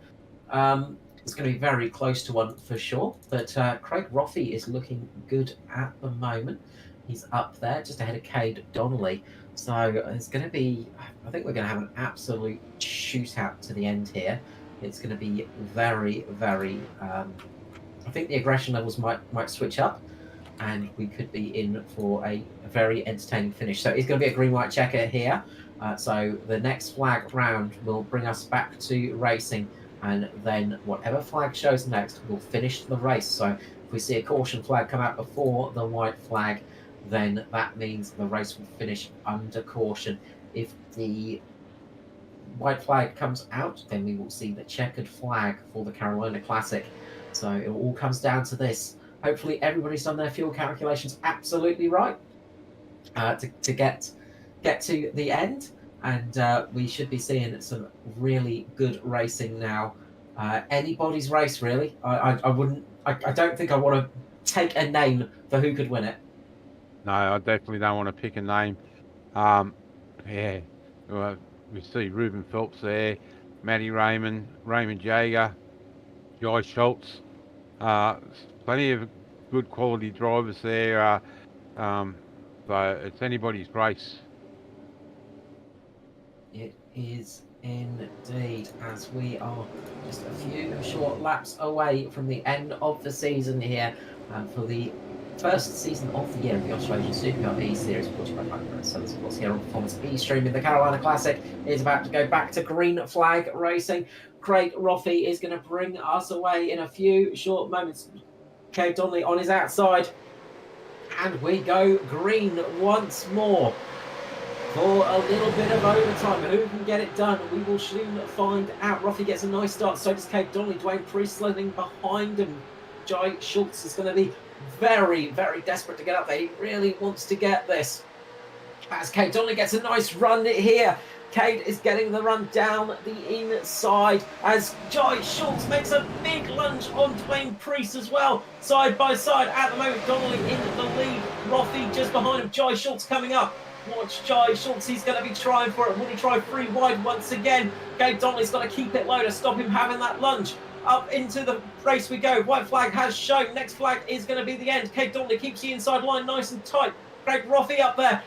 It's going to be very close to one for sure, but Craig Roffey is looking good at the moment. He's up there just ahead of Cade Donnelly. So it's going to be. I think we're going to have an absolute shootout to the end here. It's going to be very, very. I think the aggression levels might switch up, and we could be in for a very entertaining finish. So it's going to be a green-white checker here. So the next flag round will bring us back to racing, and then whatever flag shows next will finish the race. So if we see a caution flag come out before the white flag, then that means the race will finish under caution. If the white flag comes out, then we will see the checkered flag for the Carolina Classic. So it all comes down to this. Hopefully everybody's done their fuel calculations absolutely right to get to the end, and we should be seeing some really good racing now. Anybody's race, really. I wouldn't. I don't think I want to take a name for who could win it. No, I definitely don't want to pick a name. Yeah, well, we see Ruben Phelps there, Matty Raymond, Raymond Jaeger, Jai Schultz. Plenty of good quality drivers there. So it's anybody's race. It is indeed, as we are just a few short laps away from the end of the season here for the first season of the year of the Australasian Supercar eSeries, brought by Micro. So this was here on Performance eStreaming. The Carolina Classic is about to go back to green flag racing. Craig Roffey is going to bring us away in a few short moments. Cade Donnelly on his outside, and we go green once more for a little bit of overtime. Who can get it done? We will soon find out. Roffey gets a nice start. So does Cade Donnelly. Dwayne Priest sliding behind him. Jai Schultz is going to be very, very desperate to get up there. He really wants to get this. As Cade Donnelly gets a nice run here. Cade is getting the run down the inside as Jai Schultz makes a big lunge on Dwayne Priest as well. Side by side at the moment. Donnelly in the lead. Roffey just behind him. Jai Schultz coming up. Watch Jai Schultz, he's going to be trying for it. Will he try free wide once again? Cade Donnelly's got to keep it low to stop him having that lunge. Up into the race we go. White flag has shown. Next flag is going to be the end. Cade Donnelly keeps the inside line nice and tight. Craig Roffey up there.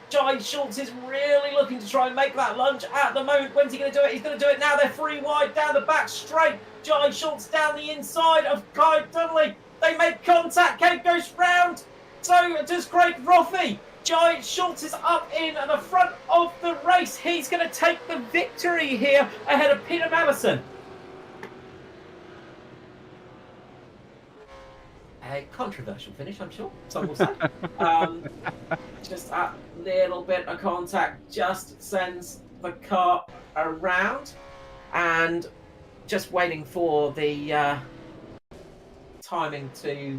Jai Schultz is really looking to try and make that lunge at the moment. When's he going to do it? He's going to do it now. They're free wide down the back straight. Jai Schultz down the inside of Cade Donnelly. They make contact. Cade goes round. So does Craig Roffey. Jai Schultz is up in the front of the race. He's going to take the victory here ahead of Peter Madison. A controversial finish, I'm sure, some will say. Just a little bit of contact just sends the car around, and just waiting for the timing to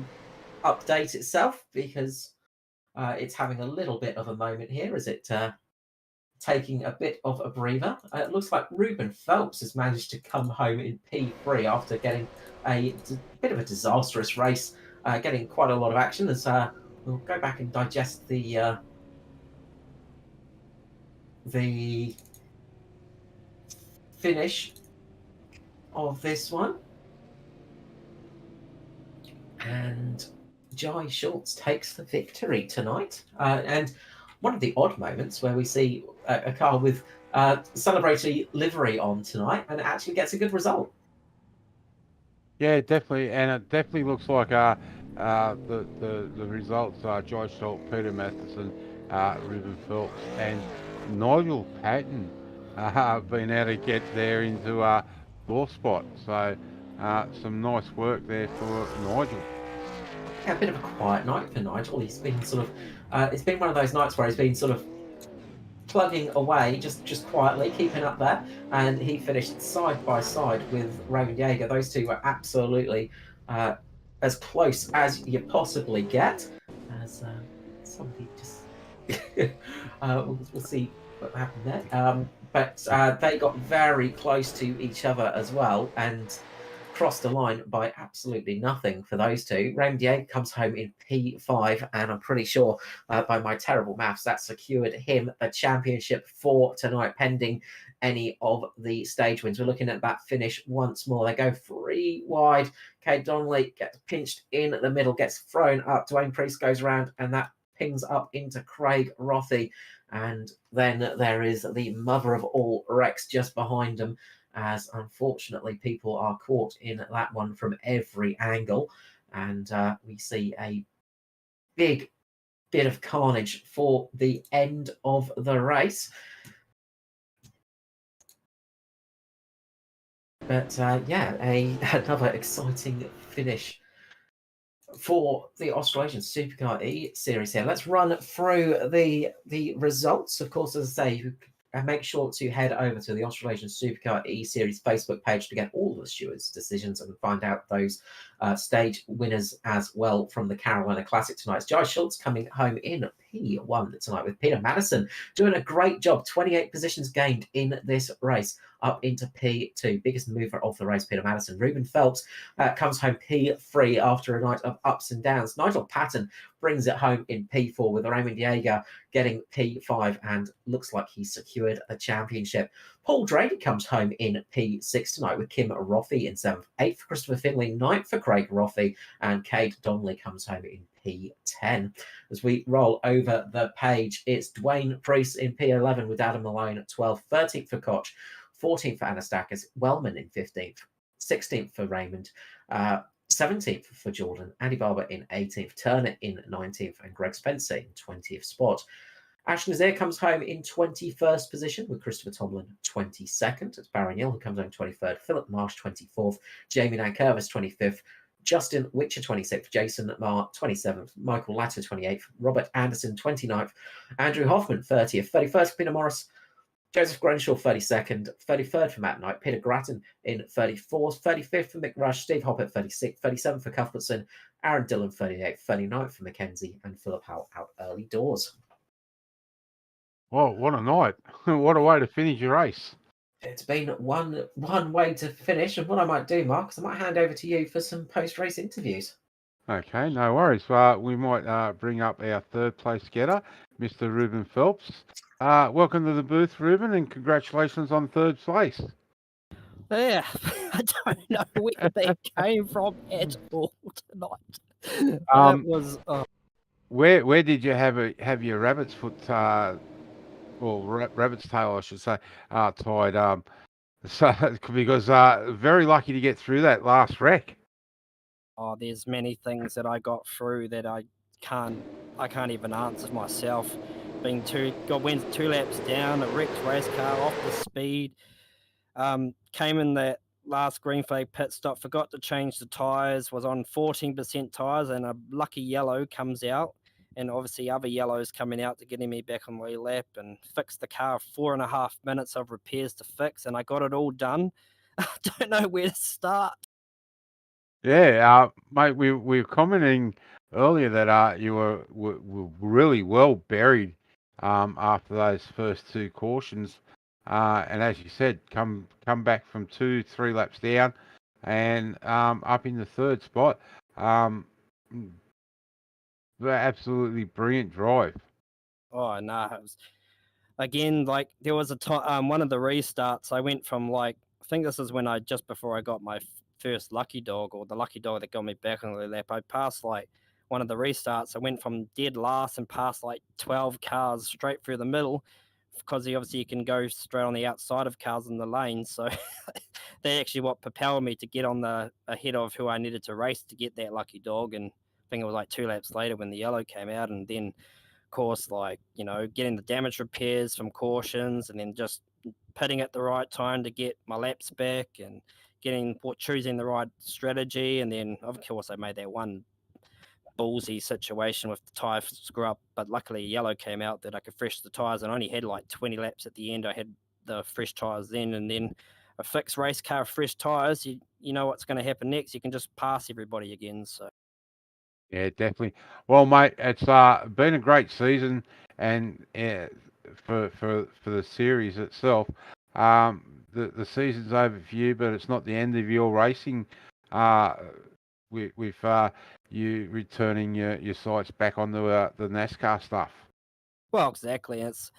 update itself, because it's having a little bit of a moment here. Is it taking a bit of a breather? It looks like Ruben Phelps has managed to come home in P3 after getting a bit of a disastrous race, getting quite a lot of action. As we'll go back and digest the finish of this one. And Jai Schultz takes the victory tonight. And one of the odd moments where we see a car with celebratory livery on tonight, and it actually gets a good result. Yeah, definitely, and it definitely looks like the results are Josh Holt, Peter Matheson, Ruben Phelps, and Nigel Patton been able to get there into fourth spot. So some nice work there for Nigel. Yeah, a bit of a quiet night for Nigel. He's been sort of, it's been one of those nights where he's been sort of plugging away, just quietly, keeping up there. And he finished side by side with Raymond Jaeger. Those two were absolutely as close as you possibly get. As somebody just, we'll see what happened there. But they got very close to each other as well, and crossed the line by absolutely nothing for those two. Raymond Jaeger comes home in P5, and I'm pretty sure by my terrible maths, that secured him a championship for tonight, pending any of the stage wins. We're looking at that finish once more. They go 3 wide. Cade Donnelly gets pinched in the middle, gets thrown up. Dwayne Priest goes around, and that pings up into Craig Rothy. And then there is the mother of all wrecks just behind him, as unfortunately people are caught in that one from every angle. And we see a big bit of carnage for the end of the race. But yeah, another exciting finish for the Australasian Supercar eSeries here. Let's run through the results. Of course, as I say, make sure to head over to the Australasian Supercar eSeries Facebook page to get all the stewards' decisions and find out those stage winners as well from the Carolina Classic tonight. It's Jai Schultz coming home in P1 tonight, with Peter Madison doing a great job. 28 positions gained in this race, up into P2. Biggest mover of the race, Peter Madison. Ruben Phelps comes home P3 after a night of ups and downs. Nigel Patton brings it home in P4, with Raymond Jaeger getting P5, and looks like he secured a championship. Paul Drady comes home in P6 tonight, with Kim Rothy in 7th. 8th, Christopher Finley. 9th for Craig Rothy, and Cade Donnelly comes home in P10. As we roll over the page, it's Dwayne Priest in P11 with Adam Malone at 12th. 13th for Koch. 14th for Anastakis. Wellman in 15th. 16th for Raymond. 17th for Jordan. Andy Barber in 18th. Turner in 19th. And Greg Spencer in 20th spot. Ash Nazir comes home in 21st position, with Christopher Tomlin 22nd. It's Barry Neal who comes home 23rd. Philip Marsh 24th. Jamie Nankervis 25th. Justin Witcher 26th. Jason Marr 27th. Michael Latter 28th. Robert Anderson 29th. Andrew Hoffman 30th. 31st Peter Morris. Joseph Grenshaw 32nd, 33rd for Matt Knight, Peter Grattan in 34th, 35th for Mick Rush, Steve Hoppett 36th, 37th for Cuthbertson, Aaron Dillon 38th, 39th for Mackenzie, and Philip Howell out early doors. Well, what a night. What a way to finish your race. It's been one way to finish, and what I might do, Mark, is I might hand over to you for some post-race interviews. Okay, no worries. We might bring up our third place getter, Mr. Ruben Phelps. Welcome to the booth, Ruben, and congratulations on third place. Yeah, I don't know where that came from at all tonight. That was Where did you have your rabbit's foot, or rabbit's tail, I should say, tied? So because very lucky to get through that last wreck. oh, there's many things that I got through that I can't even answer myself. Went 2 laps down, a wrecked race car off the speed. Came in that last green flag pit stop, forgot to change the tyres, was on 14% tyres, and a lucky yellow comes out, and obviously other yellows coming out to getting me back on my lap, and fixed the car. 4.5 minutes of repairs to fix, and I got it all done. I don't know where to start. Yeah, mate, we were commenting earlier that you were really well buried after those first 2 cautions, and as you said, come back from 2-3 laps down, and up in the third spot. Absolutely brilliant drive. Oh no, it was, again, like there was a time, one of the restarts, I went from I think this is when before I got my first lucky dog, or the lucky dog that got me back on the lap. I passed one of the restarts, I went from dead last and passed like 12 cars straight through the middle, because obviously you can go straight on the outside of cars in the lane. So they actually what propelled me to get on the ahead of who I needed to race to get that lucky dog. And I think it was like 2 laps later when the yellow came out, and then of course, like, you know, getting the damage repairs from cautions, and then just pitting at the right time to get my laps back, and choosing the right strategy. And then of course I made that one ballsy situation with the tyre screw up, but luckily yellow came out that I could fresh the tyres, and I only had like 20 laps at the end. I had the fresh tyres then, and then a fixed race car, fresh tyres, you know what's going to happen next. You can just pass everybody again. So Yeah, definitely. Well, mate, it's been a great season, and for the series itself. The season's over for you, but it's not the end of your racing. With you returning your sights back onto the NASCAR stuff. well, exactly. It's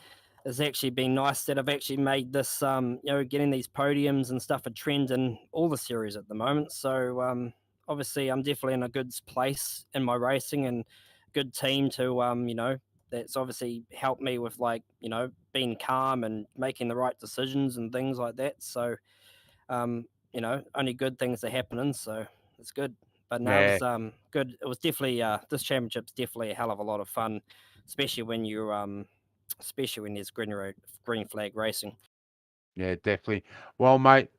actually been nice that I've actually made this, getting these podiums and stuff a trend in all the series at the moment. So obviously, I'm definitely in a good place in my racing, and good team to, that's obviously helped me with, like, being calm and making the right decisions and things like that. So, only good things are happening. So it's good. But no, it Yeah, was good. It was definitely this championship's definitely a hell of a lot of fun, especially when especially when there's green flag racing. yeah, definitely. Well, mate,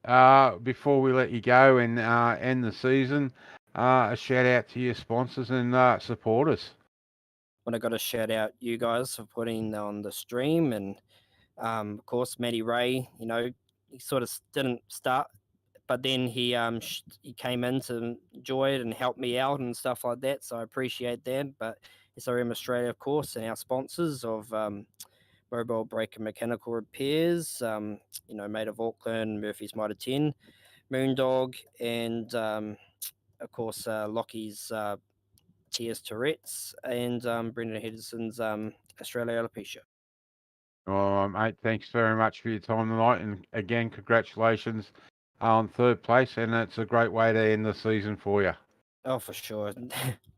before we let you go and end the season, a shout out to your sponsors and supporters. When I got to shout out you guys for putting on the stream, and of course Matty Ray. He sort of didn't start, but then he came in to enjoy it and help me out and stuff like that. So I appreciate that. But SRM Australia, of course, and our sponsors of Mobile Brake and Mechanical Repairs, Made of Auckland, Murphy's Mitre 10, Moondog, and of course Lockie's TS Tourette's, and Brendan Henderson's Australia Alopecia. Mate, thanks very much for your time tonight, and again, congratulations on third place, and it's a great way to end the season for you. Oh, for sure.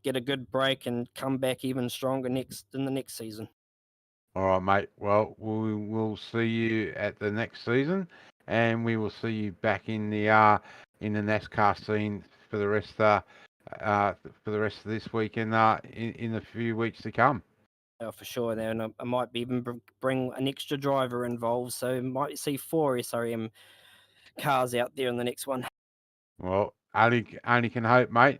Get a good break and come back even stronger in the next season. All right, mate. Well, we will see you at the next season, and we will see you back in the NASCAR scene for the rest of this week and in a few weeks to come. Oh, for sure. And I might even bring an extra driver involved, so might see 4 SRM cars out there in the next one. Well, only can hope, mate.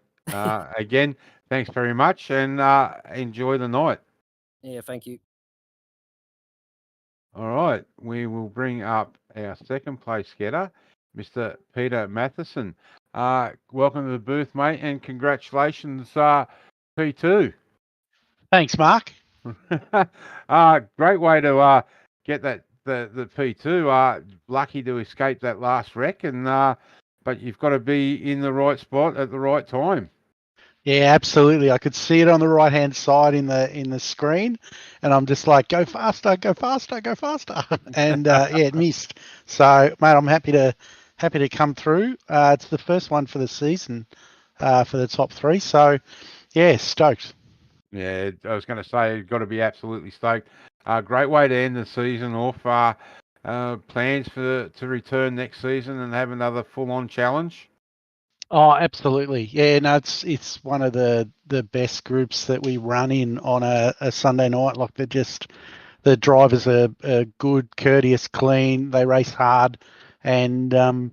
Again, thanks very much, and enjoy the night. Yeah, thank you. All right, we will bring up our second place getter, Mr. Peter Matheson. Welcome to the booth, mate, and congratulations, P2. Thanks, Mark. Great way to get the P2. Lucky to escape that last wreck, and but you've got to be in the right spot at the right time. Yeah, absolutely. I could see it on the right-hand side in the screen, and I'm just like, go faster, go faster, go faster. And it missed. So, mate, I'm happy to come through. It's the first one for the season for the top 3. So, yeah, stoked. Yeah, I was going to say, you've got to be absolutely stoked. Great way to end the season off. Plans to return next season and have another full-on challenge? Oh, absolutely. Yeah, no, it's one of the best groups that we run in on a Sunday night. Like, the drivers are good, courteous, clean. They race hard, and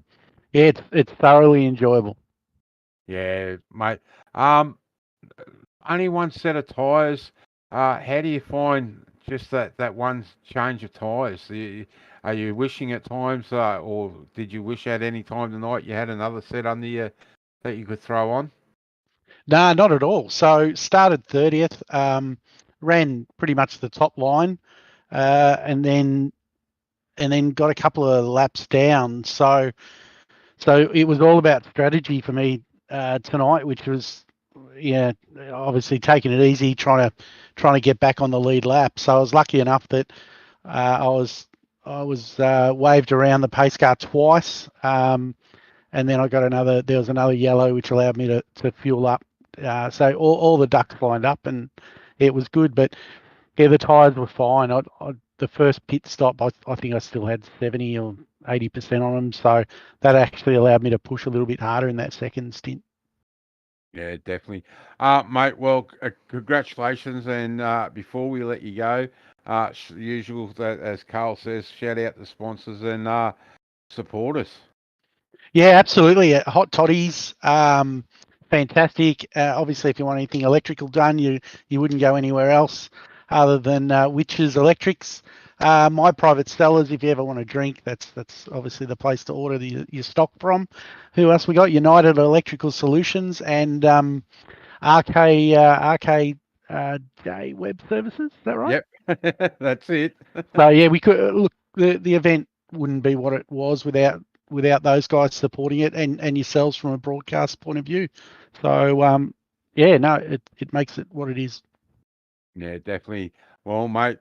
it's thoroughly enjoyable. Yeah, mate. Only one set of tyres. How do you find just that one change of tyres? Are you wishing at times, or did you wish at any time tonight you had another set under you that you could throw on? No, not at all. So started 30th, ran pretty much the top line, and then got a couple of laps down. So it was all about strategy for me tonight, which was obviously taking it easy, trying to get back on the lead lap. So I was lucky enough that I was waved around the pace car twice, and then I got there was another yellow which allowed me to fuel up So all the ducks lined up, and it was good. But yeah, the tyres were fine. The first pit stop, I think I still had 70 or 80% on them, so that actually allowed me to push a little bit harder in that second stint. Yeah, definitely. Mate, well, congratulations. And before we let you go, usual, that, as Carl says, shout out the sponsors and supporters. Yeah, absolutely. Hot Toddies, fantastic. Obviously, if you want anything electrical done, you wouldn't go anywhere else other than Witches Electrics. My Private Sellers, if you ever want to drink, that's obviously the place to order your stock from. Who else we got? United Electrical Solutions and RK J Web Services. Is that right? Yep, that's it. So yeah, we could look. The event wouldn't be what it was without those guys supporting it and yourselves from a broadcast point of view. So yeah, no, it makes it what it is. Yeah, definitely. Well, mate,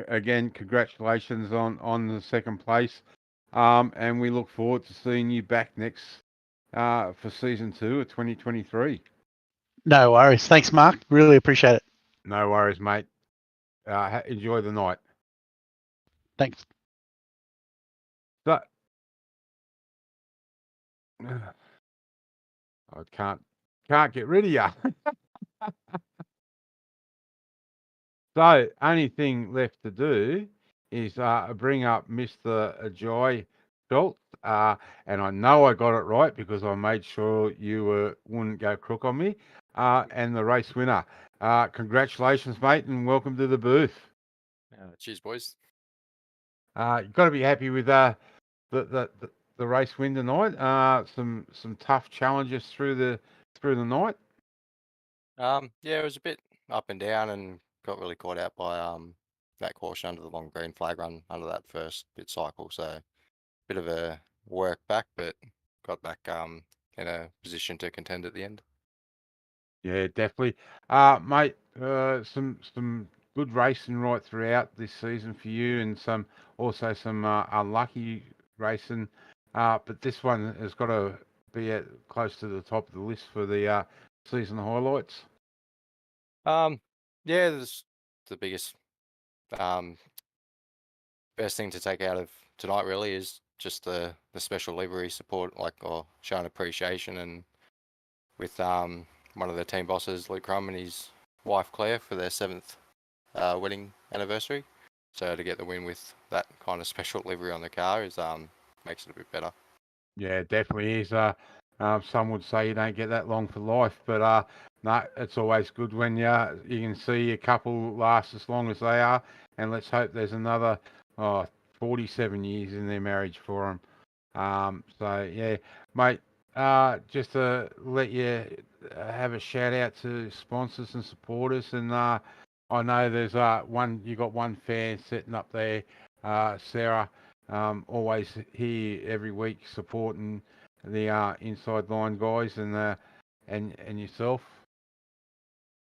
again, congratulations on the second place. And we look forward to seeing you back next for season 2 of 2023. No worries. Thanks, Mark. Really appreciate it. No worries, mate. Enjoy the night. Thanks. So, I can't get rid of you. So, only thing left to do is bring up Mr. Ajoy Schultz. And I know I got it right because I made sure you wouldn't go crook on me. And the race winner. Congratulations, mate, and welcome to the booth. Cheers, boys. You've got to be happy with the race win tonight. Some tough challenges through the night. Yeah, it was a bit up and down, and got really caught out by that caution under the long green flag run under that first pit cycle. So bit of a work back, but got back in a position to contend at the end. Yeah, definitely. Mate, some good racing right throughout this season for you, and some unlucky racing. But this one has got to be close to the top of the list for the season highlights. Yeah, this the biggest best thing to take out of tonight really is just the special livery support, or showing appreciation, and with one of the team bosses, Luke Crum, and his wife Claire for their 7th wedding anniversary. So to get the win with that kind of special livery on the car is makes it a bit better. Yeah, definitely is. Some would say you don't get that long for life, but no, it's always good when you can see a couple last as long as they are. And let's hope there's another 47 years in their marriage for them. So yeah, mate. Just to let you have a shout out to sponsors and supporters, and I know there's you got one fan sitting up there, Sarah. Always here every week supporting the inside line guys and yourself.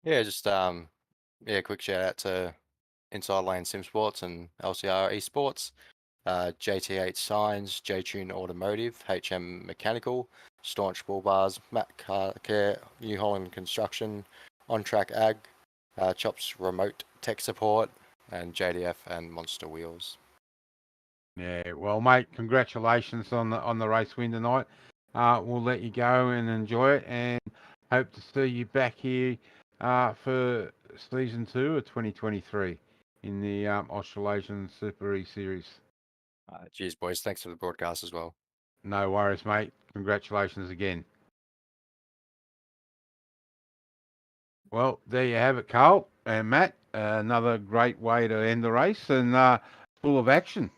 Yeah, just quick shout out to Inside Lane Sim Sports and LCR Esports, JT8 Signs, J-Tune Automotive, HM Mechanical, Staunch Bull Bars, Matt Car Care, New Holland Construction, On Track Ag, Chops Remote Tech Support, and JDF and Monster Wheels. Yeah, well, mate, congratulations on the race win tonight. We'll let you go and enjoy it, and hope to see you back here for season 2 of 2023 in the Australasian Super eSeries. Cheers, boys. Thanks for the broadcast as well. No worries, mate. Congratulations again. Well, there you have it, Carl and Matt. Another great way to end the race, and full of action.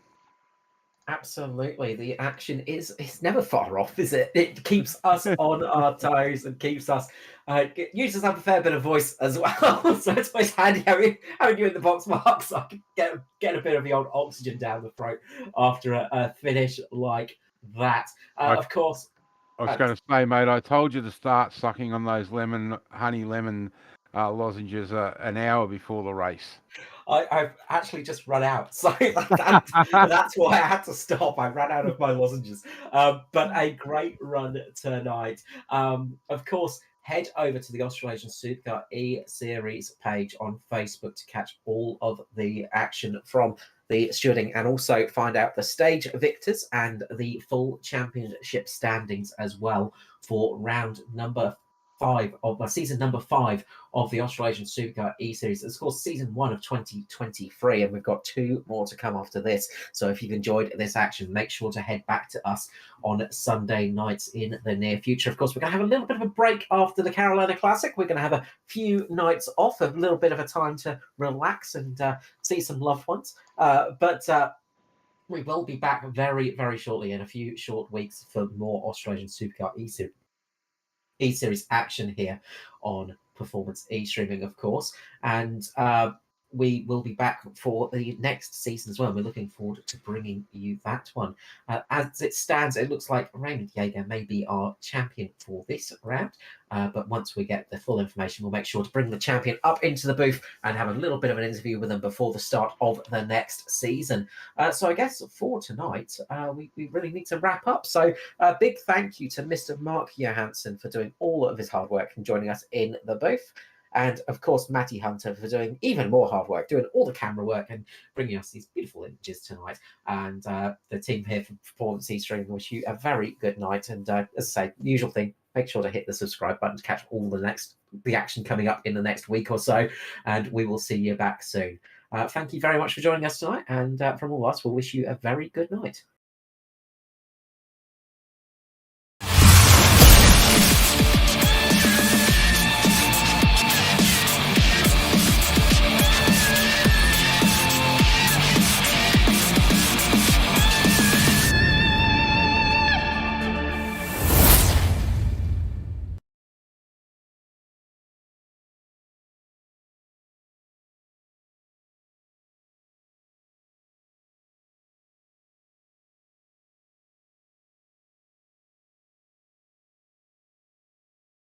Absolutely. The action is never far off, is it? It keeps us on our toes and keeps us uses up a fair bit of voice as well. So it's always handy having you in the box, Mark, so I can get a bit of the old oxygen down the throat after a finish like that. Of course. I was going to say, mate, I told you to start sucking on those honey lemon lozenges an hour before the race. I've actually just run out, so that's why I had to stop. I ran out of my lozenges. But a great run tonight. Of course, head over to the Australasian Supercar eSeries page on Facebook to catch all of the action from the stewarding, and also find out the stage victors and the full championship standings as well for round number 5 of season number 5 of the Australasian Supercar eSeries. It's, of course, season 1 of 2023, and we've got 2 more to come after this. So if you've enjoyed this action, make sure to head back to us on Sunday nights in the near future. Of course, we're going to have a little bit of a break after the Carolina Classic. We're going to have a few nights off, a little bit of a time to relax and see some loved ones. But we will be back very, very shortly in a few short weeks for more Australasian Supercar eSeries action here on Performance eStreaming, of course. And we will be back for the next season as well. We're looking forward to bringing you that one. As it stands, it looks like Raymond Jaeger may be our champion for this round. But once we get the full information, we'll make sure to bring the champion up into the booth and have a little bit of an interview with them before the start of the next season. So I guess for tonight, we really need to wrap up. So a big thank you to Mr. Mark Johansson for doing all of his hard work and joining us in the booth. And of course, Matty Hunter for doing even more hard work, doing all the camera work and bringing us these beautiful images tonight. And the team here for Performance eStreaming wish you a very good night. And as I say, usual thing, make sure to hit the subscribe button to catch all the action coming up in the next week or so. And we will see you back soon. Thank you very much for joining us tonight. And from all of us, we'll wish you a very good night.